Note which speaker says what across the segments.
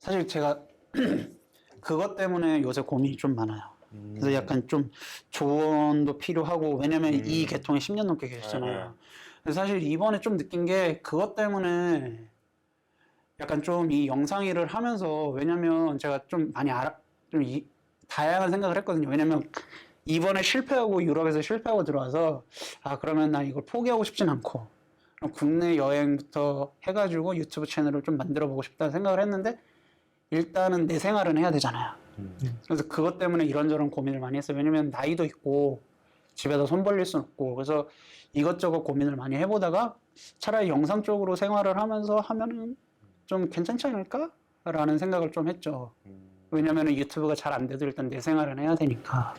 Speaker 1: 사실 제가 그것 때문에 요새 고민이 좀 많아요. 그래서 약간 좀 조언도 필요하고, 왜냐면 이 계통에 10년 넘게 계셨잖아요. 그래서 사실 이번에 좀 느낀 게 그것 때문에 약간 좀 이 영상 일을 하면서, 왜냐면 제가 좀 많이 다양한 생각을 했거든요. 왜냐면 이번에 실패하고 유럽에서 실패하고 들어와서, 아, 그러면 나 이걸 포기하고 싶진 않고, 그럼 국내 여행부터 해가지고 유튜브 채널을 좀 만들어 보고 싶다는 생각을 했는데, 일단은 내 생활은 해야 되잖아요. 그래서 그것 때문에 이런저런 고민을 많이 했어요. 왜냐면 나이도 있고 집에서 손 벌릴 순 없고, 그래서 이것저것 고민을 많이 해보다가 차라리 영상 쪽으로 생활을 하면서 하면은 좀 괜찮지 않을까? 라는 생각을 좀 했죠. 왜냐면 유튜브가 잘 안 돼도 일단 내 생활은 해야 되니까.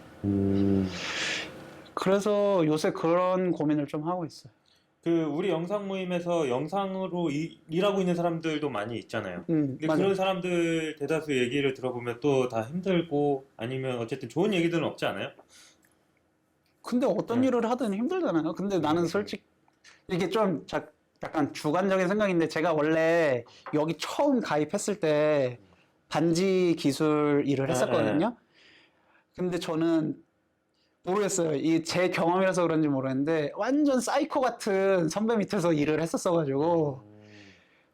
Speaker 1: 그래서 요새 그런 고민을 좀 하고 있어요.
Speaker 2: 그 우리 영상 모임에서 영상으로 일하고 있는 사람들도 많이 있잖아요. 근데
Speaker 1: 맞아요.
Speaker 2: 그런 사람들 대다수 얘기를 들어보면 또 다 힘들고 아니면 어쨌든 좋은 얘기들은 없지 않아요?
Speaker 1: 근데 어떤
Speaker 2: 네.
Speaker 1: 일을 하든 힘들잖아요. 근데 나는 솔직히 이게 좀 약간 주관적인 생각인데, 제가 원래 여기 처음 가입했을 때 반지 기술 일을 했었거든요. 근데 저는 모르겠어요. 이 제 경험이라서 그런지 모르겠는데 완전 사이코 같은 선배 밑에서 일을 했었어가지고,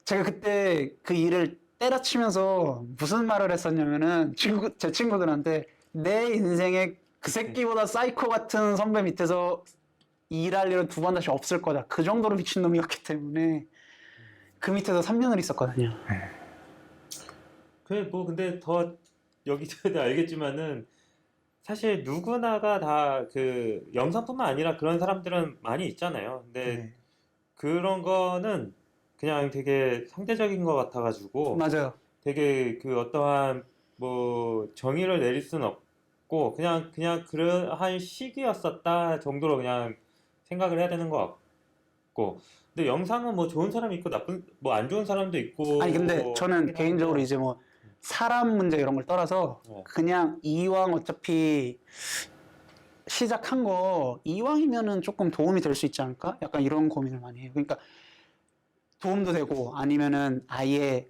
Speaker 1: 제가 그때 그 일을 때려치면서 무슨 말을 했었냐면은 제 친구들한테, 내 인생에 그 새끼보다 사이코 같은 선배 밑에서 일할 일은 두 번 다시 없을 거다. 그 정도로 미친놈이었기 때문에 그 밑에서 3년을 있었거든요.
Speaker 2: 그래 뭐 근데 더 여기서도 알겠지만은 사실 누구나가 다 그 영상뿐만 아니라 그런 사람들은 많이 있잖아요. 근데
Speaker 3: 네.
Speaker 2: 그런 거는 그냥 되게 상대적인 것 같아가지고
Speaker 1: 맞아요.
Speaker 2: 되게 그 어떠한 뭐 정의를 내릴 수는 없고 그냥 그러한 시기였었다 정도로 그냥 생각을 해야 되는 것 같고 근데 영상은 뭐 좋은 사람이 있고 나쁜 뭐 안 좋은 사람도
Speaker 1: 아니, 근데
Speaker 2: 있고
Speaker 1: 저는
Speaker 2: 하긴
Speaker 1: 개인적으로
Speaker 2: 하는데
Speaker 1: 이제 뭐 사람 문제 이런 걸 떠나서
Speaker 2: 네.
Speaker 1: 그냥 이왕 어차피 시작한 거 이왕이면은 조금 도움이 될 수 있지 않을까? 약간 이런 고민을 많이 해요. 그러니까 도움도 되고, 아니면은 아예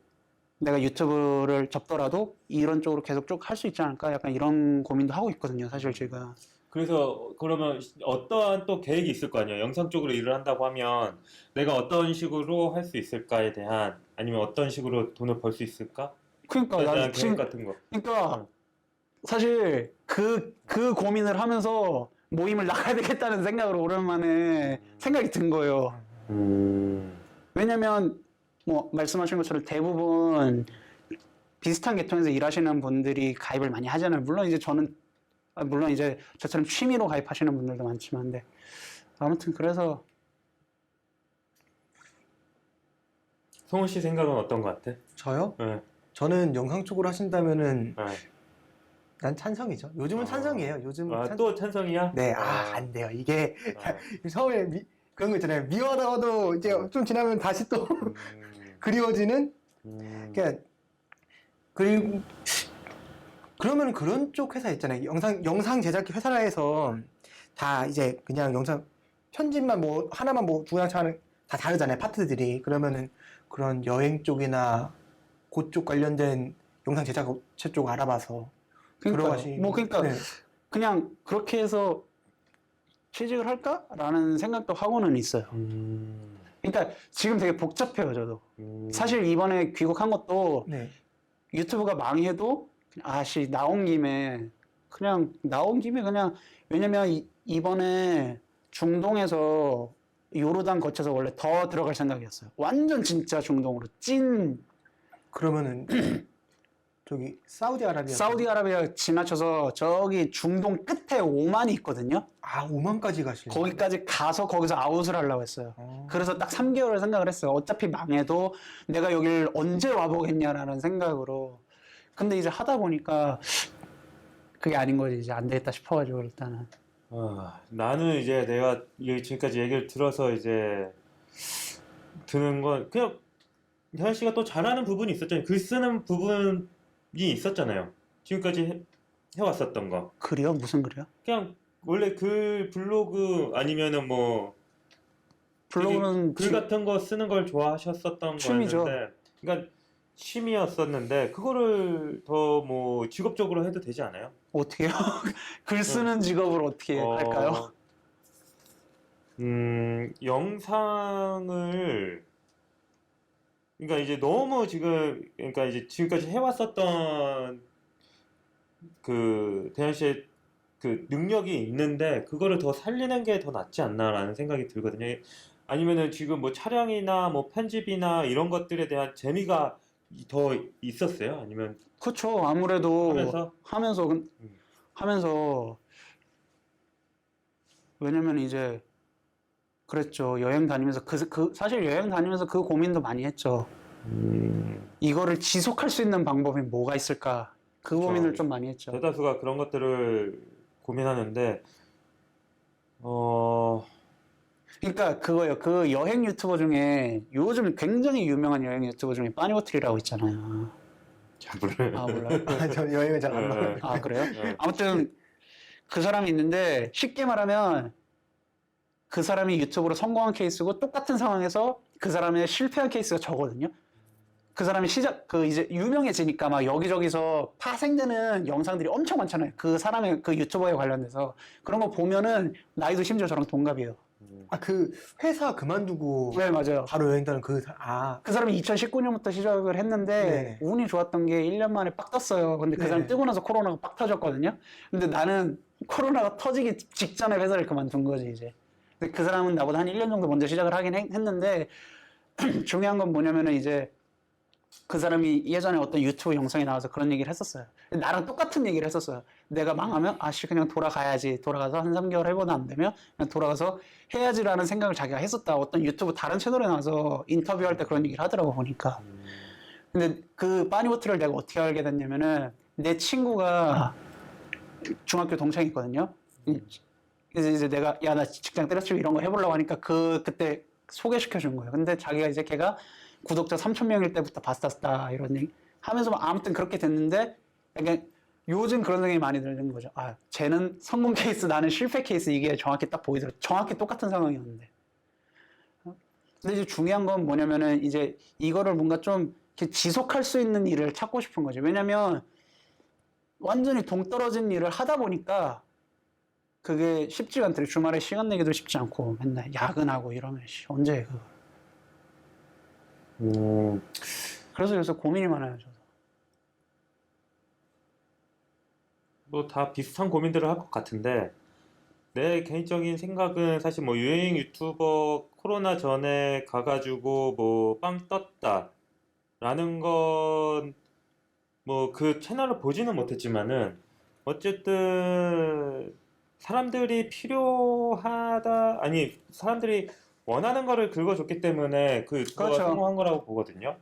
Speaker 1: 내가 유튜브를 접더라도 이런 쪽으로 계속 쭉 할 수 있지 않을까? 약간 이런 고민도 하고 있거든요. 사실 제가.
Speaker 2: 그래서 그러면 어떠한 또 계획이 있을 거 아니에요. 영상 쪽으로 일을 한다고 하면 내가 어떤 식으로 할 수 있을까에 대한 아니면 어떤 식으로 돈을 벌 수 있을까에
Speaker 1: 그러니까 난
Speaker 2: 대한 계획
Speaker 1: 지금,
Speaker 2: 같은 거.
Speaker 1: 그러니까 사실 그 고민을 하면서 모임을 나가야 되겠다는 생각으로 오랜만에 생각이 든 거예요. 왜냐면 뭐 말씀하신 것처럼 대부분 비슷한 계통에서 일하시는 분들이 가입을 많이 하잖아요. 물론 이제 물론 이제 저처럼 취미로 가입하시는 분들도 많지만, 근데 아무튼 그래서
Speaker 2: 성훈 씨 생각은 어떤 것 같아?
Speaker 3: 저요?
Speaker 2: 네.
Speaker 3: 저는 영상 쪽으로 하신다면은
Speaker 2: 네.
Speaker 3: 난 찬성이죠. 요즘은 찬성이에요. 요즘
Speaker 2: 또 찬성이야?
Speaker 3: 네, 안 돼요. 이게
Speaker 2: 아.
Speaker 3: 처음에 그런 거 있잖아요. 미워하다가도 이제 좀 지나면 다시 또 그리워지는. 그러니까 그리고 그러면 그런 쪽 회사 있잖아요. 영상 제작기 회사에서 다 이제 그냥 영상 편집만 뭐 하나만 뭐 주구장창 다 다르잖아요. 파트들이. 그러면은 그런 여행 쪽이나 그쪽 관련된 영상 제작 업체 쪽 알아봐서 들어가시.
Speaker 1: 그러니까
Speaker 3: 네.
Speaker 1: 그냥 그렇게 해서 취직을 할까라는 생각도 하고는 있어요. 그러니까 지금 되게 복잡해요, 저도. 사실 이번에 귀국한 것도
Speaker 3: 네.
Speaker 1: 유튜브가 망해도 그냥 나온 김에 그냥, 왜냐면 이번에 중동에서 요르단 거쳐서 원래 더 들어갈 생각이었어요. 완전 진짜 중동으로
Speaker 3: 그러면은 저기
Speaker 1: 사우디아라비아 지나쳐서 저기 중동 끝에 오만이 있거든요.
Speaker 3: 오만까지 가시는
Speaker 1: 거기까지 가서 거기서 아웃을 하려고 했어요. 그래서 딱 3개월을 생각을 했어요. 어차피 망해도 내가 여길 언제 와보겠냐라는 생각으로. 근데 이제 하다 보니까 그게 아닌 거지. 이제 안 되겠다 싶어가지고 일단은.
Speaker 2: 나는 이제 내가 지금까지 얘기를 들어서 이제 드는 건 그냥 현 씨가 또 잘하는 부분이 있었잖아요. 글 쓰는 부분이 있었잖아요. 지금까지 해왔었던 거.
Speaker 1: 글이요? 무슨 글이요?
Speaker 2: 그냥 원래 글 블로그 아니면은 뭐 되게
Speaker 1: 블로그는
Speaker 2: 글 같은 거 쓰는 걸 좋아하셨었던
Speaker 1: 취미죠.
Speaker 2: 거였는데, 그러니까 취미였었는데 그거를 더 뭐 직업적으로 해도 되지 않아요?
Speaker 1: 어떻게요? 글 쓰는 직업을 어떻게 할까요?
Speaker 2: 영상을 그러니까 이제 너무 그러니까 이제 지금까지 해왔었던 그 대현 씨의 그 능력이 있는데 그거를 더 살리는 게 더 낫지 않나라는 생각이 들거든요. 아니면은 지금 뭐 촬영이나 뭐 편집이나 이런 것들에 대한 재미가 더 있었어요? 아니면
Speaker 1: 그렇죠. 아무래도
Speaker 2: 하면서? 음.
Speaker 1: 하면서 왜냐면 이제 그랬죠. 여행 다니면서 사실 여행 다니면서 그 고민도 많이 했죠. 이거를 지속할 수 있는 방법이 뭐가 있을까? 그
Speaker 2: 그렇죠.
Speaker 1: 고민을 좀 많이 했죠.
Speaker 2: 대다수가 그런 것들을 고민하는데
Speaker 1: 그러니까 그거예요. 그 여행 유튜버 중에 요즘 굉장히 유명한 여행 유튜버 중에 빠니워틀이라고 있잖아요.
Speaker 2: 잘 몰라요.
Speaker 1: 아, 몰라요?
Speaker 3: 아, 저 여행을 잘 안 나가요.
Speaker 1: 아, 그래요?
Speaker 2: 네.
Speaker 1: 아무튼 그 사람이 있는데 쉽게 말하면 그 사람이 유튜브로 성공한 케이스고 똑같은 상황에서 그 사람의 실패한 케이스가 저거든요. 그 사람이 이제 유명해지니까 막 여기저기서 파생되는 영상들이 엄청 많잖아요. 그 사람의 그 유튜버에 관련돼서. 그런 거 보면은 나이도 심지어 저랑 동갑이에요.
Speaker 3: 아, 그 회사 그만두고
Speaker 1: 네, 맞아요.
Speaker 3: 바로 여행 가는
Speaker 1: 그 사람이 2019년부터 시작을 했는데
Speaker 3: 네네.
Speaker 1: 운이 좋았던 게 1년 만에 빡 떴어요. 근데 그 사람
Speaker 3: 네네.
Speaker 1: 뜨고 나서 코로나가 빡 터졌거든요. 근데 나는 코로나가 터지기 직전에 회사를 그만둔 거지, 이제. 근데 그 사람은 나보다 한 1년 정도 먼저 시작을 하긴 했는데 중요한 건 뭐냐면은 이제 그 사람이 예전에 어떤 유튜브 영상에 나와서 그런 얘기를 했었어요. 나랑 똑같은 얘기를 했었어요. 내가 망하면 아씨 그냥 돌아가야지. 돌아가서 한 3개월 해보다 안 되면 그냥 돌아가서 해야지라는 생각을 자기가 했었다. 어떤 유튜브 다른 채널에 나와서 인터뷰할 때 그런 얘기를 하더라고 보니까. 근데 그 빠니보트를 내가 어떻게 알게 됐냐면은 내 친구가 중학교 동창이 있거든요. 그래서 이제 내가 야 나 직장 때려치고 이런 거 해보려고 하니까 그때 소개시켜 준 거예요. 근데 자기가 이제 걔가 구독자 3,000명일 때부터 봤었다 이런 얘기 하면서 뭐 아무튼 그렇게 됐는데 약간 요즘 그런 생각이 많이 드는 거죠. 아, 쟤는 성공 케이스, 나는 실패 케이스, 이게 정확히 딱 보이더라고요. 정확히 똑같은 상황이었는데. 근데 이제 중요한 건 뭐냐면은 이제 이거를 뭔가 좀 이렇게 지속할 수 있는 일을 찾고 싶은 거죠. 왜냐면 완전히 동떨어진 일을 하다 보니까 그게 쉽지가 않더라고요. 주말에 시간 내기도 쉽지 않고 맨날 야근하고 이러면 언제 그거. 그래서 요새 고민이 많아요, 저도.
Speaker 2: 뭐 다 비슷한 고민들을 할 것 같은데 내 개인적인 생각은 사실 뭐 유행 유튜버 코로나 전에 가가지고 뭐 빵 떴다라는 건 뭐 그 채널을 보지는 못했지만은 어쨌든 사람들이 사람들이 원하는 거를 긁어줬기 때문에 그거가
Speaker 1: 그렇죠.
Speaker 2: 성공한 거라고 보거든요.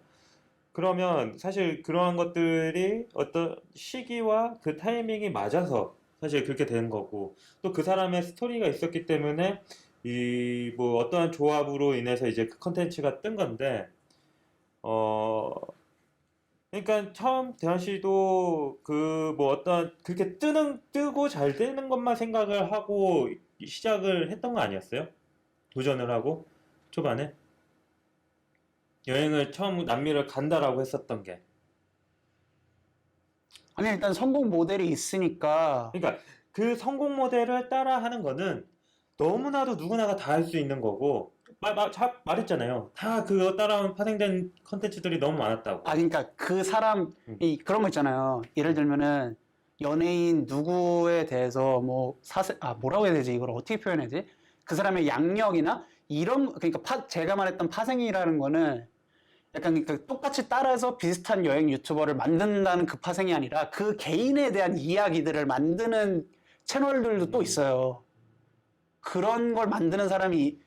Speaker 2: 그러면 사실 그러한 것들이 어떤 시기와 그 타이밍이 맞아서 사실 그렇게 되는 거고 또 그 사람의 스토리가 있었기 때문에 이 뭐 어떠한 조합으로 인해서 이제 그 컨텐츠가 뜬 건데 그러니까 처음 대한 씨도 그 뭐 어떤 그렇게 뜨고 잘 되는 것만 생각을 하고 시작을 했던 거 아니었어요? 도전을 하고 초반에 여행을 처음 남미를 간다라고 했었던 게.
Speaker 1: 아니 일단 성공 모델이 있으니까
Speaker 2: 그러니까 그 성공 모델을 따라하는 거는 너무나도 누구나가 다 할 수 있는 거고 말했잖아요. 다 그거 따라하면 파생된 컨텐츠들이 너무 많았다고.
Speaker 1: 그러니까 그 사람이 그런 거 있잖아요. 예를 들면은 연예인 누구에 대해서 뭐 뭐라고 해야 되지? 이걸 어떻게 표현해야 되지? 그 사람의 양력이나 이런 그러니까 제가 말했던 파생이라는 거는 약간 그러니까 똑같이 따라서 비슷한 여행 유튜버를 만든다는 그 파생이 아니라 그 개인에 대한 이야기들을 만드는 채널들도 또 있어요. 그런 걸 만드는 사람이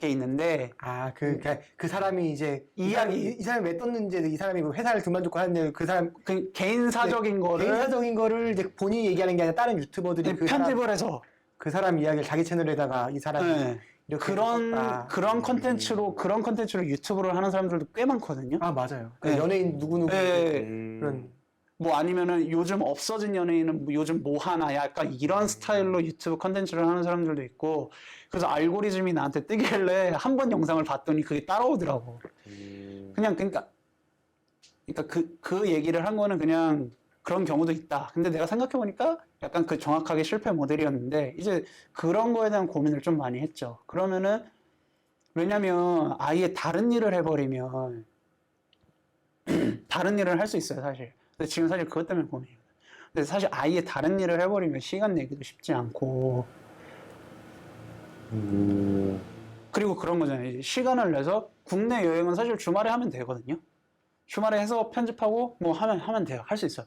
Speaker 1: 게 있는데
Speaker 3: 그 사람이 이제 이
Speaker 1: 이야기
Speaker 3: 사람이 왜 떴는지 이 사람이 그 회사를 그만두고 하는데 그 사람
Speaker 1: 그 개인사적인 거를
Speaker 3: 개인사적인 거를 이제 본인이 얘기하는 게 아니라 다른 유튜버들이
Speaker 1: 편집을 해서
Speaker 3: 그 사람 이야기를 자기 채널에다가 이 사람이
Speaker 1: 네.
Speaker 3: 이렇게
Speaker 1: 그런
Speaker 3: 했었다.
Speaker 1: 컨텐츠로 유튜브를 하는 사람들도 꽤 많거든요.
Speaker 3: 아, 맞아요. 그
Speaker 1: 네.
Speaker 3: 연예인 누구누구
Speaker 1: 네.
Speaker 3: 그런
Speaker 1: 뭐 아니면은 요즘 없어진 연예인은 뭐 요즘 뭐 하나 약간 이런 스타일로 유튜브 컨텐츠를 하는 사람들도 있고 그래서 알고리즘이 나한테 뜨길래 한 번 영상을 봤더니 그게 따라오더라고. 그냥 그러니까 그러니까 그 얘기를 한 거는 그냥 그런 경우도 있다. 근데 내가 생각해보니까 약간 그 정확하게 실패 모델이었는데, 이제 그런 거에 대한 고민을 좀 많이 했죠. 그러면은, 왜냐면 아예 다른 일을 해버리면, 다른 일을 할 수 있어요, 사실. 근데 지금 사실 그것 때문에 고민이에요. 근데 사실 아예 다른 일을 해버리면 시간 내기도 쉽지 않고, 그리고 그런 거잖아요. 이제 시간을 내서 국내 여행은 사실 주말에 하면 되거든요. 주말에 해서 편집하고 뭐 하면 돼요. 할 수 있어요.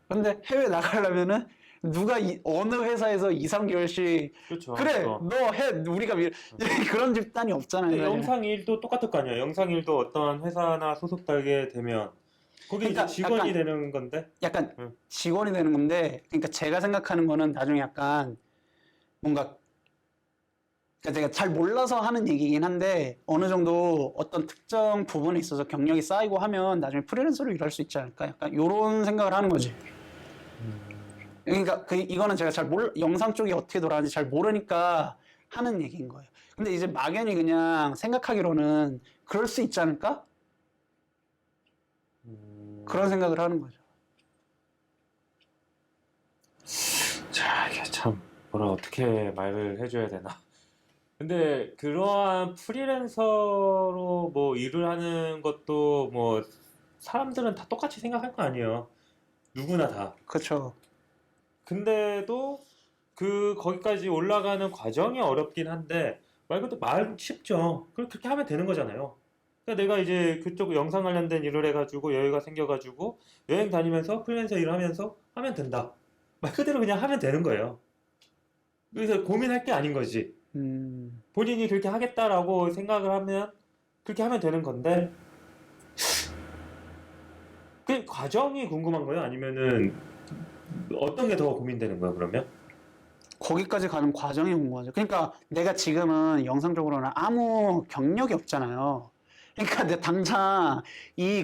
Speaker 1: 근데 해외 나가려면은 누가 어느 회사에서 2, 3개월씩
Speaker 2: 그렇죠.
Speaker 1: 그래 너 해 우리가 그런 집단이 없잖아요.
Speaker 2: 근데
Speaker 1: 사실.
Speaker 2: 영상 일도 똑같을 거 아니야. 영상 일도 어떠한 회사나 소속되게 되면 거기
Speaker 1: 그러니까
Speaker 2: 이제 직원이
Speaker 1: 약간-
Speaker 2: 되는 건데.
Speaker 1: 약간
Speaker 2: 응.
Speaker 1: 직원이 되는 건데, 그러니까 제가 생각하는 거는 나중에 약간 뭔가 그러니까 제가 잘 몰라서 하는 얘기긴 한데 어느 정도 어떤 특정 부분에 있어서 경력이 쌓이고 하면 나중에 프리랜서로 일할 수 있지 않을까? 약간 이런 생각을 하는 거지. 그러니까 이거는 제가 영상 쪽이 어떻게 돌아가는지 잘 모르니까 하는 얘기인 거예요. 근데 이제 막연히 그냥 생각하기로는 그럴 수 있지 않을까? 그런 생각을 하는 거죠.
Speaker 2: 자, 이게 참 뭐라 어떻게 말을 해줘야 되나. 근데 그러한 프리랜서로 뭐 일을 하는 것도 뭐 사람들은 다 똑같이 생각할 거 아니에요. 누구나 다.
Speaker 1: 그렇죠.
Speaker 2: 근데도 거기까지 올라가는 과정이 어렵긴 한데 말 그대로 말 쉽죠. 그렇게 하면 되는 거잖아요. 그러니까 내가 이제 그쪽 영상 관련된 일을 해가지고 여유가 생겨가지고 여행 다니면서 프리랜서 일을 하면서 하면 된다. 말 그대로 그냥 하면 되는 거예요. 그래서 고민할 게 아닌 거지. 본인이 그렇게 하겠다라고 생각을 하면 그렇게 하면 되는 건데 그 과정이 궁금한 거예요? 아니면은 어떤 게 더 고민되는 거예요, 그러면?
Speaker 1: 거기까지 가는 과정이 궁금하죠. 그러니까 내가 지금은 영상적으로는 아무 경력이 없잖아요. 그러니까 내 당장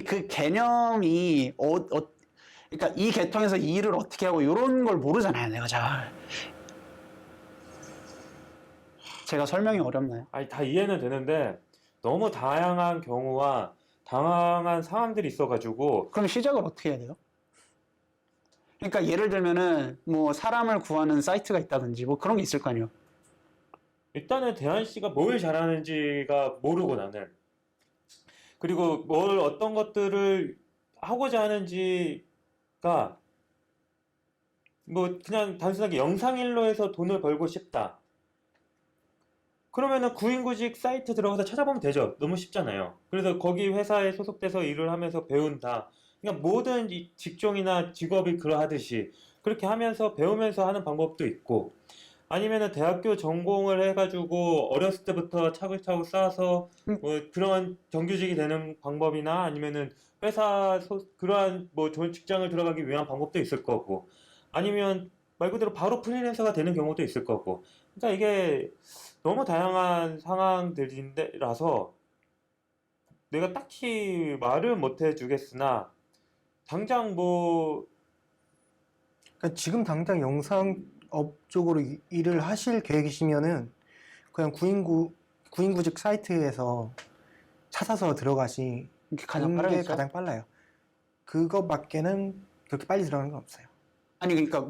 Speaker 1: 그 개념이 그러니까 이 계통에서 이 일을 어떻게 하고 이런 걸 모르잖아요. 내가 잘. 제가 설명이 어렵나요?
Speaker 2: 아니, 다 이해는 되는데 너무 다양한 경우와 다양한 상황들이 있어가지고
Speaker 1: 그럼 시작을 어떻게 해야 돼요? 그러니까 예를 들면은 뭐 사람을 구하는 사이트가 있다든지 뭐 그런 게 있을 거 아니에요.
Speaker 2: 일단은 대한 씨가 뭘 잘하는지가 모르고 나는 그리고 뭘 어떤 것들을 하고자 하는지가 뭐 그냥 단순하게 영상일로 해서 돈을 벌고 싶다. 그러면은 구인구직 사이트 들어가서 찾아보면 되죠. 너무 쉽잖아요. 그래서 거기 회사에 소속돼서 일을 하면서 배운다. 그러니까 모든 이 직종이나 직업이 그러하듯이 그렇게 하면서 배우면서 하는 방법도 있고 아니면은 대학교 전공을 해가지고 어렸을 때부터 차곡차곡 쌓아서 뭐 그런 정규직이 되는 방법이나 아니면은 그러한 뭐 좋은 직장을 들어가기 위한 방법도 있을 거고 아니면 말 그대로 바로 프리랜서가 되는 경우도 있을 거고 그러니까 이게 너무 다양한 상황들인데라서 내가 딱히 말을 못 해주겠으나 당장 뭐
Speaker 3: 그러니까 지금 당장 영상업 쪽으로 일을 하실 계획이시면은 그냥 구인구직 사이트에서 찾아서 들어가시
Speaker 1: 이게 가장
Speaker 3: 게
Speaker 1: 빠르겠죠?
Speaker 3: 가장 빨라요. 그것밖에는 그렇게 빨리 들어가는 건 없어요.
Speaker 1: 아니 그러니까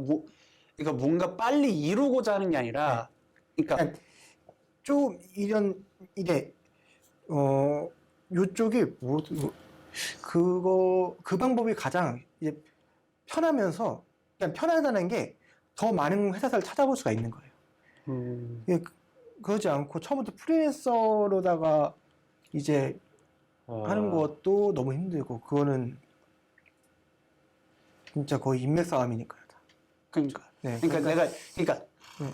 Speaker 1: 뭔가 빨리 이루고자 하는 게 아니라 그러니까
Speaker 3: 그러니까 좀 이게 요쪽이 그 방법이 가장 이제 편하면서 그냥 편하다는 게 더 많은 회사를 찾아볼 수가 있는 거예요. 이게 그러지 않고 처음부터 프리랜서로다가 이제 하는 것도 너무 힘들고 그거는 진짜 거의 인맥 싸움이니까요.
Speaker 1: 그러니까
Speaker 3: 네,
Speaker 1: 그러니까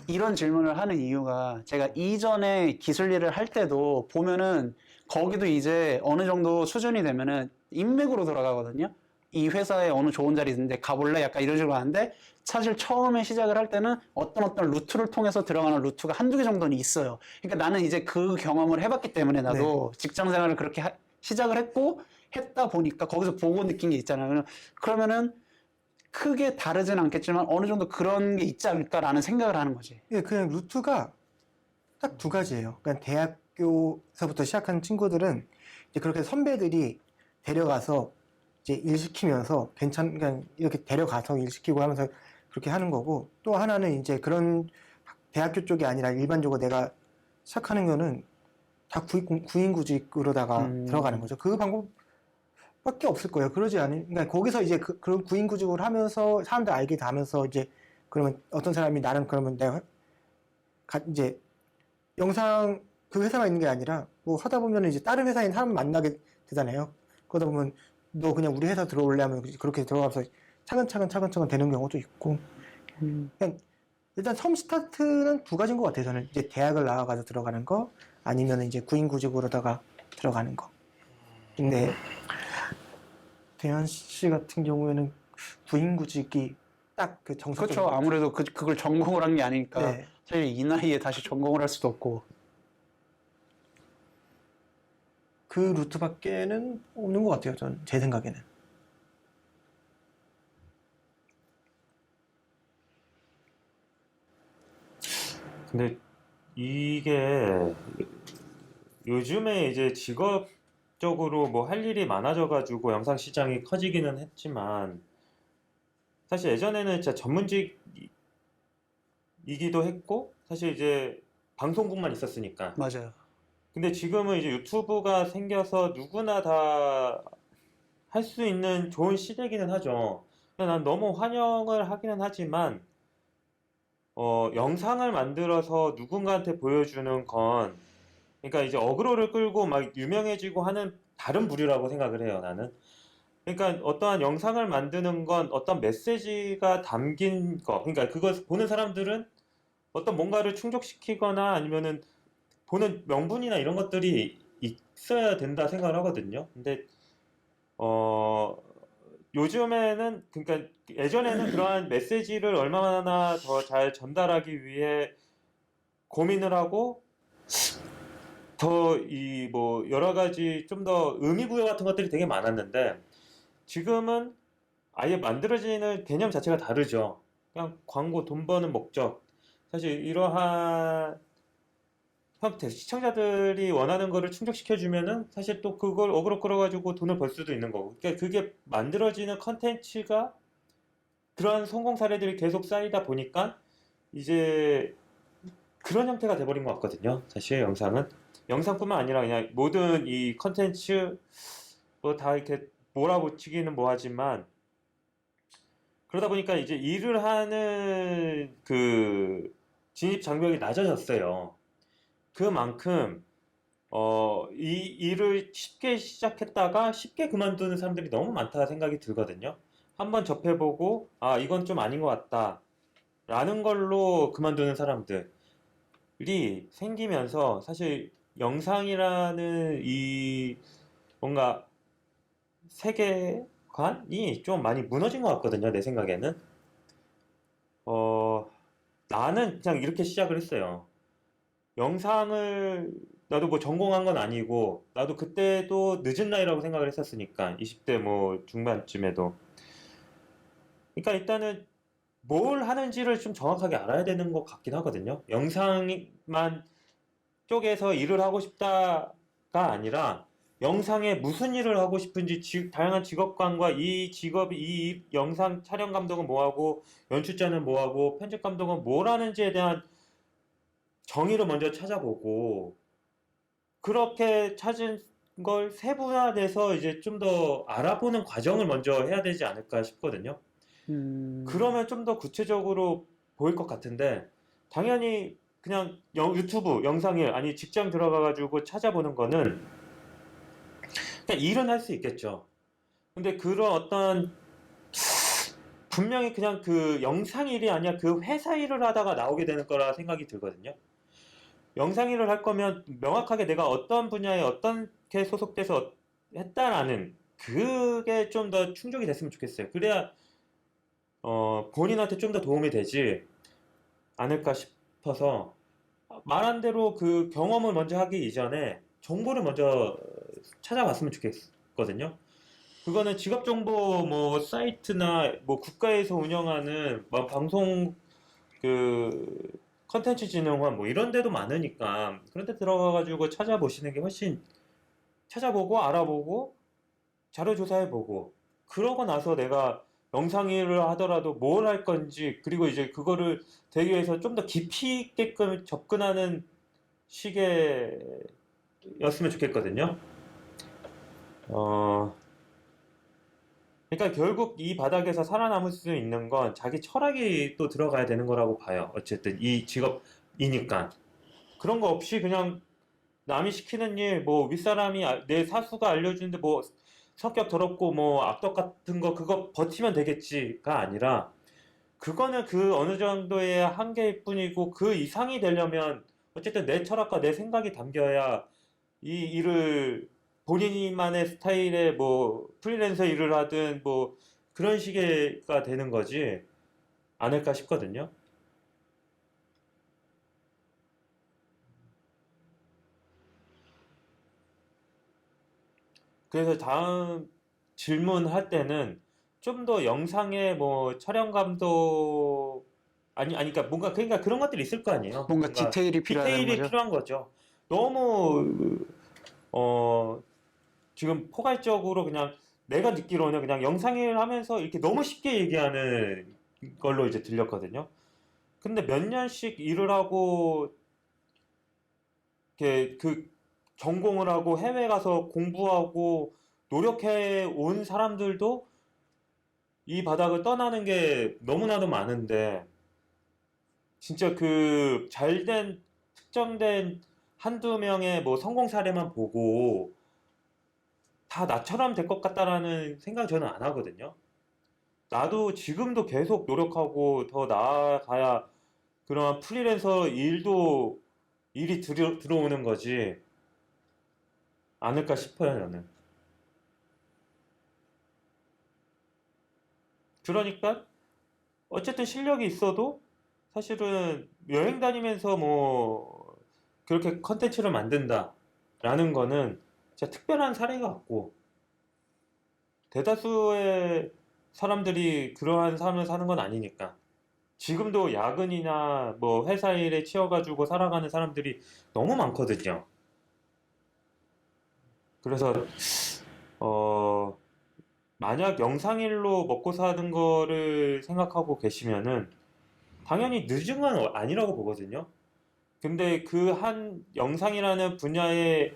Speaker 1: 이런 질문을 하는 이유가 제가 이전에 기술 일을 할 때도 보면은 거기도 이제 어느 정도 수준이 되면은 인맥으로 돌아가거든요. 이 회사에 어느 좋은 자리 있는데 가볼래? 약간 이런 식으로 하는데 사실 처음에 시작을 할 때는 어떤 루트를 통해서 들어가는 루트가 한두 개 정도는 있어요. 그러니까 나는 이제 그 경험을 해봤기 때문에 나도 직장 생활을 그렇게 시작을 했다 보니까 거기서 보고 느낀 게 있잖아요. 그러면은 크게 다르진 않겠지만 어느 정도 그런 게 있지 않을까라는 생각을 하는 거지.
Speaker 3: 예, 그냥 루트가 딱 두 가지예요. 그러니까 대학교에서부터 시작한 친구들은 이제 그렇게 선배들이 데려가서 이제 일 시키면서 그냥 이렇게 데려가서 일 시키고 하면서 그렇게 하는 거고, 또 하나는 이제 그런 대학교 쪽이 아니라 일반적으로 내가 시작하는 거는 다 구인구직으로다가 들어가는 거죠. 그 방법밖에 없을 거예요. 그러지 않으면, 그러니까 거기서 이제 그런 구인구직을 하면서 사람들 알게 되면서 이제 그러면 어떤 사람이 나는 그러면 내가 이제 영상 그 회사만 있는 게 아니라 뭐 하다 보면 이제 다른 회사인 사람 만나게 되잖아요. 그러다 보면 너 그냥 우리 회사 들어올래 하면 그렇게 들어가서 차근차근 되는 경우도 있고. 그냥 일단 처음 스타트는 두 가지인 것 같아요. 저는 이제 대학을 나와가지고 들어가는 거, 아니면 이제 구인구직으로다가 들어가는 거. 근데 대현 씨 같은 경우에는 구인구직이 딱 그 정석적인
Speaker 1: 그렇죠. 아무래도 그걸 전공을 한 게 아니니까
Speaker 3: 네.
Speaker 1: 사실 이 나이에 다시 전공을 할 수도 없고.
Speaker 3: 그 루트밖에는 없는 것 같아요. 저는 제 생각에는.
Speaker 2: 근데 이게 요즘에 이제 직업적으로 뭐 할 일이 많아져가지고 영상 시장이 커지기는 했지만 사실 예전에는 진짜 전문직이기도 했고 사실 이제 방송국만 있었으니까.
Speaker 1: 맞아요.
Speaker 2: 근데 지금은 이제 유튜브가 생겨서 누구나 다 할 수 있는 좋은 시대기는 하죠. 근데 난 너무 환영을 하기는 하지만 영상을 만들어서 누군가한테 보여주는 건 그러니까 이제 어그로를 끌고 막 유명해지고 하는 다른 부류라고 생각을 해요, 나는. 그러니까 어떠한 영상을 만드는 건 어떤 메시지가 담긴 거, 그러니까 그걸 보는 사람들은 어떤 뭔가를 충족시키거나 아니면은 보는 명분이나 이런 것들이 있어야 된다 생각을 하거든요. 근데 요즘에는 그러니까 예전에는 그러한 메시지를 얼마나 더 잘 전달하기 위해 고민을 하고 더 이 뭐 여러 가지 좀 더 의미 부여 같은 것들이 되게 많았는데 지금은 아예 만들어지는 개념 자체가 다르죠. 그냥 광고 돈 버는 목적. 사실 이러한 형태, 시청자들이 원하는 거를 충족시켜주면은 사실 또 그걸 어그로 끌어가지고 돈을 벌 수도 있는 거고. 그러니까 그게 만들어지는 컨텐츠가 그러한 성공 사례들이 계속 쌓이다 보니까 이제 그런 형태가 돼버린 것 같거든요. 사실 영상은. 영상뿐만 아니라 그냥 모든 이 컨텐츠 뭐 다 이렇게 몰아붙이기는 뭐하지만 그러다 보니까 이제 일을 하는 그 진입 장벽이 낮아졌어요. 그만큼 이 일을 쉽게 시작했다가 쉽게 그만두는 사람들이 너무 많다 생각이 들거든요. 한번 접해보고 아 이건 좀 아닌 것 같다 라는 걸로 그만두는 사람들이 생기면서 사실 영상이라는 이 뭔가 세계관이 좀 많이 무너진 것 같거든요. 내 생각에는. 나는 그냥 이렇게 시작을 했어요. 영상을 나도 뭐 전공한 건 아니고 나도 그때도 늦은 나이라고 생각을 했었으니까 20대 뭐 중반쯤에도 그러니까 일단은 뭘 하는지를 좀 정확하게 알아야 되는 것 같긴 하거든요. 영상만 쪽에서 일을 하고 싶다가 아니라 영상에 무슨 일을 하고 싶은지 다양한 직업관과 이 직업이 이 영상 촬영 감독은 뭐하고 연출자는 뭐하고 편집 감독은 뭘 하는지에 대한 정의를 먼저 찾아보고 그렇게 찾은 걸 세분화돼서 이제 좀 더 알아보는 과정을 먼저 해야 되지 않을까 싶거든요. 그러면 좀 더 구체적으로 보일 것 같은데 당연히 그냥 유튜브 영상일 아니 직장 들어가가지고 찾아보는 거는 그냥 일은 할 수 있겠죠. 근데 그런 어떤 분명히 그냥 그 영상 일이 아니라 그 회사 일을 하다가 나오게 되는 거라 생각이 들거든요. 영상 일을 할 거면 명확하게 내가 어떤 분야에 어떻게 소속돼서 했다라는 그게 좀 더 충족이 됐으면 좋겠어요. 그래야 본인한테 좀 더 도움이 되지 않을까 싶어서 말한 대로 그 경험을 먼저 하기 이전에 정보를 먼저 찾아봤으면 좋겠거든요. 그거는 직업정보 뭐 사이트나 뭐 국가에서 운영하는 뭐 방송 그 컨텐츠 진흥원 뭐 이런 데도 많으니까 그런 데 들어가가지고 찾아보시는 게 훨씬 찾아보고 알아보고 자료 조사해보고 그러고 나서 내가 영상일을 하더라도 뭘 할 건지, 그리고 이제 그거를 되기 위해서 좀 더 깊이 있게끔 접근하는 시계였으면 좋겠거든요. 그러니까 결국 이 바닥에서 살아남을 수 있는 건 자기 철학이 또 들어가야 되는 거라고 봐요. 어쨌든 이 직업이니까. 그런 거 없이 그냥 남이 시키는 일, 뭐 윗사람이 내 사수가 알려주는데 뭐 성격 더럽고 뭐 악덕 같은 거 그거 버티면 되겠지가 아니라, 그거는 그 어느 정도의 한계일 뿐이고 그 이상이 되려면 어쨌든 내 철학과 내 생각이 담겨야 이 일을 본인만의 스타일의 뭐 프리랜서 일을 하든 뭐 그런 식의가 되는 거지 않을까 싶거든요. 그래서 다음 질문할 때는 좀 더 영상의 뭐 촬영 감독 그러니까 뭔가 그러니까 그런 것들이 있을 거 아니에요.
Speaker 1: 뭔가 디테일이 필요하다는
Speaker 2: 디테일이
Speaker 1: 거죠.
Speaker 2: 필요한 거죠. 너무 어 지금 포괄적으로 그냥 내가 듣기로는 그냥 영상일 하면서 이렇게 너무 쉽게 얘기하는 걸로 이제 들렸거든요. 근데 몇 년씩 일을 하고 이렇게 그 전공을 하고 해외 가서 공부하고 노력해 온 사람들도 이 바닥을 떠나는 게 너무나도 많은데, 진짜 그 잘된 특정된 한두 명의 뭐 성공 사례만 보고 다 나처럼 될 것 같다라는 생각 저는 안 하거든요. 나도 지금도 계속 노력하고 더 나아가야 그런 프리랜서 일이 들어오는 거지 않을까 싶어요, 저는. 그러니까 어쨌든 실력이 있어도 사실은 여행 다니면서 뭐 그렇게 컨텐츠를 만든다라는 거는 진짜 특별한 사례가 같고, 대다수의 사람들이 그러한 삶을 사는 건 아니니까. 지금도 야근이나 뭐 회사 일에 치여가지고 살아가는 사람들이 너무 많거든요. 그래서 어 만약 영상일로 먹고 사는 거를 생각하고 계시면은 당연히 늦은 건 아니라고 보거든요. 근데 그 한 영상이라는 분야에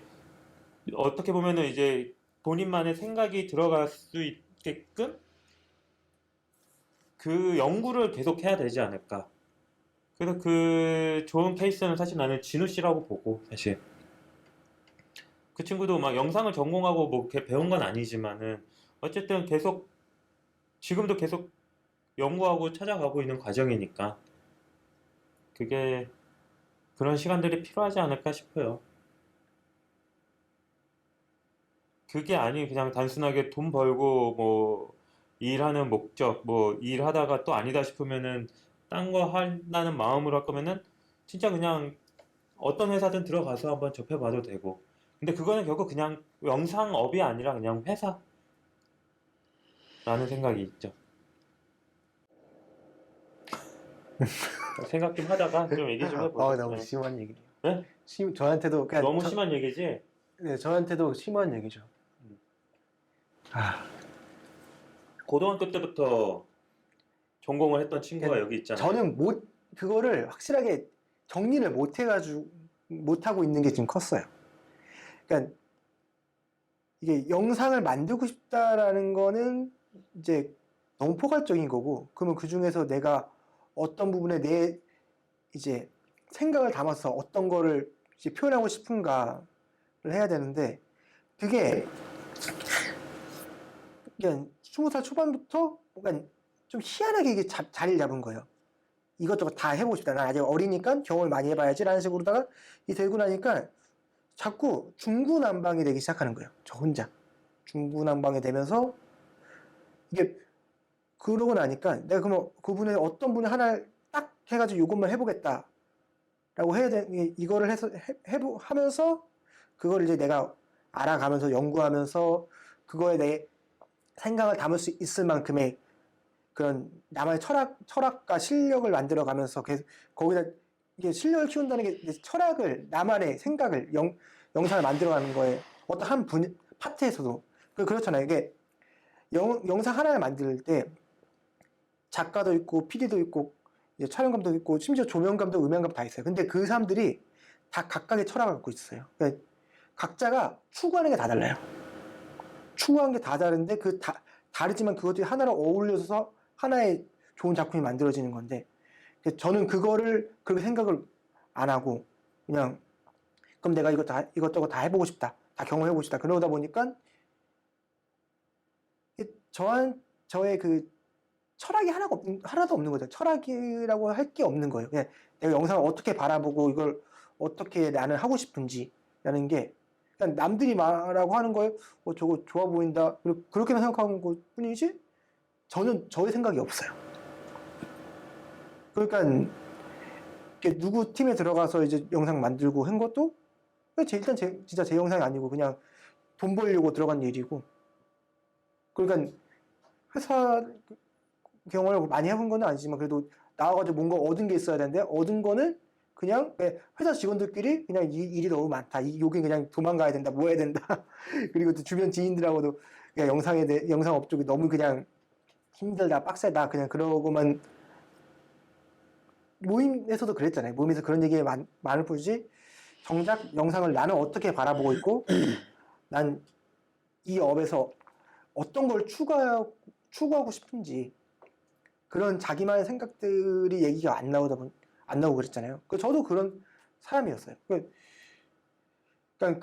Speaker 2: 어떻게 보면은 이제 본인만의 생각이 들어갈 수 있게끔 그 연구를 계속 해야 되지 않을까. 그래서 그 좋은 케이스는 사실 나는 진우 씨라고 보고, 사실 그 친구도 막 영상을 전공하고 뭐 이렇게 배운 건 아니지만은 어쨌든 계속 지금도 계속 연구하고 찾아가고 있는 과정이니까 그게 그런 시간들이 필요하지 않을까 싶어요. 그게 아니 그냥 단순하게 돈 벌고 뭐 일하는 목적, 뭐 일하다가 또 아니다 싶으면은 딴 거 한다는 마음으로 할 거면은 진짜 그냥 어떤 회사든 들어가서 한번 접해봐도 되고. 근데 그거는 결국 그냥 영상업이 아니라 그냥 회사라는 생각이 있죠. 생각 좀 하다가 좀 얘기 좀 해보죠.
Speaker 3: 너무
Speaker 2: 네.
Speaker 3: 심한 얘기네요.
Speaker 2: 네?
Speaker 3: 저한테도 그냥
Speaker 2: 너무 심한 얘기지?
Speaker 3: 네, 저한테도 심한 얘기죠. 아,
Speaker 2: 고등학교 때부터 전공을 했던 친구가
Speaker 3: 그냥
Speaker 2: 여기 있잖아요.
Speaker 3: 저는 그거를 확실하게 정리를 못 하고 있는 게 지금 컸어요. 그러니까 이게 영상을 만들고 싶다라는 거는 이제 너무 포괄적인 거고, 그러면 그 중에서 내가 어떤 부분에 내 이제 생각을 담아서 어떤 거를 이제 표현하고 싶은가를 해야 되는데, 그게 그냥 20살 초반부터 약간 좀 희한하게 이게 자리를 잡은 거예요. 이것저것 다 해보고 싶다. 난 아직 어리니까 경험을 많이 해봐야지 라는 식으로다가 이 되고 나니까 자꾸 중구난방이 되기 시작하는 거예요. 저 혼자. 중구난방이 되면서 이게 그러고 나니까 내가 그러면 그분의 어떤 분의 하나를 딱 해가지고 이것만 해보겠다 라고 해야 되는 이거를 해서 하면서 그걸 이제 내가 알아가면서 연구하면서 그거에 내 생각을 담을 수 있을 만큼의 그런 나만의 철학과 실력을 만들어가면서 거기다 이게 실력을 키운다는 게 이제 철학을 나만의 생각을 영상을 만들어가는 거에 어떤 한 파트에서도 그렇잖아요. 이게 영상 하나를 만들 때 작가도 있고 PD도 있고 이제 촬영감도 있고 심지어 조명감도 음향감 다 있어요. 근데 그 사람들이 다 각각의 철학을 갖고 있어요. 그러니까 각자가 추구하는 게 다 달라요. 추구하는 게 다 다른데 다르지만 그것들이 하나로 어울려서 하나의 좋은 작품이 만들어지는 건데 저는 그거를 그렇게 생각을 안 하고 그냥 그럼 내가 이것저것 다 해보고 싶다. 다 경험해보고 싶다. 그러다 보니까 저의 그 철학이 하나도 없는 거죠. 철학이라고 할 게 없는 거예요. 그냥 내가 영상을 어떻게 바라보고 이걸 어떻게 나는 하고 싶은지라는 게 그냥 남들이 말하고 하는 거에 저거 좋아 보인다. 그렇게만 생각하는 것 뿐이지 저는 저의 생각이 없어요. 그러니까 누구 팀에 들어가서 이제 영상 만들고 한 것도 일단 진짜 제 영상이 아니고 그냥 돈 벌려고 들어간 일이고 그러니까 회사 경험을 많이 해본 건 아니지만 그래도 나와가지고 뭔가 얻은 게 있어야 되는데 얻은 거는 그냥 회사 직원들끼리 그냥 일이 너무 많다. 여기 그냥 도망가야 된다. 뭐 해야 된다. 그리고 또 주변 지인들하고도 그냥 영상 업종이 너무 그냥 힘들다, 빡세다. 그냥 그러고만 모임에서도 그랬잖아요. 모임에서 그런 얘기 많을 뿐이지 정작 영상을 나는 어떻게 바라보고 있고 난 이 업에서 어떤 걸 추구하고 싶은지 그런 자기만의 생각들이 얘기가 안 나오고 그랬잖아요. 저도 그런 사람이었어요. 그러니까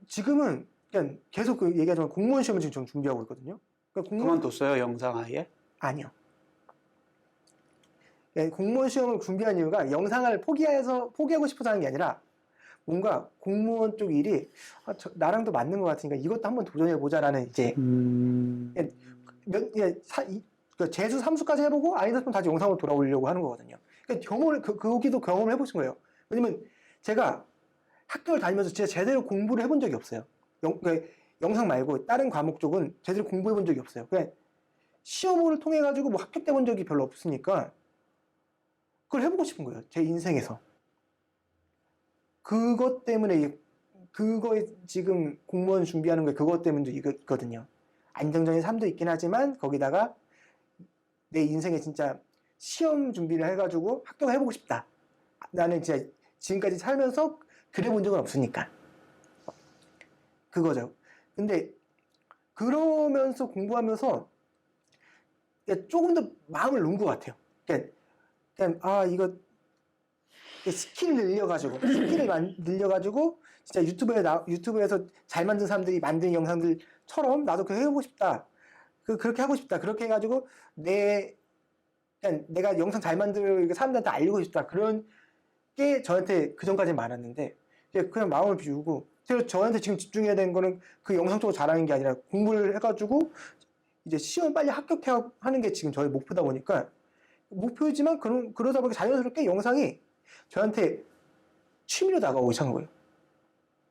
Speaker 3: 지금은 그냥 계속 그 얘기하지만 공무원 시험을 지금 좀 준비하고 있거든요. 그러니까
Speaker 1: 그만뒀어요, 영상 아예?
Speaker 3: 아니요. 공무원 시험을 준비한 이유가 영상을 포기하고 싶어서 하는 게 아니라 뭔가 공무원 쪽 일이 나랑도 맞는 것 같으니까 이것도 한번 도전해보자라는 이제 재수 3수까지 해보고 아니다 싶으면 다시 영상으로 돌아오려고 하는 거거든요. 그러니까 거기도 경험을 해보신 거예요. 왜냐면 제가 학교를 다니면서 진짜 제대로 공부를 해본 적이 없어요. 그러니까 영상 말고 다른 과목 쪽은 제대로 공부해본 적이 없어요. 그냥 시험을 통해 가지고 뭐 합격돼 본 적이 별로 없으니까 그걸 해보고 싶은 거예요. 제 인생에서. 그것 때문에 그거에 지금 공무원 준비하는 게 그것 때문도 있거든요. 안정적인 삶도 있긴 하지만 거기다가 내 인생에 진짜 시험 준비를 해가지고 합격을 해보고 싶다. 나는 진짜 지금까지 살면서 그래 본 적은 없으니까. 그거죠. 근데 그러면서 공부하면서 조금 더 마음을 놓은 것 같아요. 그냥 이거 스킬을 늘려가지고 진짜 유튜브에서 잘 만든 사람들이 만든 영상들처럼 나도 그렇게 해보고 싶다. 그렇게 하고 싶다. 그렇게 해가지고 그냥 내가 영상 잘 만들고 사람들한테 알리고 싶다. 그런 게 저한테 그 전까지는 많았는데 그냥 마음을 비우고 저한테 지금 집중해야 되는 거는 그 영상 쪽으로 잘하는 게 아니라 공부를 해가지고 이제 시험 빨리 합격해 하는 게 지금 저의 목표다 보니까 목표이지만 그러다 보니까 자연스럽게 영상이 저한테 취미로 다가오기 시작한 거예요.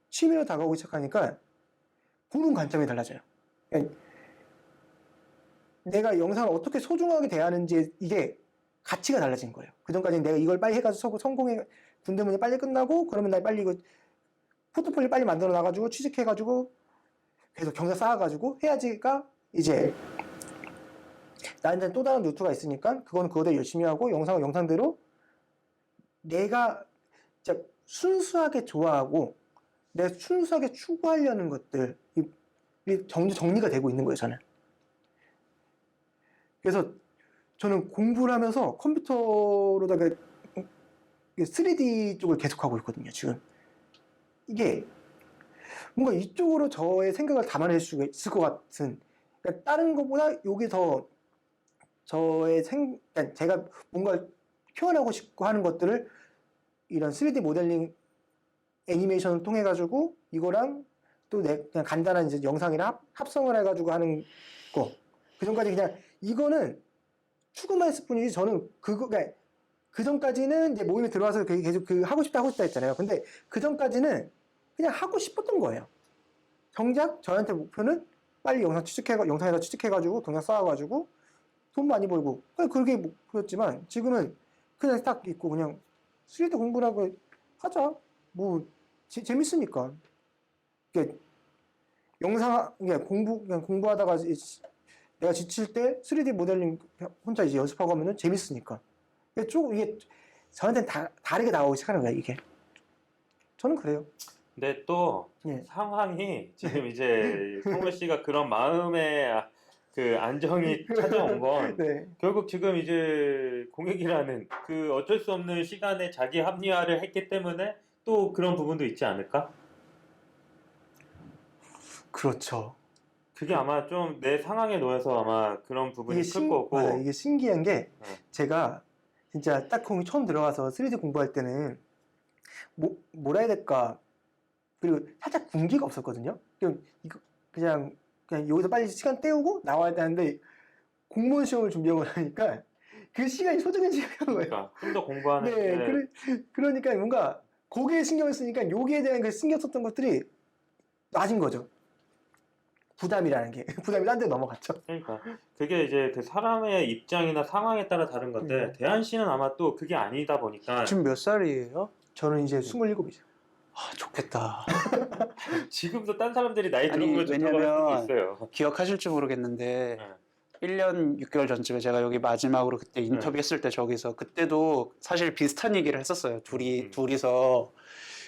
Speaker 3: 취미로 다가오기 시작하니까 보는 관점이 달라져요. 그러니까 내가 영상을 어떻게 소중하게 대하는지 이게 가치가 달라진 거예요. 그전까지는 내가 이걸 빨리 해가지고 군대문이 빨리 끝나고 그러면 나 빨리 이거 포트폴리오 빨리 만들어 놔가지고 취직해가지고 계속 경력 쌓아가지고 해야지가 이제 나한테는 또 다른 루트가 있으니까 그거는 그거대로 열심히 하고 영상은 영상대로 내가 진짜 순수하게 좋아하고 내가 순수하게 추구하려는 것들이 정리가 되고 있는 거예요, 저는. 그래서 저는 공부를 하면서 컴퓨터로다가 3D 쪽을 계속하고 있거든요, 지금. 이게 뭔가 이쪽으로 저의 생각을 담아낼 수 있을 것 같은, 그러니까 다른 것보다 이게 더 그러니까 제가 뭔가 표현하고 싶고 하는 것들을 이런 3D 모델링 애니메이션을 통해 가지고 이거랑 또 그냥 간단한 이제 영상이랑 합성을 해가지고 하는 거. 그 전까지 그냥 이거는 추구만 했을 뿐이지 저는 그러니까 그 전까지는 이제 모임에 들어와서 계속 하고 싶다 했잖아요. 근데 그 전까지는 그냥 하고 싶었던 거예요. 정작 저한테 목표는 빨리 영상에서 취직해가지고 동작 쌓아가지고 돈 많이 벌고 그게 목표였지만 지금은 그냥 딱 있고 그냥 3D 공부라고 하자. 뭐 재밌으니까. 영상 그냥 공부하다가 내가 지칠 때 3D 모델링 혼자 이제 연습하고 하면은 재밌으니까. 이게 저한테는 다르게 나오기 시작하는 거야, 이게. 저는 그래요.
Speaker 2: 근데 또
Speaker 3: 예.
Speaker 2: 상황이 지금 이제 성우 씨가 그런 마음의 그 안정이 찾아온 건
Speaker 3: 네.
Speaker 2: 결국 지금 이제 공익이라는 그 어쩔 수 없는 시간에 자기 합리화를 했기 때문에 또 그런 부분도 있지 않을까?
Speaker 3: 그렇죠.
Speaker 2: 그게 아마 좀 내 상황에 놓여서 아마 그런 부분이 클 거고.
Speaker 3: 맞아요. 이게 신기한 게
Speaker 2: 네.
Speaker 3: 제가 진짜 딱 공이 처음 들어가서 3D 공부할 때는 뭐라 해야 될까? 그리고 살짝 군기가 없었거든요. 그냥 여기서 빨리 시간 때우고 나와야 되는데 공무원 시험을 준비하고 나니까 그 시간이 소중한 시간인 거예요.
Speaker 2: 그러니까 좀 더 공부하는
Speaker 3: 네,
Speaker 2: 게
Speaker 3: 그러니까 뭔가 거기에 신경을 쓰니까 여기에 대한 그 신경 썼던 것들이 낮은 거죠. 부담이라는 게 부담이 딴 데 넘어갔죠.
Speaker 2: 그러니까 그게 이제 그 사람의 입장이나 상황에 따라 다른 건데 대한 씨는 아마 또 그게 아니다 보니까
Speaker 1: 지금 몇 살이에요?
Speaker 3: 저는 이제 27이죠.
Speaker 1: 아, 좋겠다.
Speaker 2: 지금도 딴 사람들이 나이
Speaker 1: 아니,
Speaker 2: 들어보면 좋다고 할
Speaker 1: 왜냐면
Speaker 2: 수도 있어요.
Speaker 1: 기억하실지 모르겠는데
Speaker 2: 네.
Speaker 1: 1년 6개월 전쯤에 제가 여기 마지막으로 그때 인터뷰했을 때 저기서 그때도 사실 비슷한 얘기를 했었어요. 둘이서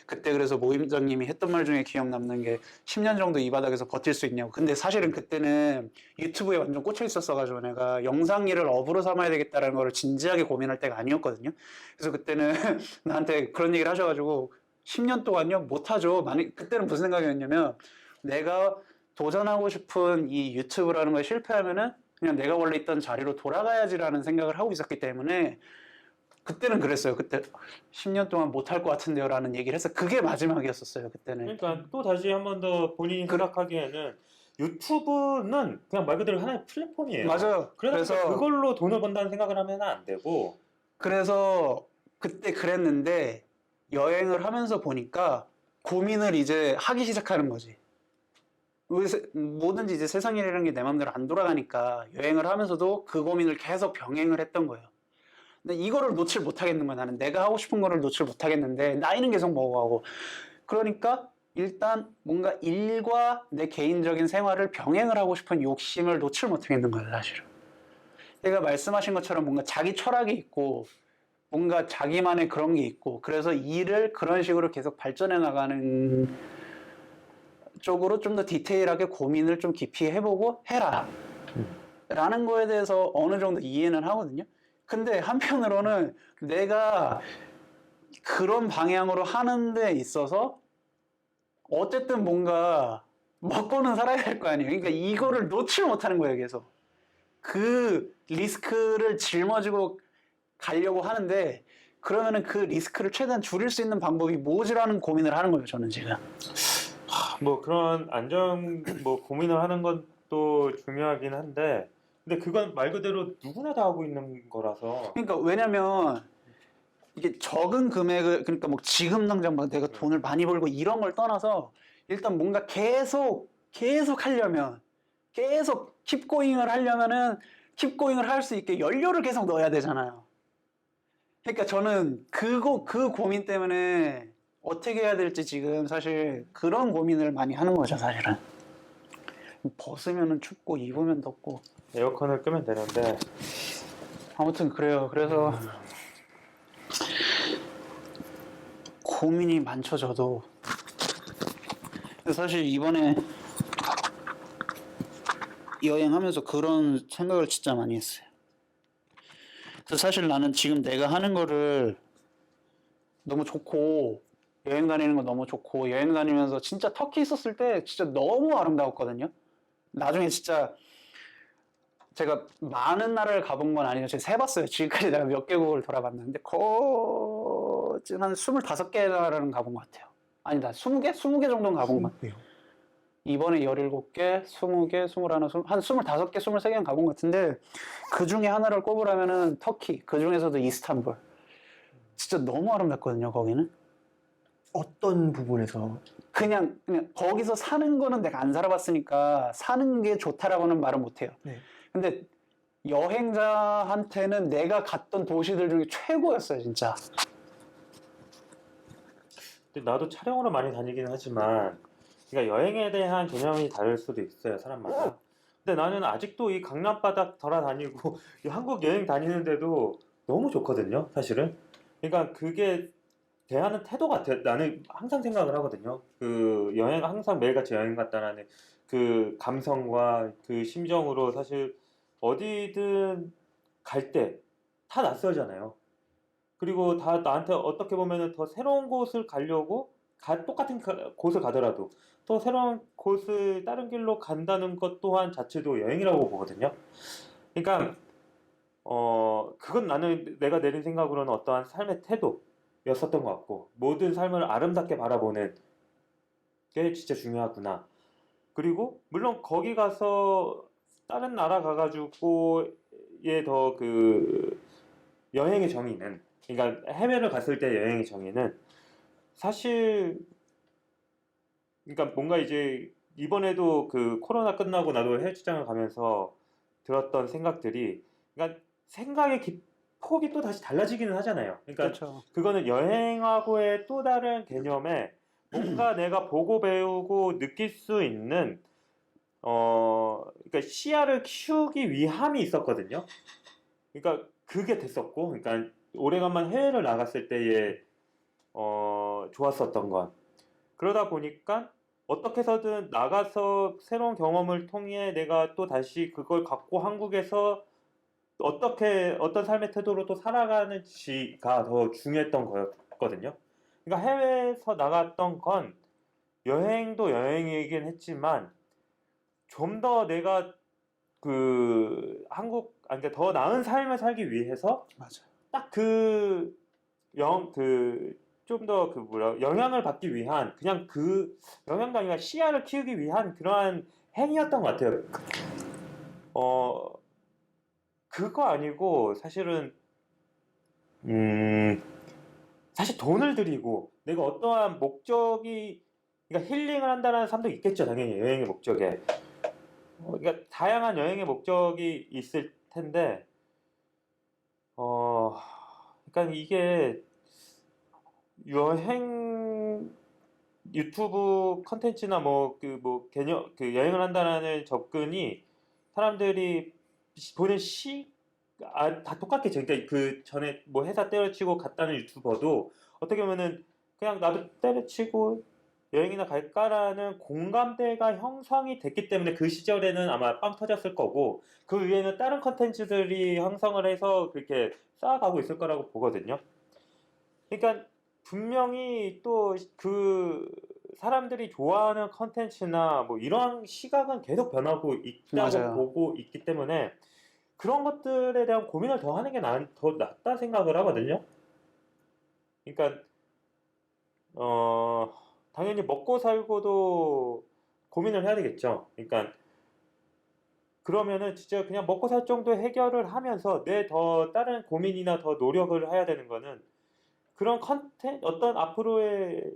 Speaker 1: 그때 그래서 모임장님이 했던 말 중에 기억 남는 게 10년 정도 이 바닥에서 버틸 수 있냐고. 근데 사실은 그때는 유튜브에 완전 꽂혀 있었어가지고 내가 영상 일을 업으로 삼아야 되겠다라는 거를 진지하게 고민할 때가 아니었거든요. 그래서 그때는 나한테 그런 얘기를 하셔가지고 10년 동안요? 못하죠. 그때는 무슨 생각이었냐면 내가 도전하고 싶은 이 유튜브라는 거에 실패하면은 그냥 내가 원래 있던 자리로 돌아가야지라는 생각을 하고 있었기 때문에 그때는 그랬어요. 그때 10년 동안 못할 것 같은데요 라는 얘기를 해서 그게 마지막이었었어요. 그때는.
Speaker 2: 그러니까 또 다시 한 번 더 본인이 생각하기에는 유튜브는 그냥 말 그대로 하나의 플랫폼이에요.
Speaker 1: 맞아요.
Speaker 2: 그래서 그걸로 돈을 번다는 생각을 하면 안 되고.
Speaker 1: 그래서 그때 그랬는데 여행을 하면서 보니까 고민을 이제 하기 시작하는 거지. 뭐든지 이제 세상 일이라는 게 내 마음대로 안 돌아가니까 여행을 하면서도 그 고민을 계속 병행을 했던 거예요. 근데 이거를 놓칠 못하겠는 거야. 나는 내가 하고 싶은 거를 놓칠 못하겠는데 나이는 계속 먹어가고. 그러니까 일단 뭔가 일과 내 개인적인 생활을 병행을 하고 싶은 욕심을 놓칠 못하겠는 거예요, 사실은. 제가 말씀하신 것처럼 뭔가 자기 철학이 있고 뭔가 자기만의 그런 게 있고 그래서 일을 그런 식으로 계속 발전해 나가는 쪽으로 좀 더 디테일하게 고민을 좀 깊이 해보고 해라 라는 거에 대해서 어느 정도 이해는 하거든요. 근데 한편으로는 내가 그런 방향으로 하는 데 있어서 어쨌든 뭔가 먹고는 살아야 될 거 아니에요. 그러니까 이거를 놓칠 못하는 거예요, 계속. 그 리스크를 짊어지고 가려고 하는데 그러면은 그 리스크를 최대한 줄일 수 있는 방법이 뭐지라는 고민을 하는 거예요, 저는 지금.
Speaker 2: 뭐 그런 안정 뭐 고민을 하는 것도 중요하긴 한데 근데 그건 말 그대로 누구나 다 하고 있는 거라서.
Speaker 1: 그러니까 왜냐면 이게 적은 금액을 그러니까 뭐 지금 당장 막 내가 돈을 많이 벌고 이런 걸 떠나서 일단 뭔가 계속 하려면 계속 킵고잉을 하려면은 킵고잉을 할 수 있게 연료를 계속 넣어야 되잖아요. 그러니까 저는 그 고민 때문에 어떻게 해야 될지 지금 사실 그런 고민을 많이 하는 거죠, 사실은. 벗으면은 춥고 입으면 덥고
Speaker 2: 에어컨을 끄면 되는데.
Speaker 1: 아무튼 그래요. 그래서 고민이 많죠, 저도. 사실 이번에 여행하면서 그런 생각을 진짜 많이 했어요. 그래서 사실 나는 지금 내가 하는 거를 너무 좋고 여행 다니는 거 너무 좋고 여행 다니면서 진짜 터키 있었을 때 진짜 너무 아름다웠거든요. 나중에 진짜 제가 많은 나라를 가본 건 아니에요. 제가 세봤어요. 지금까지 내가 몇 개국을 돌아봤는데 지금 한 25개 나라는 가본 것 같아요. 아니다, 20개? 20개 정도는 가본 것 같아요. 이번에 17개, 20개, 21, 한 25개, 23개는 가본 것 같은데 그 중에 하나를 꼽으라면은 터키, 그 중에서도 이스탄불. 진짜 너무 아름답거든요, 거기는.
Speaker 3: 어떤 부분에서?
Speaker 1: 그냥 거기서 사는 거는 내가 안 살아봤으니까 사는 게 좋다라고는 말은 못해요.
Speaker 3: 네.
Speaker 1: 근데 여행자한테는 내가 갔던 도시들 중에 최고였어요, 진짜.
Speaker 2: 근데 나도 촬영으로 많이 다니긴 하지만 그러니까 여행에 대한 개념이 다를 수도 있어요, 사람마다. 근데 나는 아직도 이 강남바닥 돌아다니고 이 한국 여행 다니는데도 너무 좋거든요, 사실은. 그러니까 그게 대하는 태도 같아. 나는 항상 생각을 하거든요. 그 여행 항상 매일같이 여행 갔다라는 그 감성과 그 심정으로 사실 어디든 갈 때 다 낯설잖아요. 그리고 다 나한테 어떻게 보면은 더 새로운 곳을 가려고 똑같은 곳을 가더라도 또 새로운 곳을 다른 길로 간다는 것 또한 자체도 여행이라고 보거든요. 그러니까 그건 나는 내가 내린 생각으로는 어떠한 삶의 태도였었던 것 같고 모든 삶을 아름답게 바라보는 게 진짜 중요하구나. 그리고 물론 거기 가서 다른 나라 가가지고 더 그 여행의 정의는 그러니까 해외를 갔을 때 여행의 정의는 사실 그러니까 뭔가 이제 이번에도 그 코로나 끝나고 나도 해외 출장을 가면서 들었던 생각들이 그러니까 생각의 폭이 또 다시 달라지기는 하잖아요. 그러니까
Speaker 1: 그렇죠.
Speaker 2: 그거는 여행하고의 또 다른 개념에 뭔가 내가 보고 배우고 느낄 수 있는 그러니까 시야를 키우기 위함이 있었거든요. 그러니까 그게 됐었고, 그러니까 오래간만 해외를 나갔을 때에 좋았었던 건 그러다 보니까 어떻게 해서든 나가서 새로운 경험을 통해 내가 또 다시 그걸 갖고 한국에서 어떻게 어떤 삶의 태도로 또 살아가는지가 더 중요했던 거였거든요. 그러니까 해외에서 나갔던 건 여행도 여행이긴 했지만 좀 더 내가 그 그러니까 더 나은 삶을 살기 위해서
Speaker 1: 맞아요.
Speaker 2: 딱 그 좀 더 그 뭐라 영향을 받기 위한 그냥 그 영향도 아니라 시야를 키우기 위한 그러한 행위였던 것 같아요. 어 그거 아니고 사실은 사실 돈을 들이고 내가 어떠한 목적이 그러니까 힐링을 한다는 사람도 있겠죠, 당연히 여행의 목적에. 그러니까 다양한 여행의 목적이 있을 텐데 그러니까 이게 여행 유튜브 컨텐츠나 개념 그 여행을 한다는 접근이 사람들이 보는 다 똑같겠죠. 그러니까 그 전에 뭐 회사 때려치고 갔다는 유튜버도 어떻게 보면은 그냥 나도 때려치고 여행이나 갈까라는 공감대가 형성이 됐기 때문에 그 시절에는 아마 빵 터졌을 거고 그 위에는 다른 컨텐츠들이 형성을 해서 그렇게 쌓아가고 있을 거라고 보거든요. 그러니까 분명히 또 그 사람들이 좋아하는 컨텐츠나 뭐 이런 시각은 계속 변하고 있다고
Speaker 1: 맞아요.
Speaker 2: 보고 있기 때문에 그런 것들에 대한 고민을 더 하는 게 더 낫다 생각을 하거든요. 그러니까 당연히 먹고 살고도 고민을 해야 되겠죠. 그러니까 그러면은 진짜 그냥 먹고 살 정도 해결을 하면서 내 더 다른 고민이나 더 노력을 해야 되는 거는 그런 어떤 앞으로의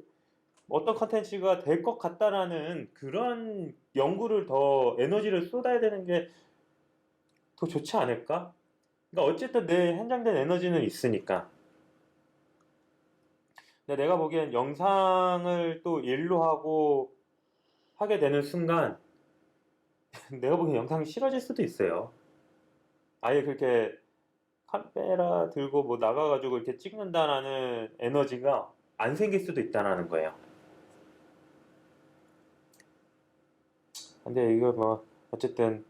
Speaker 2: 어떤 컨텐츠가 될 것 같다라는 그런 연구를 더 에너지를 쏟아야 되는 게 더 좋지 않을까? 그러니까 어쨌든 내 한정된 에너지는 있으니까. 근데 내가 보기엔 영상을 또 일로 하게 되는 순간 내가 보기엔 영상이 싫어질 수도 있어요. 아예 그렇게 카메라 들고 뭐 나가가지고 이렇게 찍는다라는 에너지가 안 생길 수도 있다라는 거예요. 근데 이거 뭐 어쨌든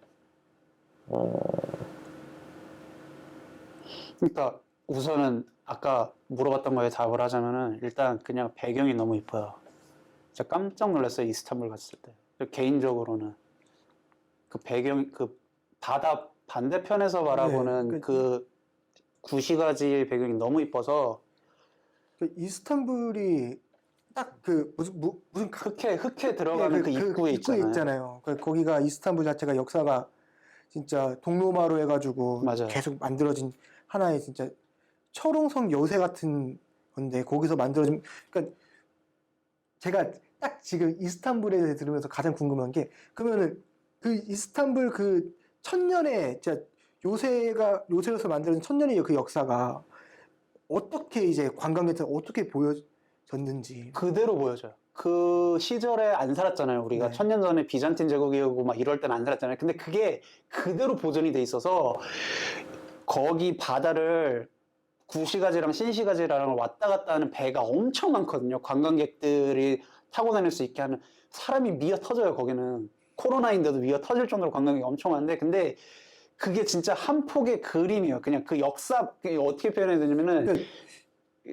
Speaker 1: 그러니까 우선은 아까 물어봤던 거에 답을 하자면은 일단 그냥 배경이 너무 이뻐요. 진짜 깜짝 놀랐어요. 이스탄불 갔을 때. 개인적으로는 그 배경 그 바다 반대편에서 바라보는
Speaker 3: 네,
Speaker 1: 그 구시가지의 배경이 너무 이뻐서
Speaker 3: 그 이스탄불이 딱 그 무슨
Speaker 1: 흙에 들어가는 그 입구에 있잖아요.
Speaker 3: 거기가 이스탄불 자체가 역사가 진짜 동로마로 해가지고
Speaker 1: 맞아요.
Speaker 3: 계속 만들어진 하나의 진짜 철옹성 요새 같은 건데 거기서 만들어진 그러니까 제가 딱 지금 이스탄불에 대해 들으면서 가장 궁금한 게 그러면은 그 이스탄불 그 천년의 진짜 요새로서 만들어진 천년의 그 역사가 어떻게 이제 관광객한테 어떻게 보여졌는지
Speaker 1: 그대로 보여져요. 그 시절에 안 살았잖아요. 우리가
Speaker 3: 네.
Speaker 1: 1000년 전에 비잔틴 제국이고 막 이럴 때는 안 살았잖아요. 근데 그게 그대로 보존이 돼 있어서 거기 바다를 구시가지랑 신시가지랑 왔다 갔다 하는 배가 엄청 많거든요. 관광객들이 타고 다닐 수 있게 하는 사람이 미어 터져요. 거기는 코로나인데도 미어 터질 정도로 관광객이 엄청 많은데 근데 그게 진짜 한 폭의 그림이에요. 그냥 그 역사 그게 어떻게 표현해야 되냐면은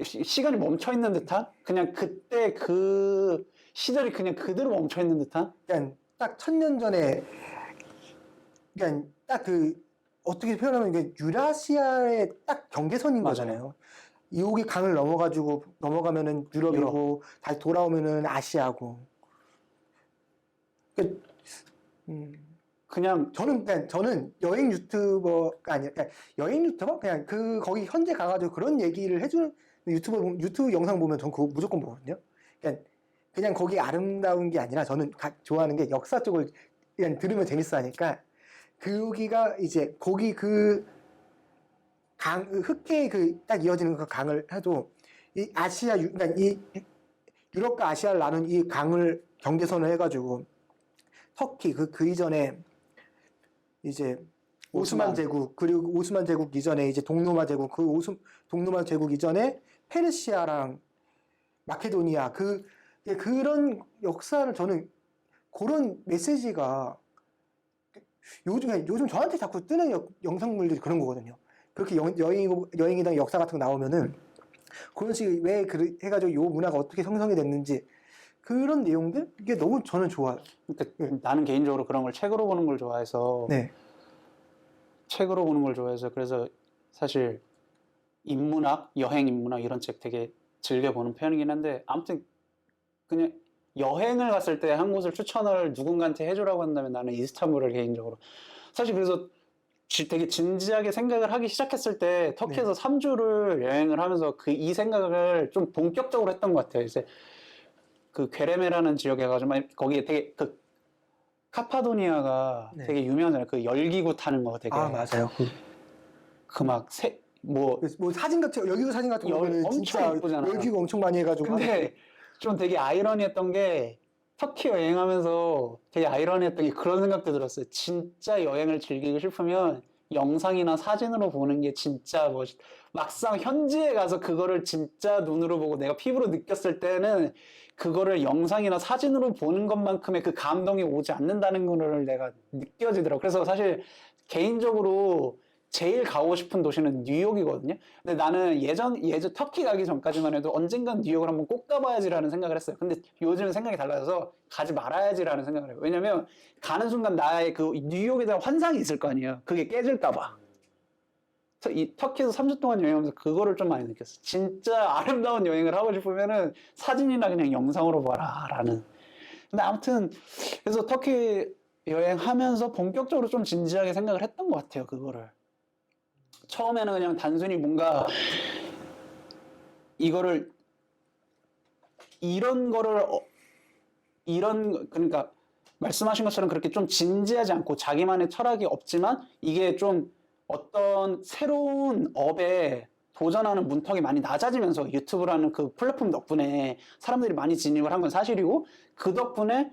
Speaker 1: 시간이 멈춰 있는 듯한 그냥 그때 그 시절이 그냥 그대로 멈춰 있는 듯한
Speaker 3: 그러니까 딱 1000년 전에 그러니까 딱 그 어떻게 표현하면 이게 유라시아의 딱 경계선인
Speaker 1: 맞아요.
Speaker 3: 거잖아요. 여기 강을 넘어가지고 넘어가면은 유럽이고 다시 돌아오면은 아시아고. 그러니까,
Speaker 1: 그냥
Speaker 3: 저는 여행 유튜버가 아니라 그러니까 여행 유튜버 그냥 그 거기 현재 가가지고 그런 얘기를 해주는 유튜브 영상 보면 전 그거 무조건 보거든요. 그냥 거기 아름다운 게 아니라 저는 좋아하는 게 역사 쪽을 그냥 들으면 재밌어 하니까 거기가 이제 거기 그 강 흑해 그 딱 이어지는 그 강을 해도 이 아시아 그러니까 이 유럽과 아시아를 나눈 이 강을 경계선을 해가지고 터키 그 이전에 이제 오스만 제국 그리고 오스만 제국 이전에 이제 동로마 제국 동로마 제국 이전에 페르시아랑 마케도니아 그런 역사를 저는 그런 메시지가 요즘 저한테 자꾸 뜨는 영상물들이 그런 거거든요. 그렇게 여행이랑 역사 같은 거 나오면은 그런 식의 왜 해가지고 요 문화가 어떻게 형성이 됐는지 그런 내용들 이게 너무 저는 좋아요.
Speaker 1: 그러니까 나는 개인적으로 그런 걸 책으로 보는 걸 좋아해서
Speaker 3: 네.
Speaker 1: 책으로 보는 걸 좋아해서 그래서 사실 인문학, 여행 인문학 이런 책 되게 즐겨 보는 편이긴 한데 아무튼 그냥 여행을 갔을 때 한 곳을 추천을 누군가한테 해주라고 한다면 나는 이스탄불을 개인적으로 사실 그래서 되게 진지하게 생각을 하기 시작했을 때 터키에서 3주를 여행을 하면서 이 생각을 좀 본격적으로 했던 것 같아요. 이제 그 괴레메라는 지역에 가지고 거기에 되게 그 카파도니아가
Speaker 3: 네.
Speaker 1: 되게 유명하잖아요. 그 열기구 타는 거 되게
Speaker 3: 맞아요.
Speaker 1: 그 막 뭐
Speaker 3: 사진 같은 여기도 사진 같은 거 보면
Speaker 1: 엄청
Speaker 3: 진짜
Speaker 1: 예쁘잖아.
Speaker 3: 열기가 엄청 많이 해가지고
Speaker 1: 근데 좀 되게 아이러니했던 게 터키 여행하면서 되게 아이러니했던 게 그런 생각도 들었어요. 진짜 여행을 즐기고 싶으면 영상이나 사진으로 보는 게 진짜 막상 현지에 가서 그거를 진짜 눈으로 보고 내가 피부로 느꼈을 때는 그거를 영상이나 사진으로 보는 것만큼의 그 감동이 오지 않는다는 거를 내가 느껴지더라고요. 그래서 사실 개인적으로 제일 가고 싶은 도시는 뉴욕이거든요. 근데 나는 예전 터키 가기 전까지만 해도 언젠간 뉴욕을 한번 꼭 가봐야지라는 생각을 했어요. 근데 요즘은 생각이 달라져서 가지 말아야지라는 생각을 해요. 왜냐면 가는 순간 나의 그 뉴욕에 대한 환상이 있을 거 아니에요. 그게 깨질까봐. 이 터키에서 3주 동안 여행하면서 그거를 좀 많이 느꼈어요. 진짜 아름다운 여행을 하고 싶으면은 사진이나 그냥 영상으로 봐라라는. 근데 아무튼 그래서 터키 여행하면서 본격적으로 좀 진지하게 생각을 했던 것 같아요. 그거를. 처음에는 그냥 단순히 뭔가 이거를 그러니까 말씀하신 것처럼 그렇게 좀 진지하지 않고 자기만의 철학이 없지만 이게 좀 어떤 새로운 업에 도전하는 문턱이 많이 낮아지면서 유튜브라는 그 플랫폼 덕분에 사람들이 많이 진입을 한 건 사실이고 그 덕분에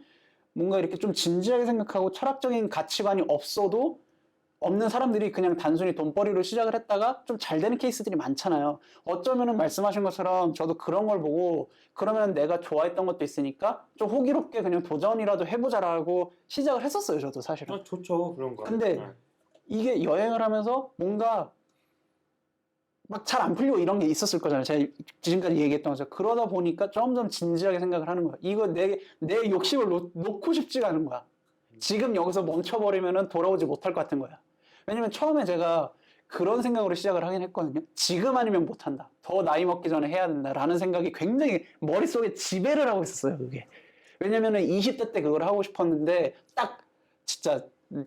Speaker 1: 뭔가 이렇게 좀 진지하게 생각하고 철학적인 가치관이 없어도 없는 사람들이 그냥 단순히 돈벌이로 시작을 했다가 좀 잘 되는 케이스들이 많잖아요. 어쩌면은 말씀하신 것처럼 저도 그런 걸 보고 그러면 내가 좋아했던 것도 있으니까 좀 호기롭게 그냥 도전이라도 해보자라고 시작을 했었어요. 저도 사실은.
Speaker 2: 좋죠 그런 거.
Speaker 1: 근데 이게 여행을 하면서 뭔가 막 잘 안 풀리고 이런 게 있었을 거잖아요. 제가 지금까지 얘기했던 것처럼. 그러다 보니까 점점 진지하게 생각을 하는 거야. 이거 내 욕심을 놓고 싶지가 않은 거야. 지금 여기서 멈춰버리면 돌아오지 못할 것 같은 거야. 왜냐면 처음에 제가 그런 생각으로 시작을 하긴 했거든요. 지금 아니면 못한다. 더 나이 먹기 전에 해야 된다라는 생각이 굉장히 머릿속에 지배를 하고 있었어요. 그게. 왜냐면은 20대 때 그걸 하고 싶었는데 딱 진짜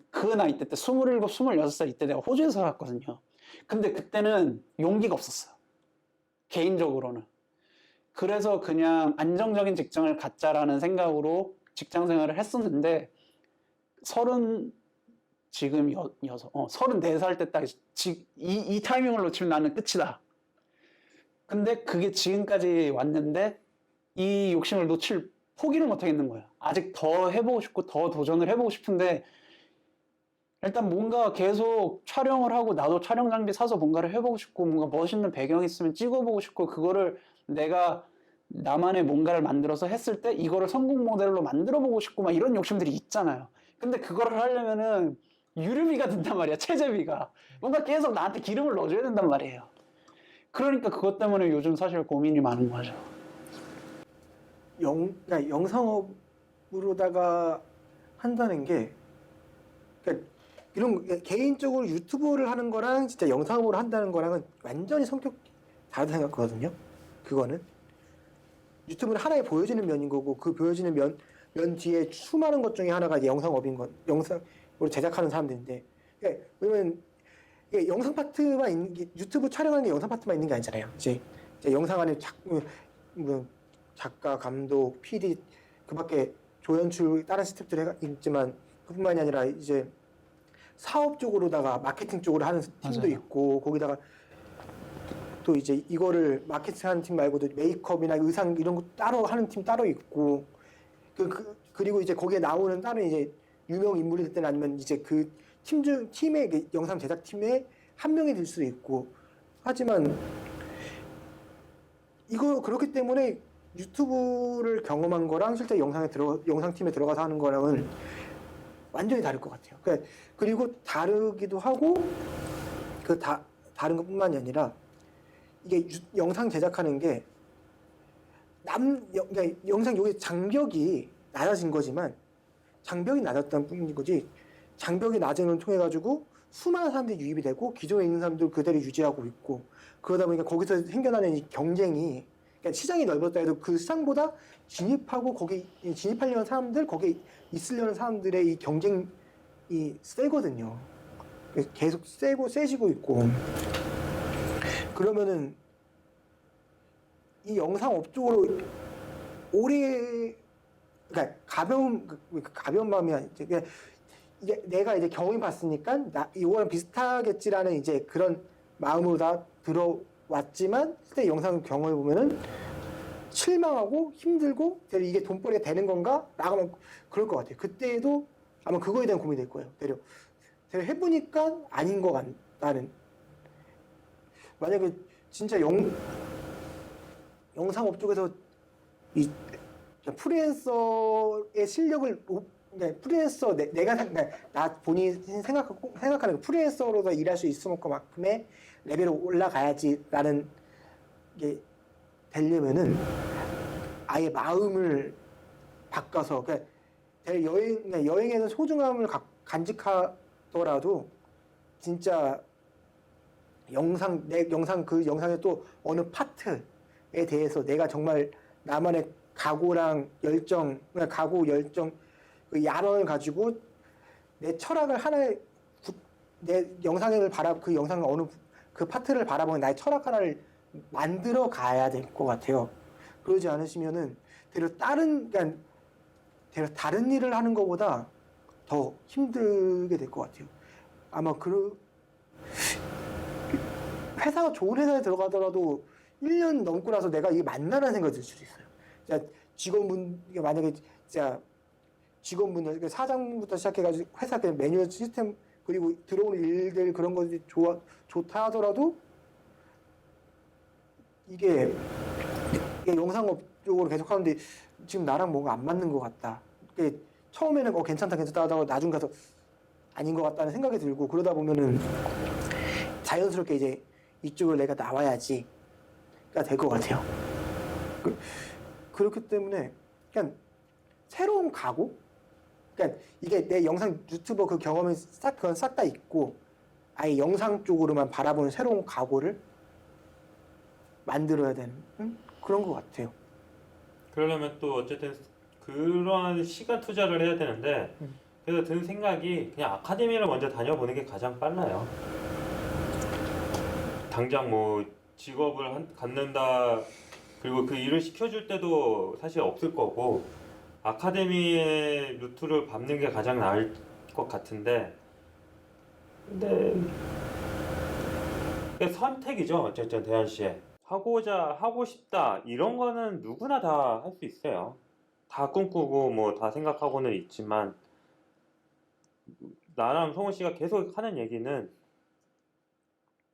Speaker 1: 그 나이 때 27, 26살 이때 내가 호주에서 살았거든요. 근데 그때는 용기가 없었어요. 개인적으로는. 그래서 그냥 안정적인 직장을 갖자라는 생각으로 직장 생활을 했었는데 지금 34살 때 딱 이 타이밍을 놓치면 나는 끝이다. 근데 그게 지금까지 왔는데 이 욕심을 놓칠 포기를 못 하겠는 거야. 아직 더 해보고 싶고 더 도전을 해보고 싶은데 일단 뭔가 계속 촬영을 하고 나도 촬영 장비 사서 뭔가를 해보고 싶고 뭔가 멋있는 배경 있으면 찍어보고 싶고 그거를 내가 나만의 뭔가를 만들어서 했을 때 이거를 성공 모델로 만들어보고 싶고 막 이런 욕심들이 있잖아요. 근데 그거를 하려면은 유류비가 든단 말이야. 체재비가. 뭔가 계속 나한테 기름을 넣어줘야 된단 말이에요. 그러니까 그것 때문에 요즘 사실 고민이 많은 거죠.
Speaker 3: 그러니까 영상업으로다가 한다는 게 그러니까 개인적으로 유튜브를 하는 거랑 진짜 영상업으로 한다는 거랑은 완전히 성격 다르다 생각하거든요. 그거는 유튜브는 하나의 보여지는 면인 거고 그 보여지는 면 뒤에 수많은 것 중에 하나가 이제 영상업인 건 영상으로 제작하는 사람들인데 그러니까 왜냐면 이게 영상 파트만 있는 게 유튜브 촬영하는 게 영상 파트만 있는 게 아니잖아요. 이제 영상 안에 뭐 작가, 감독, PD 그밖에 조연출 다른 스태프들이 있지만 그뿐만이 아니라 이제 사업 쪽으로다가 마케팅 쪽으로 하는 팀도
Speaker 1: 맞아요.
Speaker 3: 있고 거기다가 또 이제 이거를 마케팅하는 팀 말고도 메이크업이나 의상 이런 거 따로 하는 팀 따로 있고 그리고 이제 거기에 나오는 다른 이제 유명 인물일 때는 아니면 이제 그 팀의 그 영상 제작 팀의 한 명이 될 수도 있고 하지만 이거 그렇기 때문에 유튜브를 경험한 거랑 실제 영상팀에 들어가서 하는 거랑은 완전히 다를 것 같아요. 그리고 다르기도 하고 다른 것뿐만이 아니라 이게 영상 제작하는 게 그러니까 영상 여기 장벽이 낮아진 거지만 장벽이 낮았다는 뿐인 거지 장벽이 낮은 걸 통해 가지고 수많은 사람들이 유입이 되고 기존에 있는 사람들 그대로 유지하고 있고 그러다 보니까 거기서 생겨나는 이 경쟁이 그러니까 시장이 넓었다 해도 그 시장보다 진입하고 거기 진입하려는 사람들 거기에 있으려는 사람들의 이 경쟁이 세거든요. 계속 세지고 있고 그러면은 이 영상 업적으로 오래 그러니까 가벼운 마음이 이제 내가 이제 경험해 봤으니까 이거랑 비슷하겠지라는 이제 그런 마음으로 다 들어왔지만 실제 영상 경험해 보면은 실망하고 힘들고 이게 돈벌이가 되는 건가? 라고 그럴 것 같아요. 그때도 아마 그거에 대한 고민이 될 거예요. 대려 해보니까 아닌 것 같다는. 만약에 진짜 영상업 쪽에서 이 프리랜서의 실력을 프리랜서 나 본인이 생각하는 프리랜서로서 일할 수 있을 만큼의 레벨이 올라가야지라는 게 되려면은 아예 마음을 바꿔서 여행에는 소중함을 간직하더라도 진짜 그 영상의 또 어느 파트에 대해서 내가 정말 나만의 각오랑 열정, 그 야망을 가지고 내 철학을 내 영상을 그 영상을 그 파트를 바라보는 나의 철학 하나를 만들어 가야 될 것 같아요. 그러지 않으시면은 다른 일을 하는 것보다 더 힘들게 될 것 같아요. 아마 회사가 좋은 회사에 들어가더라도 1년 넘고 나서 내가 이게 맞나라는 생각이 들 수도 있어요. 만약에 직원분들 사장부터 시작해가지고 회사 매뉴얼 시스템 그리고 들어오는 일들 그런 것이 좋다 하더라도 이게 영상업 쪽으로 계속 하는데 지금 나랑 뭔가 안 맞는 것 같다. 처음에는 괜찮다 하다가 나중 가서 아닌 것 같다는 생각이 들고 그러다 보면은 자연스럽게 이제 이쪽을 내가 나와야지가 될 것 같아요. 그렇기 때문에 그냥 새로운 각오? 그러니까 이게 내 영상 유튜버 그 경험이 싹 다 있고 아예 영상 쪽으로만 바라보는 새로운 각오를 만들어야 되는 그런 것 같아요.
Speaker 2: 그러려면 또 어쨌든 그러한 시간 투자를 해야 되는데 그래서 든 생각이 그냥 아카데미를 먼저 다녀보는 게 가장 빨라요. 당장 뭐 직업을 갖는다 그리고 그 일을 시켜줄 때도 사실 없을 거고 아카데미의 루트를 밟는 게 가장 나을 것 같은데 근데 선택이죠. 어쨌든 대한 씨의 하고 싶다 이런 거는 누구나 다 할 수 있어요. 다 꿈꾸고 뭐 다 생각하고는 있지만 나랑 성훈 씨가 계속 하는 얘기는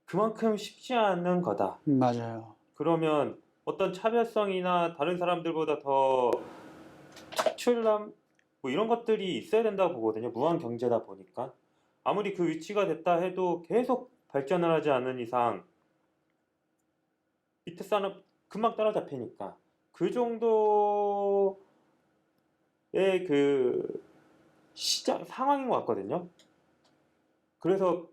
Speaker 2: 그만큼 쉽지 않은 거다.
Speaker 1: 맞아요.
Speaker 2: 그러면 어떤 차별성이나 다른 사람들보다 더 특출남 뭐 이런 것들이 있어야 된다고 보거든요. 무한 경제다 보니까 아무리 그 위치가 됐다 해도 계속 발전을 하지 않는 이상 밑에 사람 금방 따라잡히니까 그 정도의 그 시장 상황인 것 같거든요. 그래서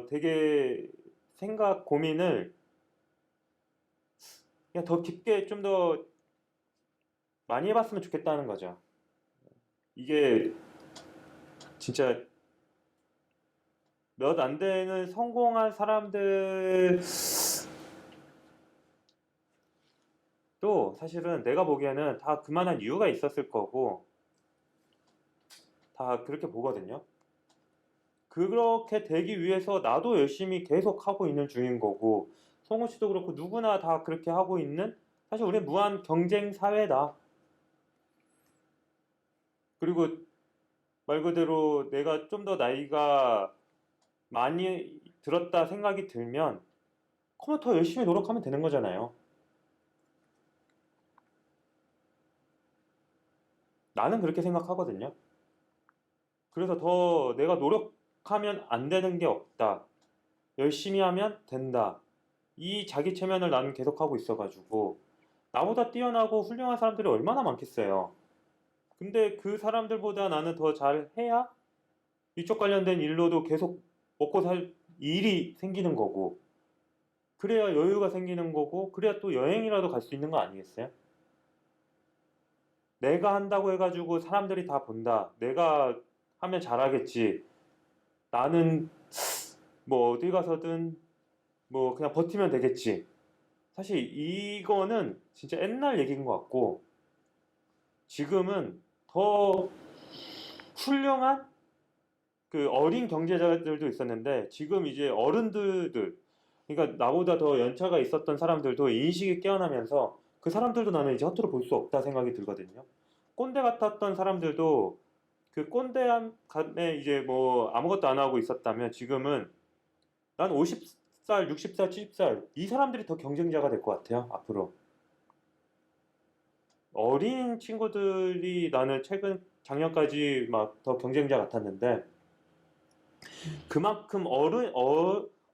Speaker 2: 되게 생각 고민을 그냥 더 깊게 좀 더 많이 해봤으면 좋겠다는 거죠. 이게 진짜 몇 안 되는 성공한 사람들도 사실은 내가 보기에는 다 그만한 이유가 있었을 거고 다 그렇게 보거든요. 그렇게 되기 위해서 나도 열심히 계속 하고 있는 중인 거고 성훈 씨도 그렇고 누구나 다 그렇게 하고 있는 사실 우리는 무한 경쟁 사회다. 그리고 말 그대로 내가 좀 더 나이가 많이 들었다 생각이 들면 그러면 더 열심히 노력하면 되는 거잖아요. 나는 그렇게 생각하거든요. 그래서 더 내가 노력하면 안 되는 게 없다. 열심히 하면 된다. 이 자기 체면을 나는 계속하고 있어가지고 나보다 뛰어나고 훌륭한 사람들이 얼마나 많겠어요. 근데 그 사람들보다 나는 더 잘해야 이쪽 관련된 일로도 계속 먹고 살 일이 생기는 거고 그래야 여유가 생기는 거고 그래야 또 여행이라도 갈 수 있는 거 아니겠어요? 내가 한다고 해가지고 사람들이 다 본다. 내가 하면 잘하겠지. 나는 뭐 어디 가서든 뭐 그냥 버티면 되겠지. 사실 이거는 진짜 옛날 얘기인 것 같고 지금은 더 훌륭한 그 어린 경제자들도 있었는데 지금 이제 어른들 그러니까 나보다 더 연차가 있었던 사람들도 인식이 깨어나면서 그 사람들도 나는 이제 허투루 볼 수 없다 생각이 들거든요. 꼰대 같았던 사람들도 그 꼰대함에 이제 뭐 아무것도 안 하고 있었다면 지금은 난 50살, 60살, 70살 이 사람들이 더 경쟁자가 될 것 같아요. 앞으로. 어린 친구들이 나는 최근 작년까지 막 더 경쟁자 같았는데 그만큼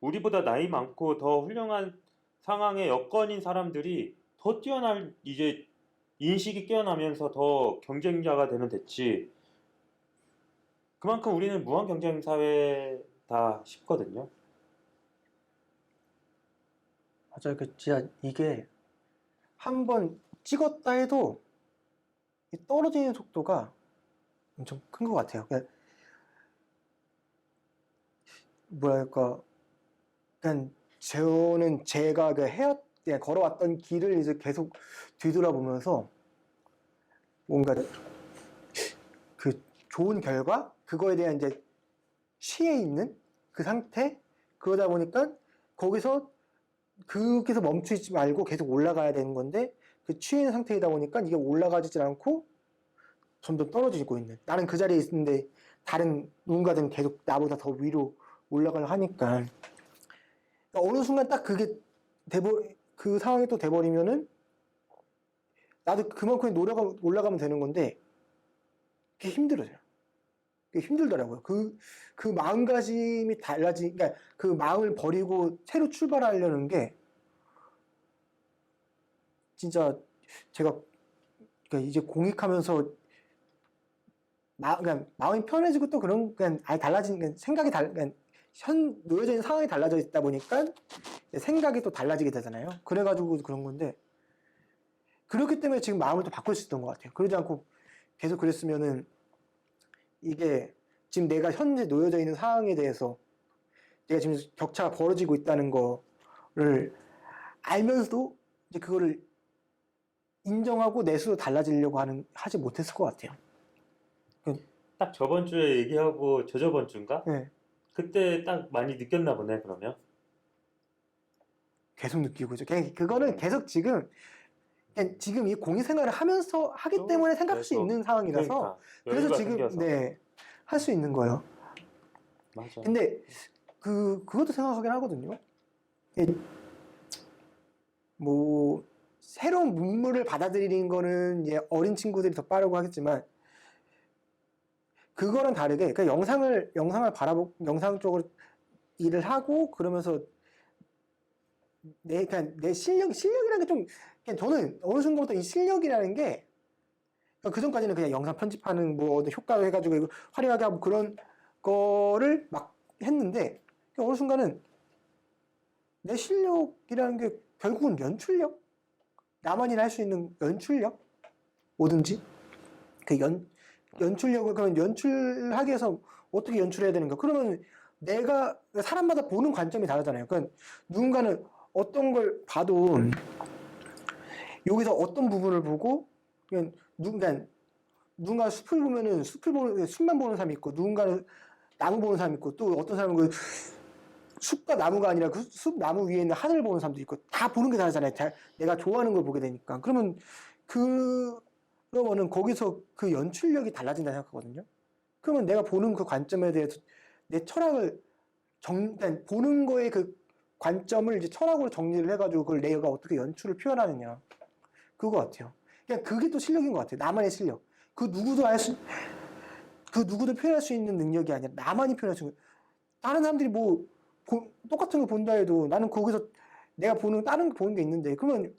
Speaker 2: 우리보다 나이 많고 더 훌륭한 상황의 여건인 사람들이 더 뛰어날 이제 인식이 깨어나면서 더 경쟁자가 되면 됐지. 그만큼 우리는 무한 경쟁 사회다 싶거든요.
Speaker 3: 맞아요. 그 진짜 이게 한번 찍었다 해도 이 떨어지는 속도가 엄청 큰 것 같아요. 그냥 뭐랄까, 그냥 저는 제가 그냥 걸어왔던 길을 이제 계속 뒤돌아보면서 뭔가 그 좋은 결과 그거에 대한 이제 취해 있는 그 상태 그러다 보니까 거기서 멈추지 말고 계속 올라가야 되는 건데 그 취해 있는 상태이다 보니까 이게 올라가지 않고 점점 떨어지고 있는 나는 그 자리에 있는데 다른 누군가들은 계속 나보다 더 위로 올라가려 하니까 그러니까 어느 순간 딱 그 상황이 또 돼버리면은 나도 그만큼 올라가면 되는 건데 그게 힘들어져요. 그게 힘들더라고요. 그 마음가짐이 그러니까 그 마음을 버리고 새로 출발하려는 게 진짜 제가 그러니까 이제 공익하면서 그냥 마음이 편해지고 또 그냥 아예 달라지는 생각이 그냥 놓여져 있는 상황이 달라져 있다 보니까 생각이 또 달라지게 되잖아요. 그래가지고 그런 건데 그렇기 때문에 지금 마음을 또 바꿀 수 있던 것 같아요. 그러지 않고 계속 그랬으면은 이게 지금 내가 현재 놓여져 있는 상황에 대해서 내가 지금 격차가 벌어지고 있다는 거를 알면서도 이제 그거를 인정하고 내 스스로 달라지려고 하지 못했을 것 같아요.
Speaker 2: 딱 저번 주에 얘기하고 저저번 주인가?
Speaker 3: 네.
Speaker 2: 그때 딱 많이 느꼈나 보네 그러면.
Speaker 3: 계속 느끼고 있죠. 그거는 계속 지금 그냥 지금 이 공익 생활을 하면서 하기
Speaker 2: 또
Speaker 3: 때문에 생각할 수
Speaker 2: 계속,
Speaker 3: 있는 상황이라서
Speaker 2: 그러니까,
Speaker 3: 그래서
Speaker 2: 여유가
Speaker 3: 지금
Speaker 2: 생겨서.
Speaker 3: 네, 할 수 있는 거예요.
Speaker 2: 맞아.
Speaker 3: 근데 그것도 생각하긴 하거든요. 이게 뭐 새로운 문물을 받아들이는 거는 이제 어린 친구들이 더 빠르고 하겠지만 그거랑 다르게 그러니까 영상을 바라보고 영상 쪽으로 일을 하고 그러면서 그러니까 내 실력이라는 게 좀 저는 어느 순간부터 이 실력이라는 게 그 전까지는 그냥 영상 편집하는 뭐 어떤 효과로 해가지고 이거 화려하게 하고 그런 거를 막 했는데 어느 순간은 내 실력이라는 게 결국은 연출력? 나만이나 할 수 있는 연출력? 뭐든지 연출력을 그러면 연출하기 위해서 어떻게 연출해야 되는가? 그러면 내가 사람마다 보는 관점이 다르잖아요. 그러니까 누군가는 어떤 걸 봐도 여기서 어떤 부분을 보고 그냥 누군가 숲을 보면은 숲만 보는 사람이 있고 누군가는 나무 보는 사람이 있고 또 어떤 사람은 그 숲과 나무가 아니라 그 숲 나무 위에 있는 하늘을 보는 사람도 있고 다 보는 게 다르잖아요. 내가 좋아하는 걸 보게 되니까. 그러면은 거기서 그 연출력이 달라진다 생각하거든요. 그러면 내가 보는 그 관점에 대해서 내 철학을 그러니까 보는 거에 그 관점을 이제 철학으로 정리를 해가지고 그걸 내가 어떻게 연출을 표현하느냐. 그거 같아요. 그냥 그게 또 실력인 것 같아요. 나만의 실력. 그 누구도 표현할 수 있는 능력이 아니라 나만이 표현할 수 있는. 다른 사람들이 뭐 똑같은 거 본다 해도 나는 거기서 내가 다른 거 보는 게 있는데 그러면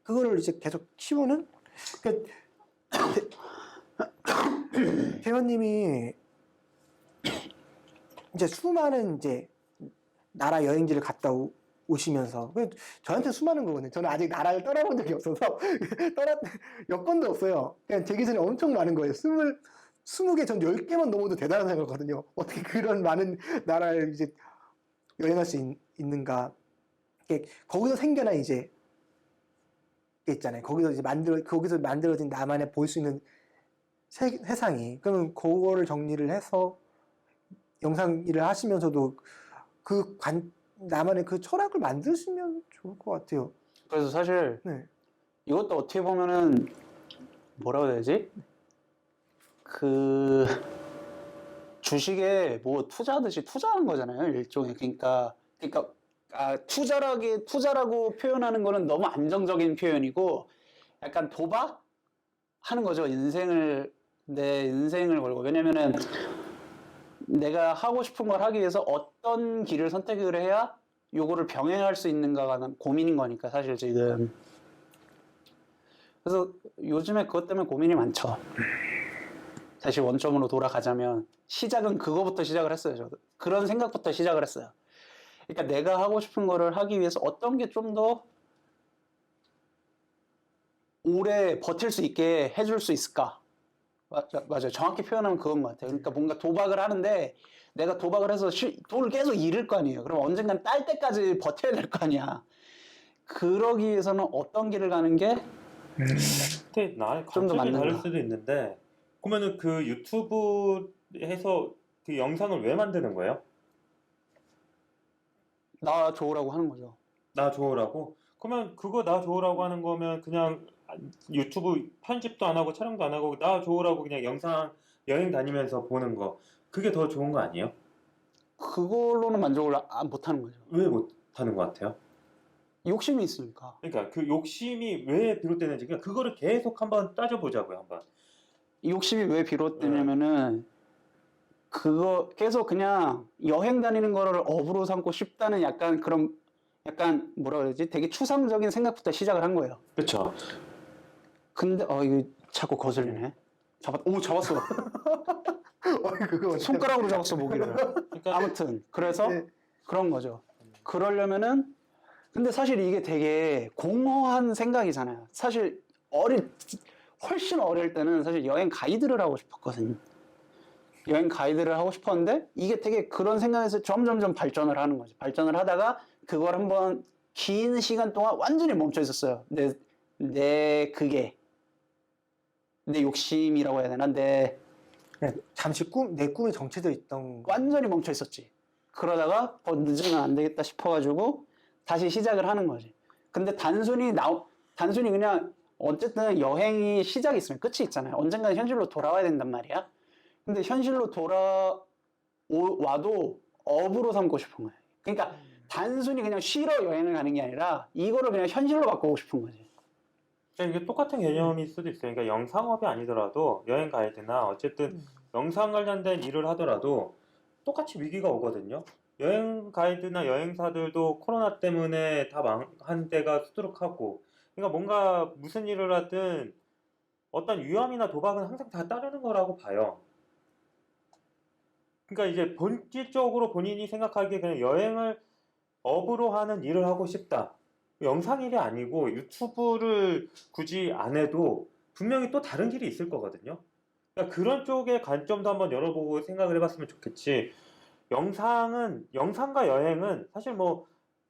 Speaker 3: 그거를 이제 계속 키우는. 그러니까 대현님이 이제 수많은 이제 나라 여행지를 갔다 오시면서 저한테 수많은 거거든요. 저는 아직 나라를 떠나본 적이 없어서 여건도 없어요. 그냥 제 기준에 엄청 많은 거예요. 20개 전 10개만 넘어도 대단한 생각이거든요. 어떻게 그런 많은 나라를 이제 여행할 수 있는가. 거기서 생겨난 이제 게 있잖아요. 거기서 만들어진 나만의 볼 수 있는 세상이. 그러면 그거를 정리를 해서 영상 일을 하시면서도 나만의 그 철학을 만드시면 좋을 것 같아요.
Speaker 1: 그래서 사실
Speaker 3: 네.
Speaker 1: 이것도 어떻게 보면은 뭐라고 해야 되지? 그 주식에 뭐 투자하듯이 투자하는 거잖아요. 일종의. 그러니까 투자라고 표현하는 거는 너무 안정적인 표현이고 약간 도박하는 거죠. 내 인생을 걸고. 왜냐면은 내가 하고 싶은 걸 하기 위해서 어떤 길을 선택을 해야 요거를 병행할 수 있는가가 난 고민인 거니까 사실 지금. 그래서 요즘에 그것 때문에 고민이 많죠. 다시 원점으로 돌아가자면 시작은 그거부터 시작을 했어요. 저도 그런 생각부터 시작을 했어요. 그러니까 내가 하고 싶은 거를 하기 위해서 어떤 게 좀 더 오래 버틸 수 있게 해줄 수 있을까? 맞아요. 정확히 표현하면 그건 것 같아요. 그러니까 뭔가 도박을 하는데 내가 도박을 해서 돈을 계속 잃을 거 아니에요. 그럼 언젠간 딸 때까지 버텨야 될 거 아니야. 그러기 위해서는 어떤 길을 가는 게
Speaker 2: 근데 나의
Speaker 1: 좀더
Speaker 2: 관점이
Speaker 1: 맞는다.
Speaker 2: 다를 수도 있는데 그러면은 그 유튜브에서 그 영상을 왜 만드는 거예요?
Speaker 1: 나 좋으라고 하는 거죠.
Speaker 2: 나 좋으라고? 그러면 그거 나 좋으라고 하는 거면 그냥 유튜브 편집도 안 하고 촬영도 안 하고 나 좋으라고 그냥 영상 여행 다니면서 보는 거 그게 더 좋은 거 아니에요?
Speaker 1: 그걸로는 만족을 못 하는 거죠.
Speaker 2: 왜 못하는 것 같아요?
Speaker 1: 욕심이 있으니까.
Speaker 2: 그러니까 그 욕심이 왜 비롯되는지 그냥 그거를 계속 한번 따져보자고요. 한번.
Speaker 1: 이 욕심이 왜 비롯되냐면은 그거 계속 그냥 여행 다니는 거를 업으로 삼고 싶다는 약간 뭐라 그러지? 되게 추상적인 생각부터 시작을 한 거예요.
Speaker 2: 그렇죠.
Speaker 1: 근데 이거 자꾸 거슬리네. 잡았어.
Speaker 3: 그거
Speaker 1: 손가락으로 잡았어 모기를.
Speaker 2: 그러니까
Speaker 1: 아무튼 그래서
Speaker 3: 네.
Speaker 1: 그런 거죠. 그러려면은 근데 사실 이게 되게 공허한 생각이잖아요. 사실 훨씬 어릴 때는 사실 여행 가이드를 하고 싶었거든요. 여행 가이드를 하고 싶었는데 이게 되게 그런 생각에서 점점점 발전을 하는 거죠. 발전을 하다가 그걸 한번 긴 시간 동안 완전히 멈춰 있었어요. 그게 내 욕심이라고 해야 되나?
Speaker 3: 잠시 내 꿈에 정체되어 있던 거.
Speaker 1: 완전히 멈춰 있었지. 그러다가 늦으면 안 되겠다 싶어가지고 다시 시작을 하는 거지. 근데 단순히 단순히 그냥 어쨌든 여행이 시작이 있으면 끝이 있잖아요. 언젠가는 현실로 돌아와야 된단 말이야. 근데 현실로 돌아와도 업으로 삼고 싶은 거예요. 그러니까 단순히 그냥 쉬러 여행을 가는 게 아니라 이거를 그냥 현실로 바꾸고 싶은 거지.
Speaker 2: 그러니까 이게 똑같은 개념일 수도 있어요. 그러니까 영상업이 아니더라도 여행 가이드나 어쨌든 영상 관련된 일을 하더라도 똑같이 위기가 오거든요. 여행 가이드나 여행사들도 코로나 때문에 다 망한 데가 수두룩하고, 그러니까 뭔가 무슨 일을 하든 어떤 위험이나 도박은 항상 다 따르는 거라고 봐요. 그러니까 이제 본질적으로 본인이 생각하기에 그냥 여행을 업으로 하는 일을 하고 싶다. 영상 일이 아니고 유튜브를 굳이 안 해도 분명히 또 다른 길이 있을 거거든요. 그러니까 그런 쪽의 관점도 한번 열어보고 생각을 해봤으면 좋겠지. 영상과 여행은 사실 뭐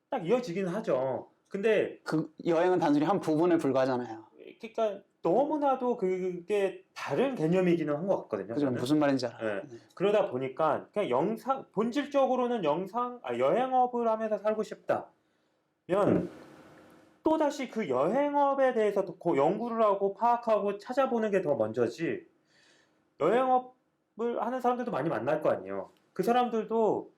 Speaker 2: 딱 이어지긴 하죠. 근데
Speaker 1: 그 여행은 단순히 한 부분에 불과하잖아요.
Speaker 2: 그러니까 너무나도 그게 다른 개념이기는 한 것 같거든요.
Speaker 1: 그죠?
Speaker 2: 저는.
Speaker 1: 무슨 말인지 알아요.
Speaker 2: 네. 그러다 보니까 그냥 본질적으로는 여행업을 하면서 살고 싶다면 또다시 그 여행업에 대해서 더 연구를 하고 파악하고 찾아보는 게 더 먼저지. 여행업을 하는 사람들도 많이 만날 거 아니에요. 그 사람들도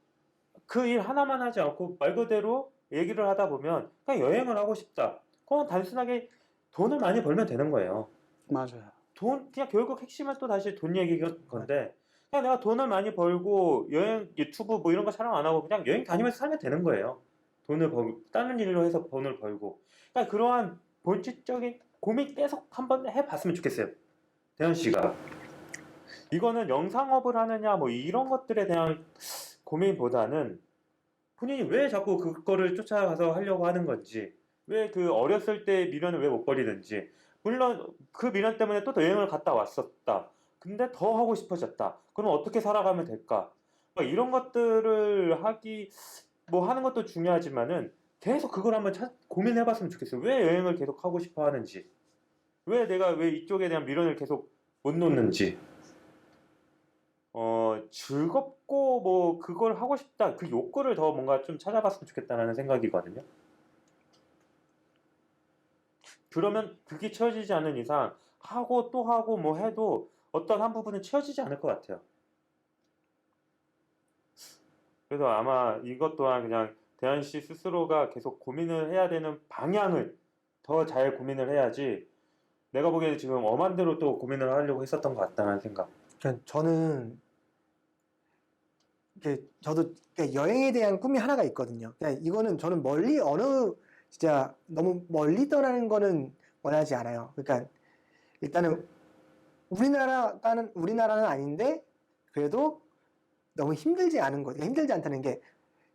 Speaker 2: 그 일 하나만 하지 않고 말 그대로 얘기를 하다 보면 그냥 여행을 하고 싶다. 그건 단순하게 돈을 많이 벌면 되는 거예요.
Speaker 1: 맞아요.
Speaker 2: 그냥 결국 핵심은 또 다시 돈 얘기인 건데, 그냥 내가 돈을 많이 벌고 여행 유튜브 뭐 이런 거 촬영 안 하고 그냥 여행 다니면서 살면 되는 거예요. 돈을 벌고 다른 일로 해서 돈을 벌고. 그러니까 그러한 본질적인 고민 계속 한번 해봤으면 좋겠어요. 대현 씨가 이거는 영상업을 하느냐 뭐 이런 것들에 대한 고민보다는 본인이 왜 자꾸 그거를 쫓아가서 하려고 하는 건지, 왜 그 어렸을 때 미련을 왜 못 버리는지. 물론 그 미련 때문에 또 여행을 갔다 왔었다. 근데 더 하고 싶어졌다. 그럼 어떻게 살아가면 될까? 막 이런 것들을 하는 것도 중요하지만은 계속 그걸 한번 고민해봤으면 좋겠어요. 왜 여행을 계속 하고 싶어 하는지, 왜 이쪽에 대한 미련을 계속 못 놓는지. 즐겁고 뭐 그걸 하고 싶다. 그 욕구를 더 뭔가 좀 찾아봤으면 좋겠다는 생각이거든요. 그러면 그게 채워지지 않는 이상 하고 또 하고 뭐 해도 어떤 한 부분은 채워지지 않을 것 같아요. 그래서 아마 이것 또한 그냥 대한 씨 스스로가 계속 고민을 해야 되는 방향을 더 잘 고민을 해야지, 내가 보기에는 지금 엄한 대로 또 고민을 하려고 했었던 것 같다는 생각.
Speaker 3: 그러니까 저는 저도 여행에 대한 꿈이 하나가 있거든요. 이거는 저는 진짜 너무 멀리 떠나는 거는 원하지 않아요. 그러니까 일단은 우리나라는 아닌데 그래도 너무 힘들지 않은 거. 힘들지 않다는 게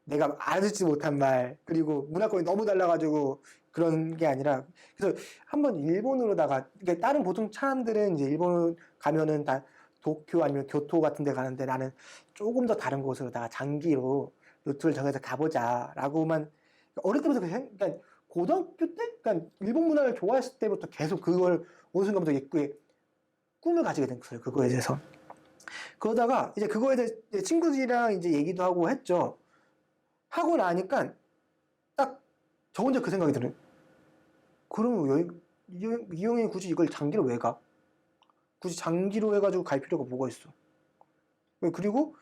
Speaker 3: 내가 알아듣지 못한 말, 그리고 문화권이 너무 달라가지고 그런 게 아니라, 그래서 한번 일본으로다가, 그러니까 다른 보통 사람들은 이제 일본 가면은 다 도쿄 아니면 교토 같은 데 가는데 나는 조금 더 다른 곳으로다가 장기로 루트를 정해서 가보자라고만 어릴 때부터 그러니까 고등학교 때, 그러니까 일본 문화를 좋아했을 때부터 계속 그걸 어느 순간부터 꿈을 가지게 된 거예요. 그거에 대해서. 그러다가 이제 그거에 대해 친구들이랑 이제 얘기도 하고 했죠. 하고 나니까 딱 저 혼자 그 생각이 들어요. 그럼 이 형이 굳이 이걸 장기로 왜 가? 굳이 장기로 해가지고 갈 필요가 뭐가 있어? 그리고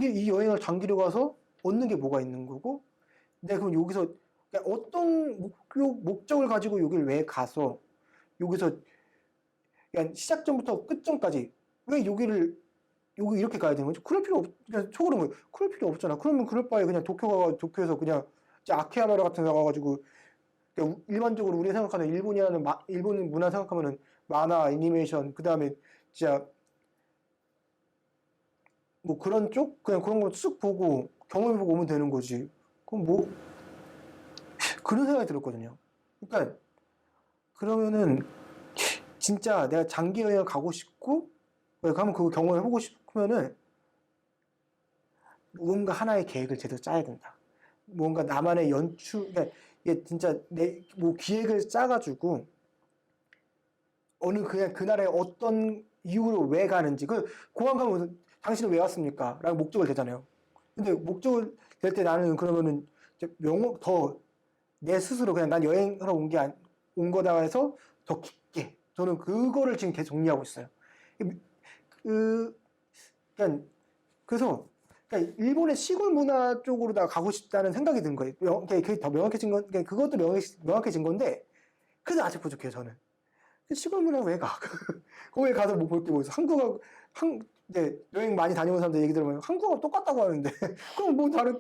Speaker 3: 이 여행을 장기로 가서 얻는 게 뭐가 있는 거고, 내가 그럼 여기서 어떤 목적을 가지고 여기를 왜 가서 여기서 그냥 시작점부터 끝점까지 왜 여기 이렇게 가야 되는 거지? 그럴 필요 그냥 속으로 뭐 그럴 필요 없잖아. 그러면 그럴 바에 그냥 도쿄에서 그냥 아키하바라 같은 데 가가지고, 그러니까 일반적으로 우리가 생각하는 일본 문화 생각하면은 만화, 애니메이션, 그 다음에 진짜 뭐 그런 쪽? 그냥 그런 거 쓱 보고 경험해보고 오면 되는 거지. 그럼 뭐 그런 생각이 들었거든요. 그러니까 그러면은 진짜 내가 장기 여행을 가고 싶고 가면 그 경험을 해보고 싶으면은 뭔가 하나의 계획을 제대로 짜야 된다. 뭔가 나만의 그러니까 이게 진짜 뭐 기획을 짜가지고 그냥 그 나라에 어떤 이유로 왜 가는지, 공항 가면 당신은 왜 왔습니까? 라고 목적을 대잖아요. 근데 목적을 댈 때 나는 그러면은 더 내 스스로 그냥 난 여행하러 온 게 온 거다 해서 더 깊게 저는 그거를 지금 계속 정리하고 있어요. 그래서 그러니까 일본의 시골 문화 쪽으로 다 가고 싶다는 생각이 든 거예요. 그게 더 명확해진 건, 그것도 명확해진 건데, 그래도 아직 부족해요, 저는. 시골 문화 왜 가? 거기 가서 뭐 볼 게 뭐 있어? 이제 여행 많이 다녀온 사람들 얘기 들으면 한국하고 똑같다고 하는데, 그럼 뭐 다른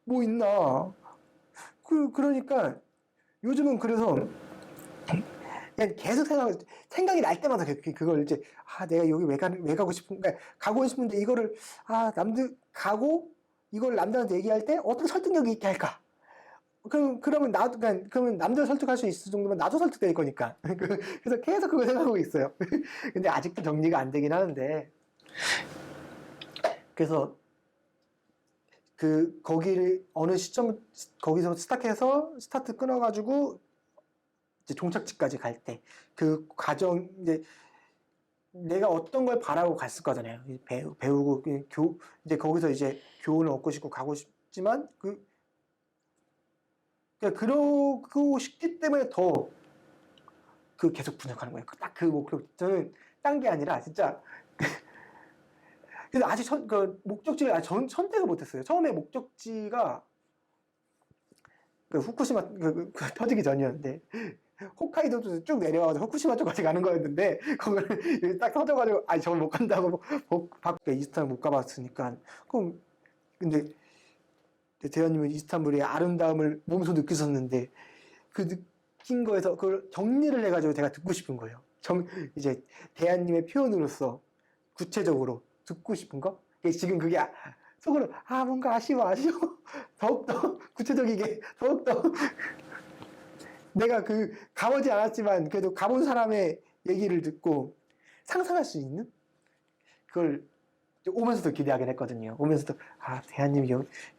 Speaker 3: 뭐 있나? 그러니까 요즘은 그래서 그냥 계속 생각이 날 때마다 그걸 이제 내가 여기 왜 가고 싶은 그러니까 가고 싶은데 이거를 남들 가고 이걸 남들한테 얘기할 때 어떻게 설득력이 있게 할까? 그러면 나도 그러면 남들 설득할 수 있을 정도면 나도 설득될 거니까. 그래서 계속 그걸 생각하고 있어요. 근데 아직도 정리가 안 되긴 하는데 그래서 거기를 어느 시점 거기서 스타트 끊어가지고 이제 종착지까지 갈 때 그 과정 이제 내가 어떤 걸 바라고 갔을 거잖아요. 배우고 이제 거기서 이제 교훈을 얻고 싶고 가고 싶지만 그러고 싶기 때문에 더 계속 분석하는 거예요. 딱 그 목표 저는 딴 게 아니라 진짜 근데 아직 목적지를 선택을 못했어요. 처음에 목적지가 후쿠시마 터지기 전이었는데 홈카이도도 쭉 내려와서 후쿠시마 쪽까지 가는 거였는데 그걸 딱 터져가지고 저걸 못 간다고 이스탄불 못 가봤으니까 그럼 근데 대현님은 이스탄불의 아름다움을 몸소 느끼셨는데 그 느낀 거에서 그걸 정리를 해가지고 제가 듣고 싶은 거예요. 이제 대한님의 표현으로서 구체적으로 듣고 싶은 거? 지금 그게 속으로 뭔가 아쉬워 더욱더 구체적이게 더욱더 내가 가보지 않았지만 그래도 가본 사람의 얘기를 듣고 상상할 수 있는 그걸 오면서도 기대하긴 했거든요. 오면서도 대한님이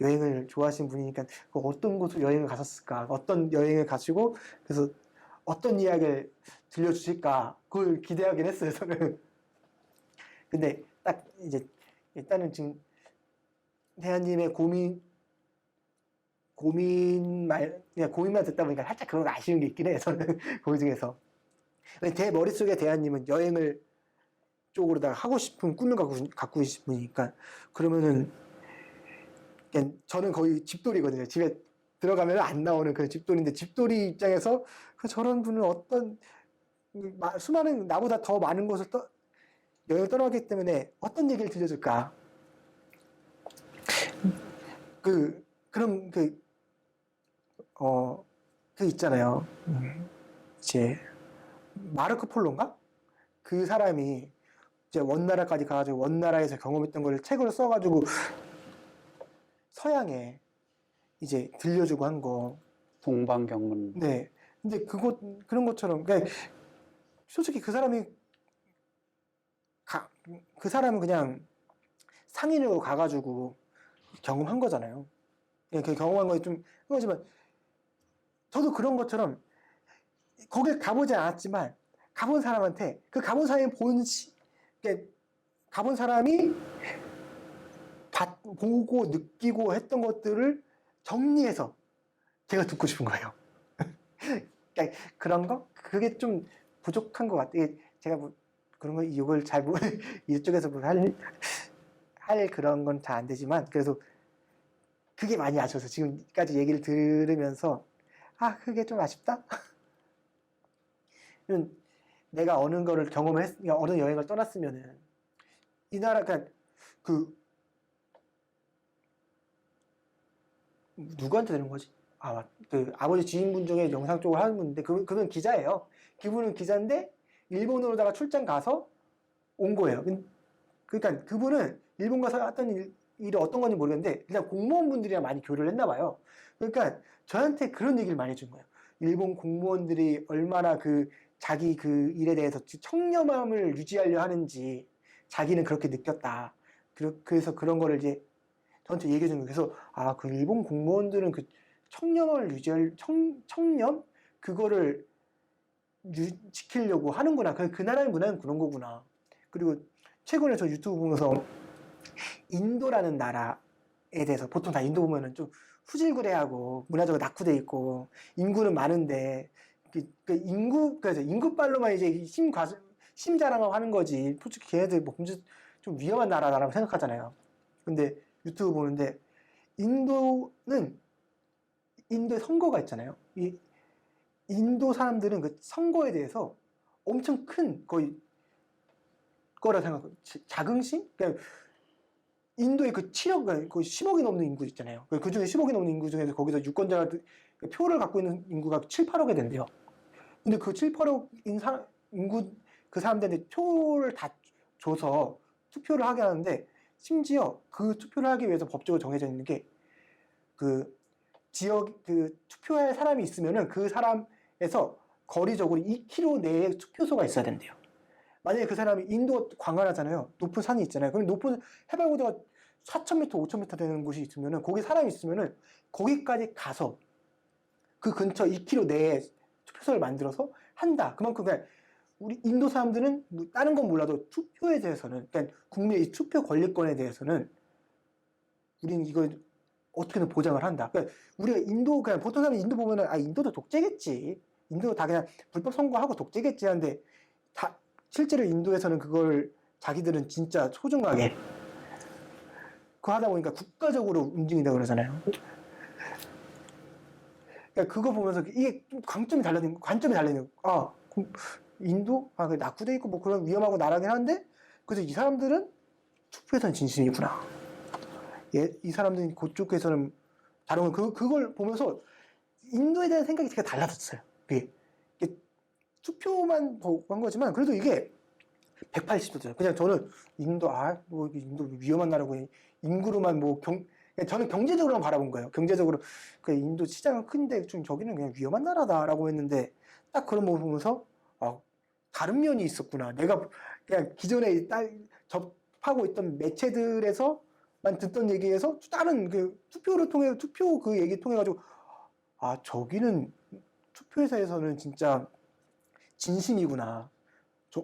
Speaker 3: 여행을 좋아하시는 분이니까 어떤 곳으로 여행을 가셨을까? 어떤 여행을 가시고 그래서 어떤 이야기를 들려주실까? 그걸 기대하긴 했어요. 저는. 근데 딱 이제 일단은 지금 대한님의 고민만 듣다 보니까 살짝 그런 아쉬운 게 있긴 해요. 저는 그 중에서 제 머릿속에 대한님은 여행을 쪽으로다가 하고 싶은 꿈을 갖고 계신 분이니까 그러면은 그냥 저는 거의 집돌이거든요. 집에 들어가면 안 나오는 그런 집돌이인데 집돌이 입장에서 저런 분은 어떤 수많은 나보다 더 많은 곳을 여행을 떠나기 때문에 어떤 얘기를 들려줄까? 그럼 있잖아요. 이제 마르코 폴로인가? 그 사람이 이제 원나라까지 가가지고 원나라에서 경험했던 걸 책으로 써가지고 서양에 이제 들려주고 한 거.
Speaker 1: 동방경문.
Speaker 3: 네. 근데 그런 것처럼 그러니까 솔직히 그 사람은 그냥 상인으로 가가지고 경험한 거잖아요. 그 경험한 거에 좀 그거지만 저도 그런 것처럼 거길 가보지 않았지만 가본 사람한테 가본 사람이 가본 사람이 보고 느끼고 했던 것들을 정리해서 제가 듣고 싶은 거예요. 그러니까 그런 거? 그게 좀 부족한 것 같아요. 제가 그런 거 이걸 이쪽에서 할 그런 건 잘 안 되지만 그래도 그게 많이 아쉬워서 지금까지 얘기를 들으면서 그게 좀 아쉽다? 내가 어느 거를 어느 여행을 떠났으면은 이 나라 누구한테 되는 거지? 아버지 지인분 중에 영상 쪽을 하는 분인데 그분 기자예요. 그분은 기자인데 일본으로다가 출장 가서 온 거예요. 그러니까 그분은 일본 가서 했던 일이 어떤 건지 모르겠는데 일단 공무원분들이랑 많이 교류를 했나 봐요. 그러니까 저한테 그런 얘기를 많이 해준 거예요. 일본 공무원들이 얼마나 자기 일에 대해서 청렴함을 유지하려 하는지 자기는 그렇게 느꼈다. 그래서 그런 거를 이제 저한테 얘기해 준 거예요. 그래서 그 일본 공무원들은 청렴을 청렴? 그거를 지키려고 하는구나. 그 나라의 문화는 그런 거구나. 그리고 최근에 저 유튜브 보면서 인도라는 나라에 대해서 보통 다 인도 보면은 좀 후질구레하고 문화적으로 낙후돼 있고 인구는 많은데 그러니까 인구빨로만 이제 힘 자랑하고 하는 거지. 솔직히 걔네들 뭐 좀 위험한 나라라고 생각하잖아요. 근데 유튜브 보는데 인도의 선거가 있잖아요. 이 인도 사람들은 그 선거에 대해서 엄청 큰 거의 거라 생각해요. 자긍심? 그러니까 인도의 그 7억, 거의 10억이 넘는 인구 있잖아요. 그 중에 10억이 넘는 인구 중에서 거기서 유권자가 표를 갖고 있는 인구가 7, 8억이 된대요. 근데 그 7, 8억인 인구 그 사람들한테 표를 다 줘서 투표를 하게 하는데 심지어 그 투표를 하기 위해서 법적으로 정해져 있는 게 그 지역 그 투표할 사람이 있으면은 그 사람에서 거리적으로 2km 내에 투표소가 있어야 된대요. 만약에 그 사람이 인도 광활하잖아요. 높은 산이 있잖아요. 그럼 높은 해발 고도가 4,000m, 5,000m 되는 곳이 있으면은 거기 사람이 있으면은 거기까지 가서 그 근처 2km 내에 투표소를 만들어서 한다. 그만큼 그냥 우리 인도 사람들은 뭐 다른 건 몰라도 투표에 대해서는, 그러니까 국민의 이 투표 권리권에 대해서는 우리는 이걸 어떻게든 보장을 한다. 그러니까 우리가 그냥 보통 사람이 인도 보면은 인도도 독재겠지. 인도 다 그냥 불법 선거하고 독재겠지 하는데 실제로 인도에서는 그걸 자기들은 진짜 소중하게 그거 하다 보니까 국가적으로 움직인다 그러잖아요. 그러니까 그거 보면서 이게 좀 관점이 달라진 인도? 그 낙후돼 있고 뭐 그런 위험하고 나라긴 한데 그래서 이 사람들은 투표에서는 진심이구나. 이 사람들이 그쪽에서는 다른 그걸 보면서 인도에 대한 생각이 되게 달라졌어요. 이게 투표만 한 거지만 그래도 이게 180도죠. 그냥 저는 인도 인도 위험한 나라고 인구로만 저는 경제적으로만 바라본 거예요. 경제적으로 그 인도 시장은 큰데 좀 저기는 그냥 위험한 나라다라고 했는데 딱 그런 거 보면서 다른 면이 있었구나. 내가 그냥 기존에 접하고 있던 매체들에서만 듣던 얘기에서 다른 그 투표 그 얘기 통해 가지고 저기는 투표회사에서는 진짜 진심이구나.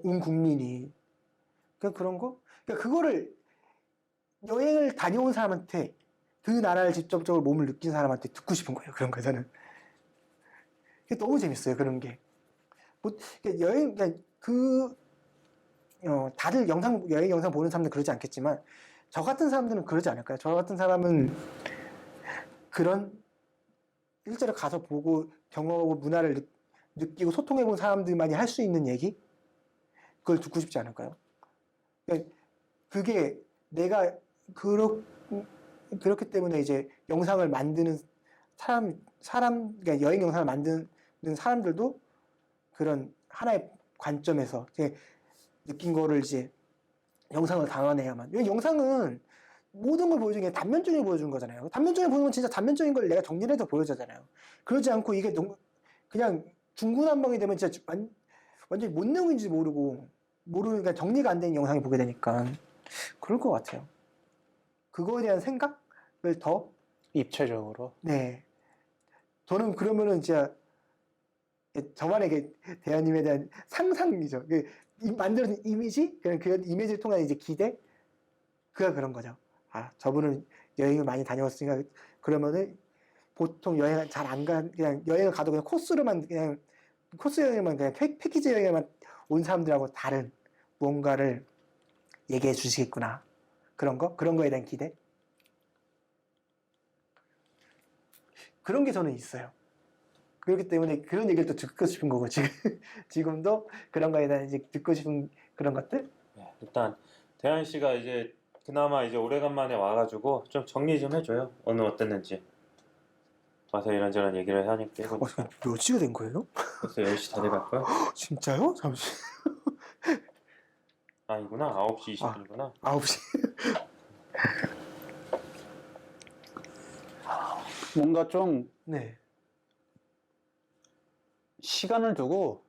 Speaker 3: 온 국민이. 그런 거? 그거를 여행을 다녀온 사람한테 그 나라를 직접적으로 몸을 느낀 사람한테 듣고 싶은 거예요. 그런 거에서는. 그게 너무 재밌어요. 그런 게. 여행, 다들 여행 영상 보는 사람들은 그러지 않겠지만, 저 같은 사람들은 그러지 않을까요? 저 같은 사람은 실제로 가서 보고 경험하고 문화를 느끼고 소통해본 사람들만이 할 수 있는 얘기? 그걸 듣고 싶지 않을까요? 그게 내가 그렇기 때문에 이제 영상을 만드는 그러니까 여행 영상을 만드는 사람들도 그런 하나의 관점에서 느낀 거를 이제 영상을 담아내야만. 왜냐면 영상은 모든 걸 보여주는 게 단면적으로 보여주는 거잖아요. 단면적으로 보면 진짜 단면적인 걸 내가 정리를 해서 보여주잖아요. 그러지 않고 이게 그냥 중구난방이 되면 진짜 완전히 뭔 내용인지 모르니까 정리가 안 된 영상을 보게 되니까 그럴 것 같아요. 그거에 대한 생각을 더
Speaker 1: 입체적으로.
Speaker 3: 네. 저는 그러면은 진짜 저만의 대한님에 대한 상상이죠. 만들어진 이미지, 그 이미지를 통한 이제 기대, 그런 거죠. 저분은 여행을 많이 다녀왔으니까 그러면은 보통 여행 잘 안 그냥 여행을 가도 그냥 코스 여행만 그냥 패키지 여행에만 온 사람들하고 다른 무언가를 얘기해 주시겠구나. 그런 거에 대한 기대. 그런 게 저는 있어요. 그렇기 때문에 그런 얘기를 또 듣고 싶은 거고, 지금도 그런 거에 대한 이제 듣고 싶은 그런 것들?
Speaker 2: 네, 일단 대한 씨가 이제 그나마 이제 오래간만에 와가지고 좀 정리 좀 해줘요. 오늘 어땠는지. 와서 이런저런 얘기를 하니까
Speaker 3: 몇 시가 된 거예요?
Speaker 2: 벌써 10시 다 돼갈걸?
Speaker 3: 진짜요? 잠시.
Speaker 2: 아니구나. 9시 20분이구나.
Speaker 3: 9시.
Speaker 1: 뭔가 좀
Speaker 3: 네.
Speaker 1: 시간을 두고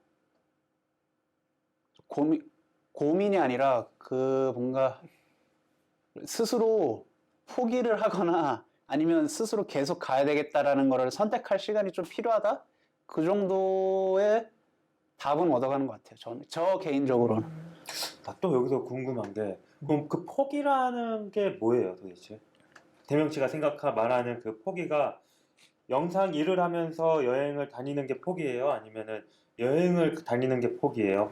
Speaker 1: 고민이 아니라 뭔가 스스로 포기를 하거나 아니면 스스로 계속 가야 되겠다라는 거를 선택할 시간이 좀 필요하다? 그 정도의 답은 얻어가는 것 같아요. 저 개인적으로는.
Speaker 2: 나 또 여기서 궁금한 게 그럼 그 포기라는 게 뭐예요 도대체? 대명치가 말하는 그 포기가 영상 일을 하면서 여행을 다니는 게 포기예요? 아니면은 여행을 다니는 게 포기예요?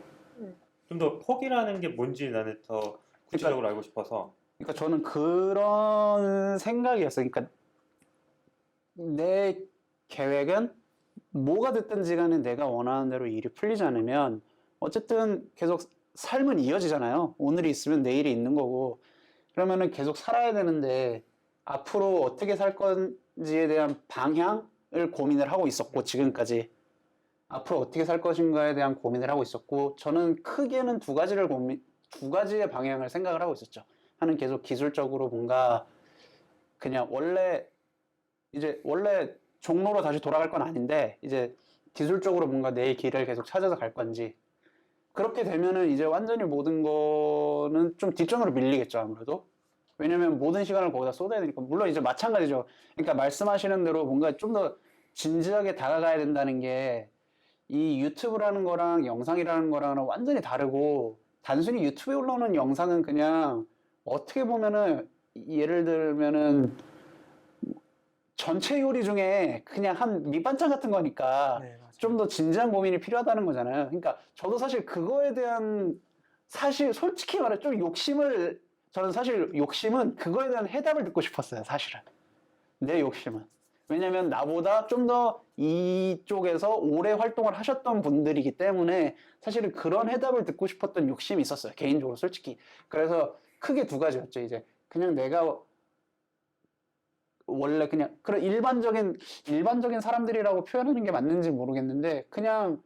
Speaker 2: 좀 더 포기라는 게 뭔지 나는 더 구체적으로 알고 싶어서.
Speaker 1: 그러니까 저는 그런 생각이었어요. 그러니까 내 계획은 뭐가 됐든지 간에 내가 원하는 대로 일이 풀리지 않으면 어쨌든 계속 삶은 이어지잖아요. 오늘이 있으면 내일이 있는 거고. 그러면은 계속 살아야 되는데 앞으로 어떻게 살 건지에 대한 방향을 고민을 하고 있었고, 지금까지. 앞으로 어떻게 살 것인가에 대한 고민을 하고 있었고, 저는 크게는 두 가지의 방향을 생각을 하고 있었죠. 하나는 계속 기술적으로 뭔가 그냥 원래 종로로 다시 돌아갈 건 아닌데, 이제 기술적으로 뭔가 내 길을 계속 찾아서 갈 건지. 그렇게 되면은 이제 완전히 모든 거는 좀 뒷전으로 밀리겠죠, 아무래도. 왜냐면 모든 시간을 거기다 쏟아야 되니까. 물론 이제 마찬가지죠. 그러니까 말씀하시는 대로 뭔가 좀 더 진지하게 다가가야 된다는 게, 이 유튜브라는 거랑 영상이라는 거랑은 완전히 다르고, 단순히 유튜브에 올라오는 영상은 그냥 어떻게 보면은, 예를 들면은 전체 요리 중에 그냥 한 밑반찬 같은 거니까
Speaker 3: 네, 맞아요.
Speaker 1: 좀 더 진지한 고민이 필요하다는 거잖아요. 그러니까 저도 사실 그거에 대한, 사실 솔직히 말해 좀 저는 사실 욕심은 그거에 대한 해답을 듣고 싶었어요, 사실은. 내 욕심은. 왜냐면 나보다 좀 더 이쪽에서 오래 활동을 하셨던 분들이기 때문에 사실은 그런 해답을 듣고 싶었던 욕심이 있었어요, 개인적으로 솔직히. 그래서 크게 두 가지였죠. 이제 그냥 내가 원래 그냥 그런 일반적인 사람들이라고 표현하는 게 맞는지 모르겠는데, 그냥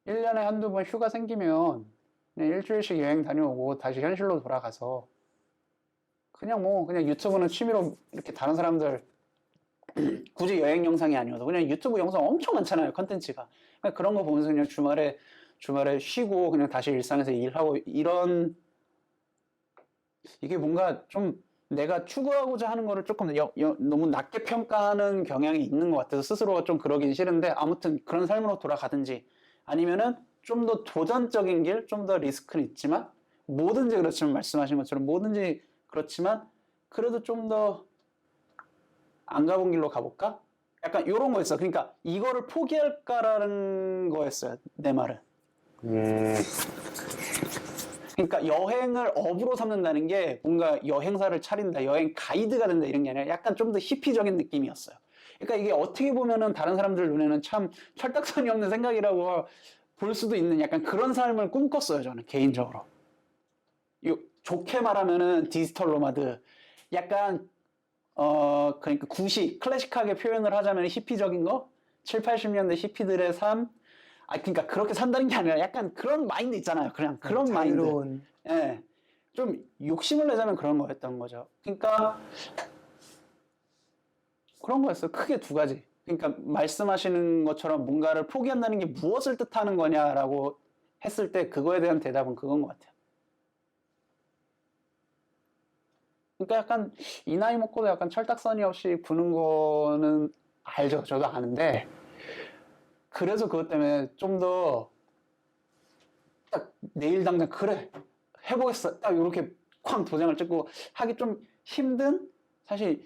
Speaker 1: 1년에 한두 번 휴가 생기면 그냥 일주일씩 여행 다녀오고 다시 현실로 돌아가서 그냥 유튜브는 취미로 이렇게 다른 사람들, 굳이 여행 영상이 아니어도 그냥 유튜브 영상 엄청 많잖아요, 컨텐츠가. 그런 거 보면서 그냥 주말에 쉬고 그냥 다시 일상에서 일하고, 이런, 이게 뭔가 좀 내가 추구하고자 하는 거를 조금 너무 낮게 평가하는 경향이 있는 것 같아서 스스로가 좀 그러긴 싫은데, 아무튼 그런 삶으로 돌아가든지, 아니면은 좀 더 도전적인 길, 좀 더 리스크는 있지만, 뭐든지 그렇지만, 말씀하신 것처럼 뭐든지 그렇지만 그래도 좀 더 안 가본 길로 가볼까? 약간 이런 거였어. 그러니까 이거를 포기할까라는 거였어요, 내 말은. 그러니까 여행을 업으로 삼는다는 게 뭔가 여행사를 차린다, 여행 가이드가 된다, 이런 게 아니라 약간 좀 더 히피적인 느낌이었어요. 그러니까 이게 어떻게 보면은 다른 사람들 눈에는 참 철딱선이 없는 생각이라고 볼 수도 있는 약간 그런 삶을 꿈꿨어요, 저는 개인적으로. 좋게 말하면은 디지털 노마드. 약간 그러니까 클래식하게 표현을 하자면 히피적인 거? 7, 80년대 히피들의 삶? 그러니까 그렇게 산다는 게 아니라 약간 그런 마인드 있잖아요. 그냥 그런 마인드.
Speaker 3: 자유로운.
Speaker 1: 예. 좀 욕심을 내자면 그런 거였던 거죠. 그러니까 그런 거였어요. 크게 두 가지. 그러니까 말씀하시는 것처럼 뭔가를 포기한다는 게 무엇을 뜻하는 거냐라고 했을 때 그거에 대한 대답은 그건 것 같아요. 그러니까 약간 이 나이 먹고도 약간 철딱서니 없이 부는 거는 알죠. 저도 아는데, 그래서 그것 때문에 좀 더 딱 내일 당장 그래 해보겠어, 딱 이렇게 쾅 도장을 찍고 하기 좀 힘든, 사실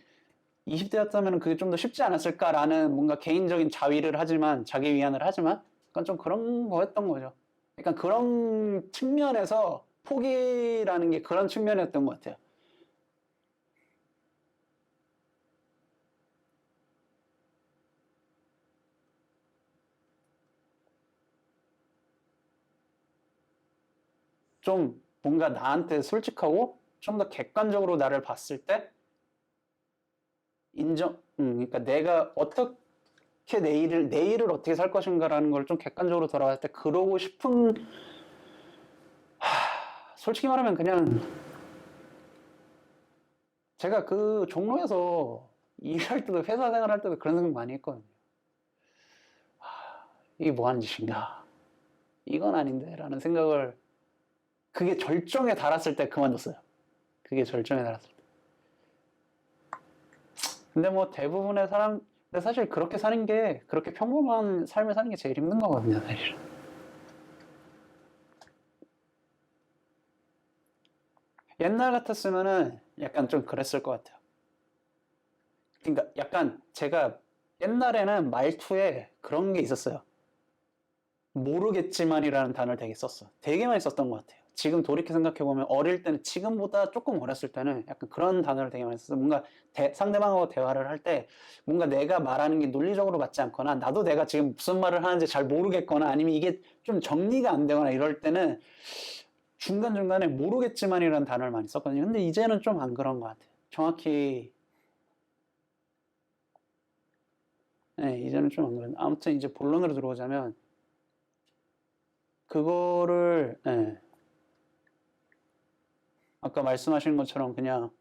Speaker 1: 20대였다면 그게 좀 더 쉽지 않았을까라는 뭔가 개인적인 자기 위안을 하지만 약간 좀 그런 거였던 거죠. 약간 그런 측면에서 포기라는 게 그런 측면이었던 것 같아요. 좀 뭔가 나한테 솔직하고 좀 더 객관적으로 나를 봤을 때 그러니까 내가 어떻게 내일을 어떻게 살 것인가라는 걸 좀 객관적으로 돌아봤을 때 그러고 싶은, 솔직히 말하면 그냥 제가 그 종로에서 일할 때도 회사 생활할 때도 그런 생각 많이 했거든요. 이게 뭐 하는 짓인가? 이건 아닌데 라는 생각을, 그게 절정에 달았을 때 그만뒀어요. 그게 절정에 달았을 때. 근데 뭐 대부분의 근데 사실 그렇게 사는 게, 그렇게 평범한 삶을 사는 게 제일 힘든 거거든요, 사실. 옛날 같았으면은 약간 좀 그랬을 것 같아요. 그러니까 약간 제가 옛날에는 말투에 그런 게 있었어요. 모르겠지만이라는 단어를 되게 썼어. 되게 많이 썼던 것 같아요. 지금 돌이켜 생각해보면 어릴 때는, 지금보다 조금 어렸을 때는 약간 그런 단어를 되게 많이 썼어. 뭔가 상대방하고 대화를 할 때 뭔가 내가 말하는 게 논리적으로 맞지 않거나 나도 내가 지금 무슨 말을 하는지 잘 모르겠거나 아니면 이게 좀 정리가 안 되거나 이럴 때는 중간중간에 모르겠지만이라는 단어를 많이 썼거든요. 근데 이제는 좀 안 그런 것 같아요. 정확히 네, 이제는 좀 안 그런. 아무튼 이제 본론으로 들어오자면 그거를 아까 말씀하신 것처럼 그냥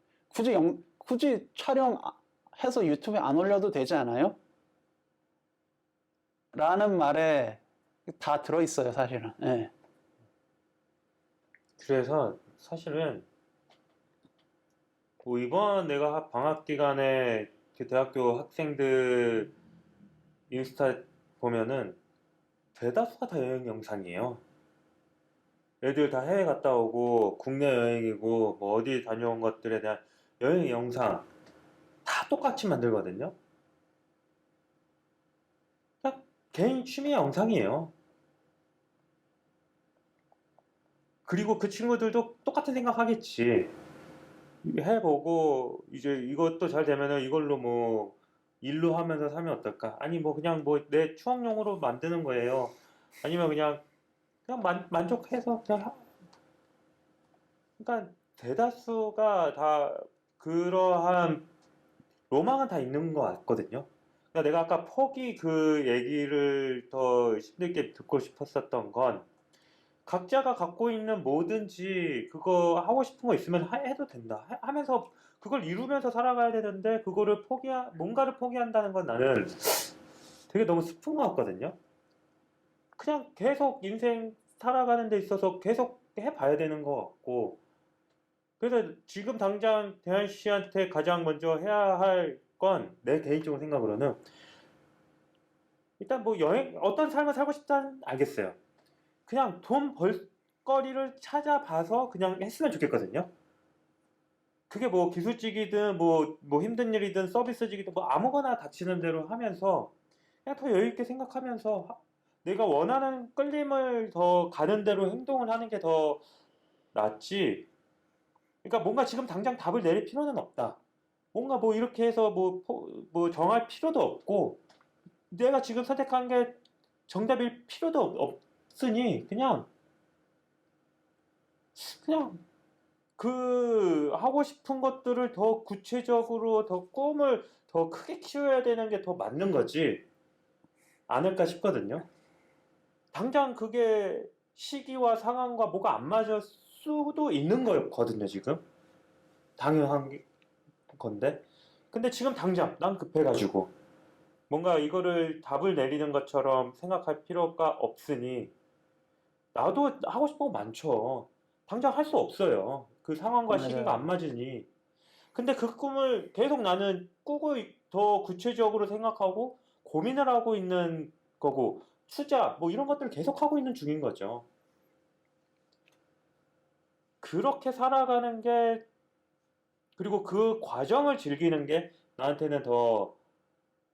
Speaker 1: 굳이 촬영해서 유튜브에 안 올려도 되지 않아요? 라는 말에 다 들어있어요, 사실은. 예.
Speaker 2: 그래서 사실은 뭐 이번 내가 방학 기간에 그 대학교 학생들 인스타 보면은 대다수가 다 여행 영상이에요. 애들 다 해외 갔다 오고 국내 여행이고 뭐 어디 다녀온 것들에 대한 여행 영상 다 똑같이 만들거든요. 그냥 개인 취미 영상이에요. 그리고 그 친구들도 똑같은 생각하겠지. 해보고 이제 이것도 잘 되면은 이걸로 뭐 일로 하면서 살면 어떨까? 아니 뭐 그냥 뭐 내 추억용으로 만드는 거예요. 아니면 그냥 만족해서 그냥 그러니까 대다수가 다 그러한 로망은 다 있는 것 같거든요. 그러니까 내가 아까 포기 그 얘기를 더 힘들게 듣고 싶었었던 건 각자가 갖고 있는 뭐든지 그거 하고 싶은 거 있으면 해도 된다. 하면서 그걸 이루면서 살아가야 되는데 그거를 뭔가를 포기한다는 건 나는 되게 너무 슬픈 것 같거든요. 그냥 계속 인생 살아가는 데 있어서 계속 해봐야 되는 것 같고 그래서 지금 당장 대한 씨한테 가장 먼저 해야 할 건 내 개인적인 생각으로는 일단 뭐 어떤 삶을 살고 싶다는 알겠어요. 그냥 돈 벌거리를 찾아봐서 그냥 했으면 좋겠거든요. 그게 뭐 기술직이든 뭐 힘든 일이든 서비스직이든 뭐 아무거나 닥치는 대로 하면서 그냥 더 여유 있게 생각하면서 내가 원하는 끌림을 더 가는 대로 행동을 하는 게 더 낫지. 그러니까 뭔가 지금 당장 답을 내릴 필요는 없다. 뭔가 뭐 이렇게 해서 뭐 정할 필요도 없고 내가 지금 선택한 게 정답일 필요도 없으니 그냥 그 하고 싶은 것들을 더 구체적으로 더 꿈을 더 크게 키워야 되는 게 더 맞는 거지 않을까 싶거든요. 당장 그게 시기와 상황과 뭐가 안 맞을 수도 있는 거거든요, 지금. 당연한 건데. 근데 지금 당장 난 급해가지고 뭔가 이거를 답을 내리는 것처럼 생각할 필요가 없으니 나도 하고 싶은 거 많죠. 당장 할 수 없어요. 그 상황과 시기가
Speaker 1: 맞아요.
Speaker 2: 안 맞으니. 근데 그 꿈을 계속 나는 꾸고 더 구체적으로 생각하고 고민을 하고 있는 거고 투자 뭐 이런 것들을 계속 하고 있는 중인 거죠. 그렇게 살아가는 게 그리고 그 과정을 즐기는 게 나한테는 더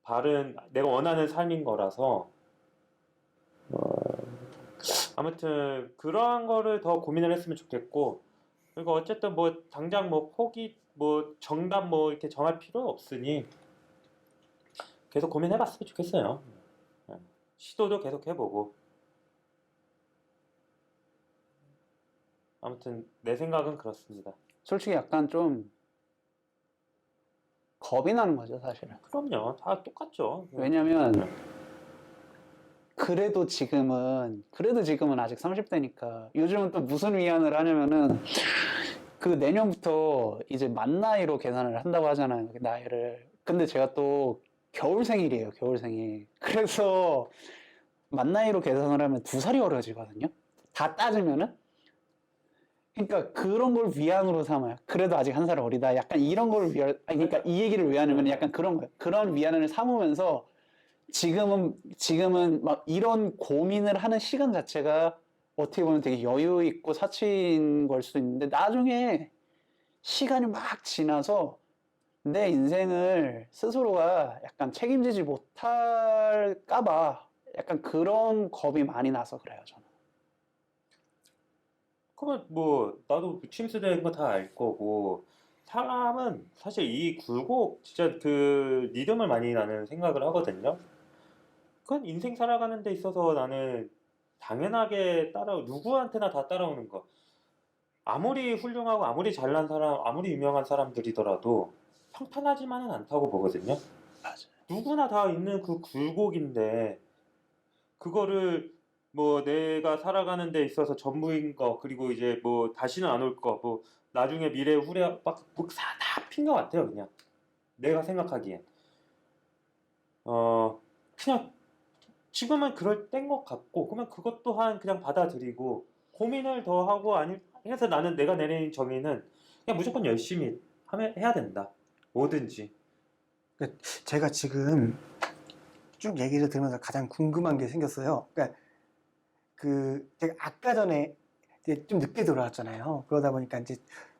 Speaker 2: 바른 내가 원하는 삶인 거라서 아무튼 그러한 거를 더 고민을 했으면 좋겠고 그리고 어쨌든 뭐 당장 뭐 포기 뭐 정답 뭐 이렇게 정할 필요 없으니 계속 고민해봤으면 좋겠어요. 시도도 계속 해보고 아무튼 내 생각은 그렇습니다.
Speaker 1: 솔직히 약간 좀 겁이 나는 거죠, 사실은.
Speaker 2: 그럼요, 다 똑같죠.
Speaker 1: 왜냐면 그래도 지금은 아직 30대니까 요즘은 또 무슨 위안을 하냐면은 그 내년부터 이제 만 나이로 계산을 한다고 하잖아요, 그 나이를. 근데 제가 또 겨울생일이에요, 겨울생일. 그래서 만 나이로 계산을 하면 2살이 어려지거든요. 다 따지면은. 그러니까 그런 걸 위안으로 삼아요. 그래도 아직 1살 어리다. 약간 이런 걸 그러니까 이 얘기를 왜 하냐면 약간 그런 거예요. 그런 위안을 삼으면서 지금은 막 이런 고민을 하는 시간 자체가 어떻게 보면 되게 여유 있고 사치인 걸 수도 있는데 나중에 시간이 막 지나서 내 인생을 스스로가 약간 책임지지 못할까봐 약간 그런 겁이 많이 나서 그래요, 저는.
Speaker 2: 그러면 뭐 나도 침수된 거 다 알 거고 사람은 사실 이 굴곡 진짜 그 리듬을 많이 나는 생각을 하거든요. 그건 인생 살아가는 데 있어서 나는 당연하게 누구한테나 다 따라오는 거. 아무리 훌륭하고 아무리 잘난 사람, 아무리 유명한 사람들이더라도 평탄하지만은 않다고 보거든요.
Speaker 1: 맞아.
Speaker 2: 누구나 다 있는 그 굴곡인데 그거를 뭐 내가 살아가는 데 있어서 전부인 거 그리고 이제 뭐 다시는 안 올 거 뭐 나중에 미래 후래 막다핀 것 같아요 그냥 내가 생각하기엔 그냥 지금은 그럴 때인 것 같고 그러면 그것 또한 그냥 받아들이고 고민을 더 하고 아니 해서 나는 내가 내린 정의는 그냥 무조건 열심히 해야 된다 뭐든지.
Speaker 3: 제가 지금 쭉 얘기를 들으면서 가장 궁금한 게 생겼어요. 그러니까 제가 아까 전에 이제 좀 늦게 돌아왔잖아요. 그러다 보니까 이제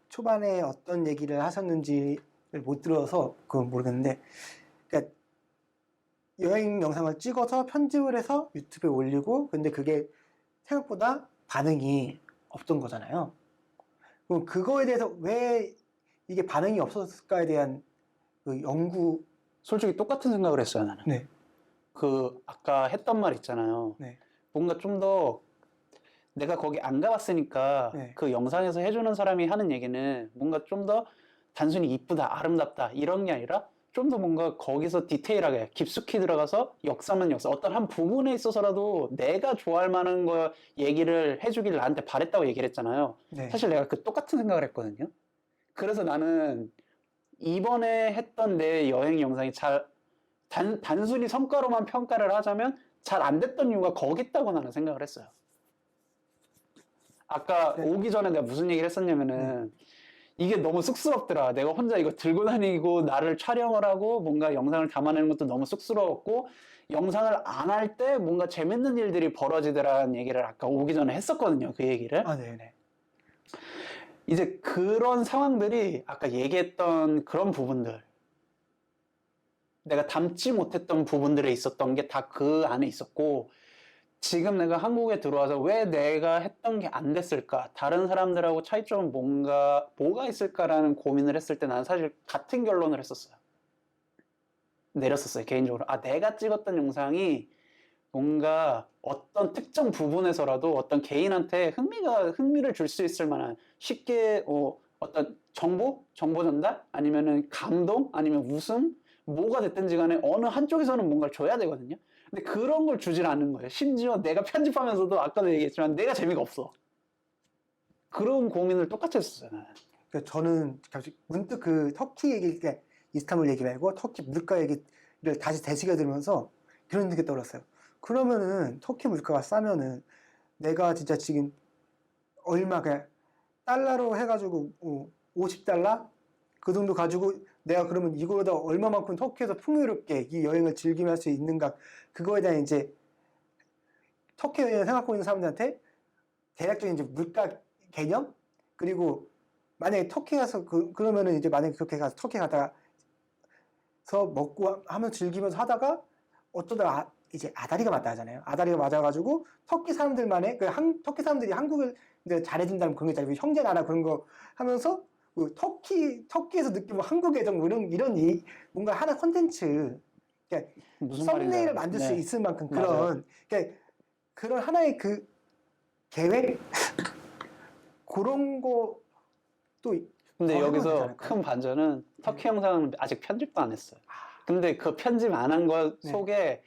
Speaker 3: 초반에 어떤 얘기를 하셨는지를 못 들어서 그건 모르겠는데, 그러니까 여행 영상을 찍어서 편집을 해서 유튜브에 올리고, 근데 그게 생각보다 반응이 없던 거잖아요. 그럼 그거에 대해서 왜 이게 반응이 없었을까에 대한 그 연구.
Speaker 1: 솔직히 똑같은 생각을 했어요, 나는.
Speaker 3: 네.
Speaker 1: 그 아까 했던 말 있잖아요.
Speaker 3: 네.
Speaker 1: 뭔가 좀 더 내가 거기 안 가봤으니까
Speaker 3: 네.
Speaker 1: 그 영상에서 해주는 사람이 하는 얘기는 뭔가 좀 더 단순히 이쁘다, 아름답다 이런 게 아니라 좀 더 뭔가 거기서 디테일하게 깊숙이 들어가서 역사면 역사 어떤 한 부분에 있어서라도 내가 좋아할 만한 거 얘기를 해주길 나한테 바랬다고 얘기를 했잖아요.
Speaker 3: 네.
Speaker 1: 사실 내가 그 똑같은 생각을 했거든요. 그래서 나는 이번에 했던 내 여행 영상이 단순히 성과로만 평가를 하자면 잘 안 됐던 이유가 거기 있다고 나는 생각을 했어요. 아까
Speaker 3: 네.
Speaker 1: 오기 전에 내가 무슨 얘기를 했었냐면은 이게 너무 쑥스럽더라. 내가 혼자 이거 들고 다니고 나를 촬영을 하고 뭔가 영상을 담아내는 것도 너무 쑥스러웠고 영상을 안 할 때 뭔가 재밌는 일들이 벌어지더라는 얘기를 아까 오기 전에 했었거든요. 그 얘기를.
Speaker 3: 아, 네네.
Speaker 1: 이제 그런 상황들이 아까 얘기했던 그런 부분들 내가 담지 못했던 부분들에 있었던 게 다 그 안에 있었고 지금 내가 한국에 들어와서 왜 내가 했던 게 안 됐을까? 다른 사람들하고 차이점은 뭐가 있을까라는 고민을 했을 때 난 사실 같은 결론을 했었어요. 내렸었어요, 개인적으로. 아, 내가 찍었던 영상이 뭔가 어떤 특정 부분에서라도 어떤 개인한테 흥미를 줄 수 있을 만한 쉽게 어떤 정보 전달? 아니면은 감동? 아니면 웃음? 뭐가 됐든지 간에 어느 한쪽에서는 뭔가를 줘야 되거든요. 근데 그런 걸 주질 않는 거예요. 심지어 내가 편집하면서도 아까도 얘기했지만 내가 재미가 없어. 그런 고민을 똑같이 했었어요. 나는.
Speaker 3: 그러니까 저는 갑자기 문득 그 터키 얘기, 그러니까 이스탄불 얘기 말고 터키 물가 얘기를 다시 되새겨 들으면서 그런 생각이 떠올랐어요. 그러면은 터키 물가가 싸면은 내가 진짜 지금 얼마 그냥 달러로 해가지고 50달러 그 정도 가지고 내가 그러면 이거보다 얼마만큼 터키에서 풍요롭게 이 여행을 즐기며 할 수 있는가, 그거에 대한 이제 터키 여행을 생각하고 있는 사람들한테 대략적인 이제 물가 개념, 그리고 만약에 터키 가서 그러면은 이제 만약에 그렇게 가서 터키 가다가 먹고 하면 즐기면서 하다가 어쩌다가 이제 아다리가 맞다 하잖아요. 아다리가 맞아가지고 터키 사람들만의 터키 사람들이 한국을 이제 잘해준다는 그런 거 있잖아요. 형제 나라 그런 거 하면서 그 터키에서 느끼고 한국의 정 이런 뭔가 하나 콘텐츠, 그러니까
Speaker 1: 무슨
Speaker 3: 썸네일을
Speaker 1: 말인지
Speaker 3: 만들
Speaker 1: 알아요.
Speaker 3: 수
Speaker 1: 네.
Speaker 3: 있을 만큼
Speaker 1: 맞아요.
Speaker 3: 그러니까 그런 하나의 그 계획 그런 거 또
Speaker 1: 근데
Speaker 3: 더 해보면 되지
Speaker 1: 여기서
Speaker 3: 않을까요?
Speaker 1: 큰 반전은 터키 영상은 아직 편집도 안 했어요. 근데 그 편집 안 한 것
Speaker 3: 네.
Speaker 1: 속에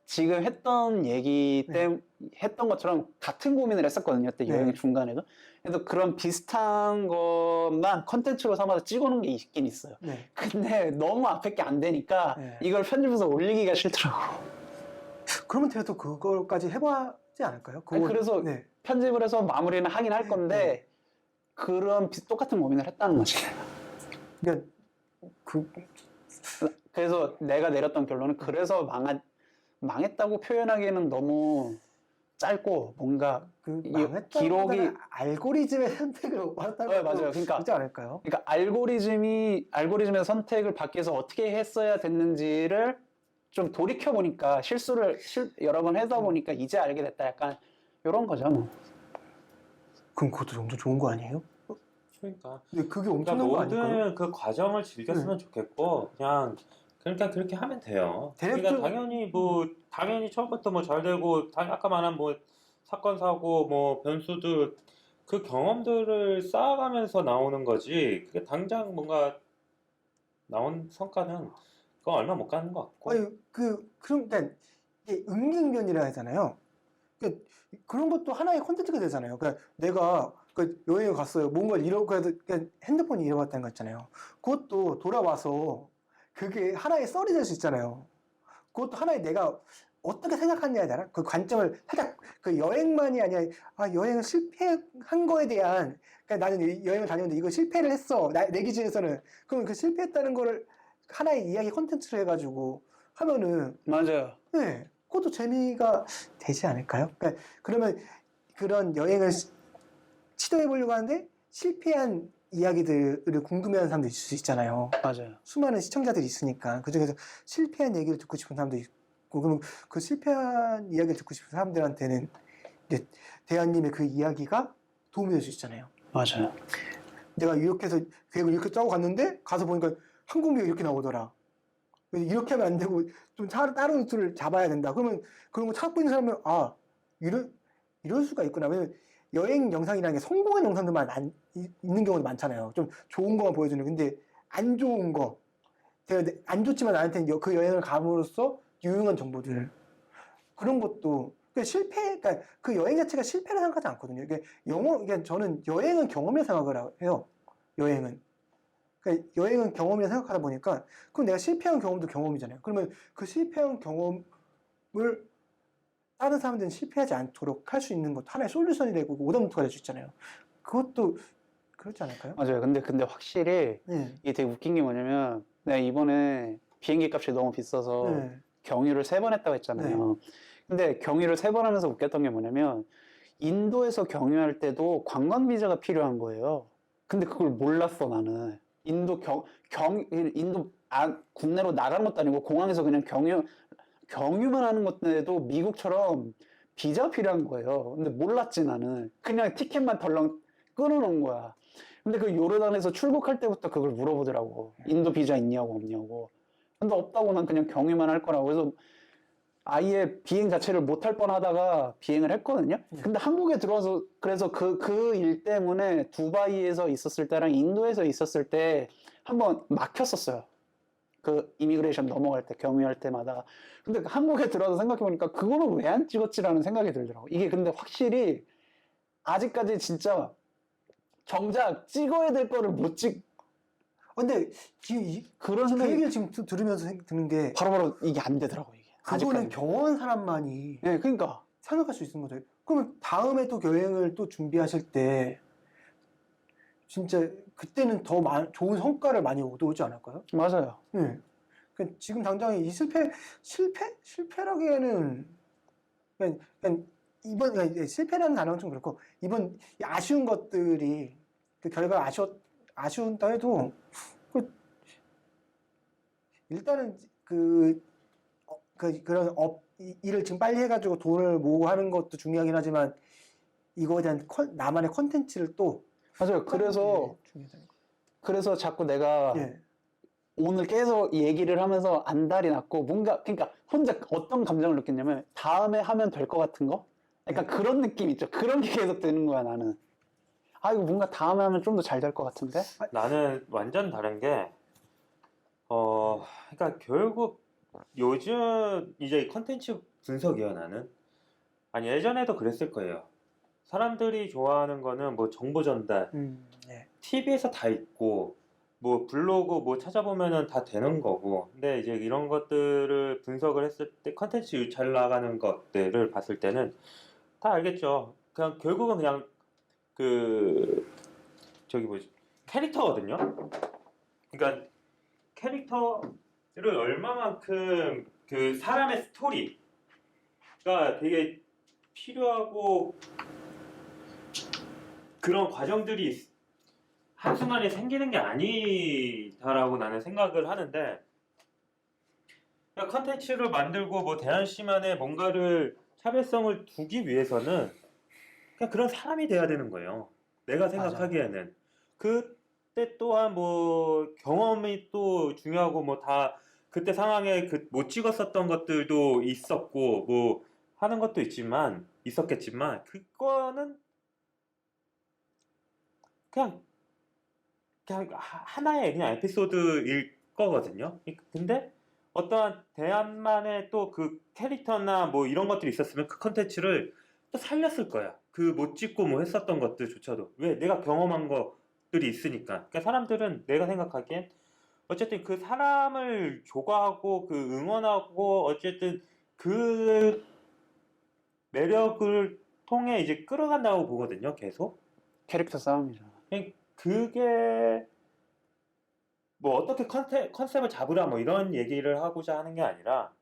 Speaker 1: 지금 했던 얘기
Speaker 3: 네.
Speaker 1: 했던 것처럼 같은 고민을 했었거든요. 그때
Speaker 3: 네.
Speaker 1: 여행 중간에도. 그래서 그런 비슷한 것만 컨텐츠로 삼아서 찍어놓은 게 있긴 있어요.
Speaker 3: 네.
Speaker 1: 근데 너무 앞에 게 안 되니까
Speaker 3: 네.
Speaker 1: 이걸 편집해서 올리기가 싫더라고.
Speaker 3: 그러면 그래도 그걸까지 해봐지 않을까요?
Speaker 1: 아니, 그래서
Speaker 3: 네.
Speaker 1: 편집을 해서 마무리는 하긴 할 건데 그런 똑같은 고민을 했다는 거지.
Speaker 3: 그러니까
Speaker 1: 그래서 내가 내렸던 결론은 그래서 망했다고 표현하기에는 너무 짧고 뭔가
Speaker 3: 그
Speaker 1: 이
Speaker 3: 망했다기보다는 알고리즘의 선택을 받았다고
Speaker 1: 네, 맞아요. 그러니까
Speaker 3: 그렇지 않을까요?
Speaker 1: 알고리즘의 선택을 받기 위해서 어떻게 했어야 됐는지를 좀 돌이켜 보니까 여러 번 하다 보니까 이제 알게 됐다. 약간 이런 거죠. 뭐.
Speaker 3: 그럼 그것도 엄청 좋은 거 아니에요?
Speaker 2: 그러니까.
Speaker 3: 근데 그게
Speaker 2: 그러니까
Speaker 3: 엄청난 거 아닐까요?
Speaker 2: 모든 그 과정을 즐겼으면 좋겠고 그냥 그러니까 그렇게 하면 돼요. 그러니까
Speaker 3: 대략적으로-
Speaker 2: 당연히 처음부터 뭐 잘 되고 아까 말한 뭐 사건 사고 뭐 변수도 그 경험들을 쌓아가면서 나오는 거지. 그게 당장 뭔가 나온 성과는 그건 얼마 못 가는 것 같고.
Speaker 3: 아니 그러니까 이게 응용변이라 하잖아요. 그러니까 그런 것도 하나의 콘텐츠가 되잖아요. 그러니까 내가 여행을 갔어요. 뭔가를 그러니까 핸드폰이 잃어봤다는 거 있잖아요. 그것도 돌아와서 그게 하나의 썰이 될 수 있잖아요. 그것도 하나의 내가 어떻게 생각하느냐에 따라 그 관점을 살짝 그 여행만이 아니라 여행을 실패한 거에 대한 그러니까 나는 여행을 다녔는데 이거 실패를 했어. 내 기준에서는 그럼 그 실패했다는 거를 하나의 이야기 콘텐츠로 해가지고 하면은
Speaker 1: 맞아요.
Speaker 3: 네, 그것도 재미가 되지 않을까요? 그러니까 그러면 그런 여행을 시도해 보려고 하는데 실패한 이야기들을 궁금해하는 사람도 있을 수 있잖아요.
Speaker 1: 맞아요.
Speaker 3: 수많은 시청자들이 있으니까 그 중에서 실패한 얘기를 듣고 싶은 사람도 있고 그러면 그 실패한 이야기를 듣고 싶은 사람들한테는 이제 대한님의 그 이야기가 도움이 될 수 있잖아요.
Speaker 1: 맞아요.
Speaker 3: 내가 이렇게 해서 계획을 이렇게 짜고 갔는데 가서 보니까 항공비가 이렇게 나오더라. 이렇게 하면 안 되고 좀 다른 루트를 잡아야 된다. 그러면 그런 거 찾고 있는 사람은 이럴 수가 있구나. 왜냐면 여행 영상이라는 게 성공한 영상들만 있는 경우도 많잖아요. 좀 좋은 거만 보여주는. 근데 안 좋은 거, 제가 안 좋지만 나한테는 그 여행을 감으로써 유용한 정보들 그런 것도 그러니까 그 여행 자체가 실패를 생각하지 않거든요. 그러니까 저는 여행은 경험이라 생각을 해요. 여행은. 그러니까 여행은 경험이라 생각하다 보니까 그럼 내가 실패한 경험도 경험이잖아요. 그러면 그 실패한 경험을 다른 사람들은 실패하지 않도록 할 수 있는 것도 하나의 솔루션이 되고 오답노트가 될 수 있잖아요. 그것도 그렇지 않을까요?
Speaker 1: 맞아요. 근데 확실히
Speaker 3: 네.
Speaker 1: 이게 되게 웃긴 게 뭐냐면 내가 이번에 비행기 값이 너무 비싸서
Speaker 3: 네.
Speaker 1: 경유를 3번 했다고 했잖아요. 근데 경유를 3번 하면서 웃겼던 게 뭐냐면 인도에서 경유할 때도 관광 비자가 필요한 거예요. 근데 그걸 몰랐어 나는. 인도 국내로 나가는 것도 아니고 공항에서 그냥 경유만 하는 것인데도 미국처럼 비자가 필요한 거예요. 근데 몰랐지 나는. 그냥 티켓만 덜렁 끊어놓은 거야. 근데 그 요르단에서 출국할 때부터 그걸 물어보더라고. 인도 비자 있냐고 없냐고. 근데 없다고 난 그냥 경유만 할 거라고. 그래서 아예 비행 자체를 못할 뻔하다가 비행을 했거든요. 근데 한국에 들어와서 그래서 그 일 때문에 두바이에서 있었을 때랑 인도에서 있었을 때 한번 막혔었어요. 그 이미그레이션 넘어갈 때 경유할 때마다. 근데 한국에 들어와서 생각해보니까 그거는 왜 안 찍었지라는 생각이 들더라고. 이게 근데 확실히 아직까지 진짜 정작 찍어야 될 거를 못
Speaker 3: 근데 지금
Speaker 1: 그런
Speaker 3: 그
Speaker 1: 생각이
Speaker 3: 얘기를 지금 들으면서 드는 게
Speaker 1: 바로바로 이게 안 되더라고 이게.
Speaker 3: 그거는
Speaker 1: 아직까지.
Speaker 3: 경험한 사람만이
Speaker 1: 네, 그러니까
Speaker 3: 생각할 수 있는 거죠. 그러면 다음에 또 여행을 또 준비하실 때 진짜 그때는 더 좋은 성과를 많이 얻어오지 않을까요?
Speaker 1: 맞아요.
Speaker 3: 네. 그러니까 지금 당장 이 실패라기에는 그냥 그러니까 실패라는 단어는 좀 그렇고 이번 이 아쉬운 것들이 그 결과가 아쉬운다 해도 일단은 그런 일을 지금 빨리 해가지고 돈을 모으고 하는 것도 중요하긴 하지만 이거에 대한 나만의 컨텐츠를 또
Speaker 1: 맞아요. 그래서 자꾸 내가
Speaker 3: 예.
Speaker 1: 오늘 계속 이 얘기를 하면서 안달이 났고 뭔가 그러니까 혼자 어떤 감정을 느꼈냐면 다음에 하면 될 것 같은 거? 약간 그런 느낌 있죠. 그런 게 계속 드는 거야 나는. 아 이거 뭔가 다음에 하면 좀 더 잘 될 것 같은데?
Speaker 2: 나는 완전 다른 게, 그러니까 결국 요즘 이제 컨텐츠 분석이요, 나는. 아니, 예전에도 그랬을 거예요. 사람들이 좋아하는 거는 뭐 정보 전달,
Speaker 3: 예.
Speaker 2: TV에서 다 있고, 뭐 블로그 뭐 찾아보면은 다 되는 거고. 근데 이제 이런 것들을 분석을 했을 때, 컨텐츠 잘 나가는 것들을 봤을 때는 다 알겠죠. 그냥 결국은 그냥 저기 뭐지, 캐릭터거든요. 그러니까 캐릭터를 얼마만큼 그 사람의 스토리가 되게 필요하고 그런 과정들이 한순간에 생기는 게 아니다라고 나는 생각을 하는데, 그냥 컨텐츠를 만들고 뭐 대한 씨만의 뭔가를 차별성을 두기 위해서는 그냥 그런 사람이 돼야 되는 거예요. 내가 생각하기에는. 그때 또한 뭐 경험이 또 중요하고 뭐 다 그때 상황에 못 찍었었던 것들도 있었고 뭐 하는 것도 있었겠지만 그거는 그냥 하나의 그냥 에피소드일 거거든요. 근데 어떠한 대안만의 또 그 캐릭터나 뭐 이런 것들이 있었으면 그 컨텐츠를 또 살렸을 거야. 그 못 찍고 뭐 했었던 것들조차도. 왜? 내가 경험한 것들이 있으니까. 그러니까 사람들은 내가 생각하기엔 어쨌든 그 사람을 조과하고 그 응원하고 어쨌든 그 매력을 통해 이제 끌어간다고 보거든요. 계속.
Speaker 1: 캐릭터 싸움이죠.
Speaker 2: 그게 뭐 어떻게 컨셉을 잡으라 뭐 이런 얘기를 하고자 하는 게 아니라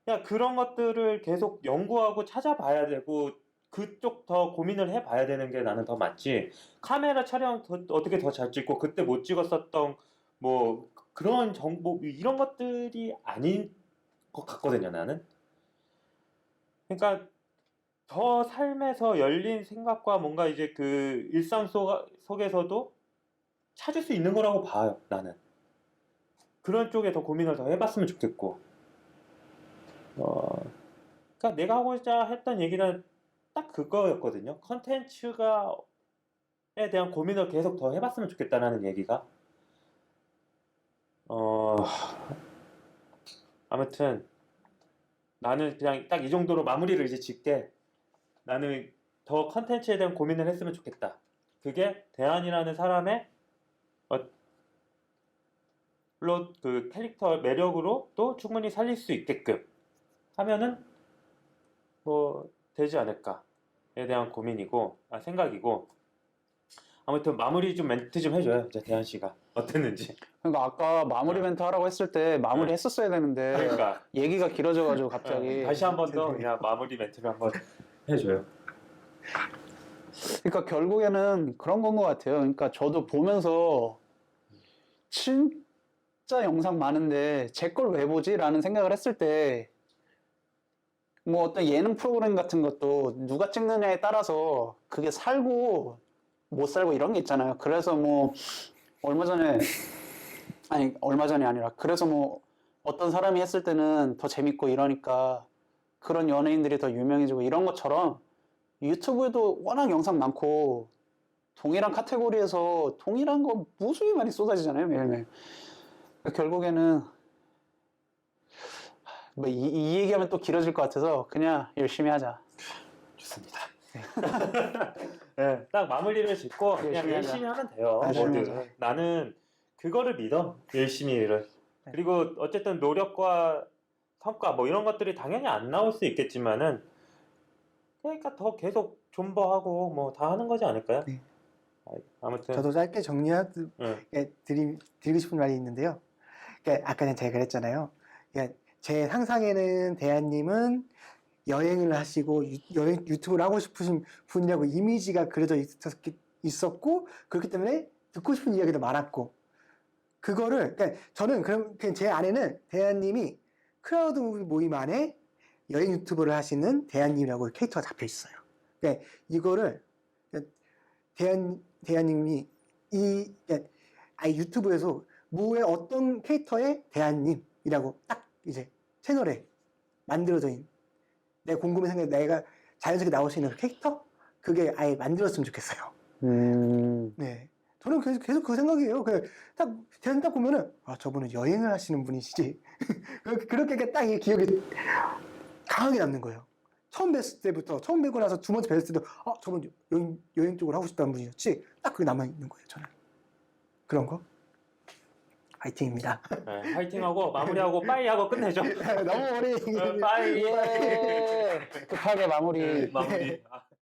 Speaker 2: 그냥 그런 것들을 계속 연구하고 찾아봐야 되고 그쪽 더 고민을 해봐야 되는 게 나는 더 맞지. 카메라 촬영 어떻게 더 잘 찍고 그때 못 찍었었던 뭐 그런 정보 이런 것들이 아닌 것 같거든요, 나는. 그러니까 더 삶에서 열린 생각과 뭔가 이제 그 일상 속에서도 찾을 수 있는 거라고 봐요, 나는. 그런 쪽에 더 고민을 더 해봤으면 좋겠고. 그러니까 내가 하고자 했던 얘기는 딱 그거였거든요. 컨텐츠에 대한 고민을 계속 더 해봤으면 좋겠다라는 얘기가. 아무튼 나는 그냥 딱 이 정도로 마무리를 이제 짓게. 나는 더 컨텐츠에 대한 고민을 했으면 좋겠다. 그게 대안이라는 사람의 물론 그 캐릭터 매력으로 또 충분히 살릴 수 있게끔 하면은 뭐 되지 않을까에 대한 고민이고 생각이고. 아무튼 마무리 좀 멘트 좀 해줘요. 이제 대한 씨가 어땠는지.
Speaker 1: 그러니까 아까 마무리 멘트 하라고 했을 때 마무리 했었어야 되는데
Speaker 2: 그러니까
Speaker 1: 얘기가 길어져가지고 갑자기.
Speaker 2: 다시 한 번 더 그냥 마무리 멘트를 한번 해줘요.
Speaker 1: 그러니까 결국에는 그런 건 것 같아요. 그러니까 저도 보면서 진짜 영상 많은데 제 걸 왜 보지? 라는 생각을 했을 때 뭐 어떤 예능 프로그램 같은 것도 누가 찍느냐에 따라서 그게 살고 못 살고 이런 게 있잖아요. 그래서 뭐 얼마 전에 얼마 전이 아니라 그래서 뭐 어떤 사람이 했을 때는 더 재밌고 이러니까 그런 연예인들이 더 유명해지고 이런 것처럼 유튜브에도 워낙 영상 많고 동일한 카테고리에서 동일한 거 무수히 많이 쏟아지잖아요, 매일매일. 결국에는 뭐 이 얘기하면 또 길어질 것 같아서 그냥 열심히 하자.
Speaker 2: 좋습니다. 네, 딱 마무리를 짓고 그냥 열심히 하면 돼요. 뭐든. 나는 그거를 믿어. 열심히를. 그리고 어쨌든 노력과 성과 뭐 이런 것들이 당연히 안 나올 수 있겠지만은 그러니까 더 계속 존버하고 뭐 다 하는 거지 않을까요?
Speaker 3: 네.
Speaker 2: 아무튼
Speaker 3: 저도 짧게 드리고 싶은 말이 있는데요. 그러니까 아까 제가 그랬잖아요. 그러니까 제 상상에는 대한님은 여행을 하시고 여행 유튜브를 하고 싶으신 분이라고 이미지가 그려져 있었고 그렇기 때문에 듣고 싶은 이야기도 많았고 그거를 그러니까 저는 그냥 제 안에는 대한님이 크라우드 모임 안에 여행 유튜버를 하시는 대한님이라고 캐릭터가 잡혀 있어요. 그러니까 이거를 대한님이 유튜브에서 뭐의 어떤 캐릭터의 대한님이라고 딱 이제 채널에 만들어져 있는 내 궁금한 생각에 내가 자연스럽게 나올 수 있는 캐릭터? 그게 아예 만들었으면 좋겠어요. 네. 저는 계속 그 생각이에요. 대한 딱 보면은, 저분은 여행을 하시는 분이시지. 그렇게 딱 기억이 강하게 남는 거예요. 처음 뵀을 때부터, 처음 뵈고 나서 두 번째 뵀을 때도, 저분 여행 쪽으로 하고 싶다는 분이었지. 딱 그게 남아있는 거예요, 저는. 그런 거. 화이팅입니다.
Speaker 2: 네, 화이팅하고 마무리하고 빠이하고 끝내죠.
Speaker 3: 너무 어리.
Speaker 2: 빠이.
Speaker 1: 예. 급하게 마무리.
Speaker 2: 마무리.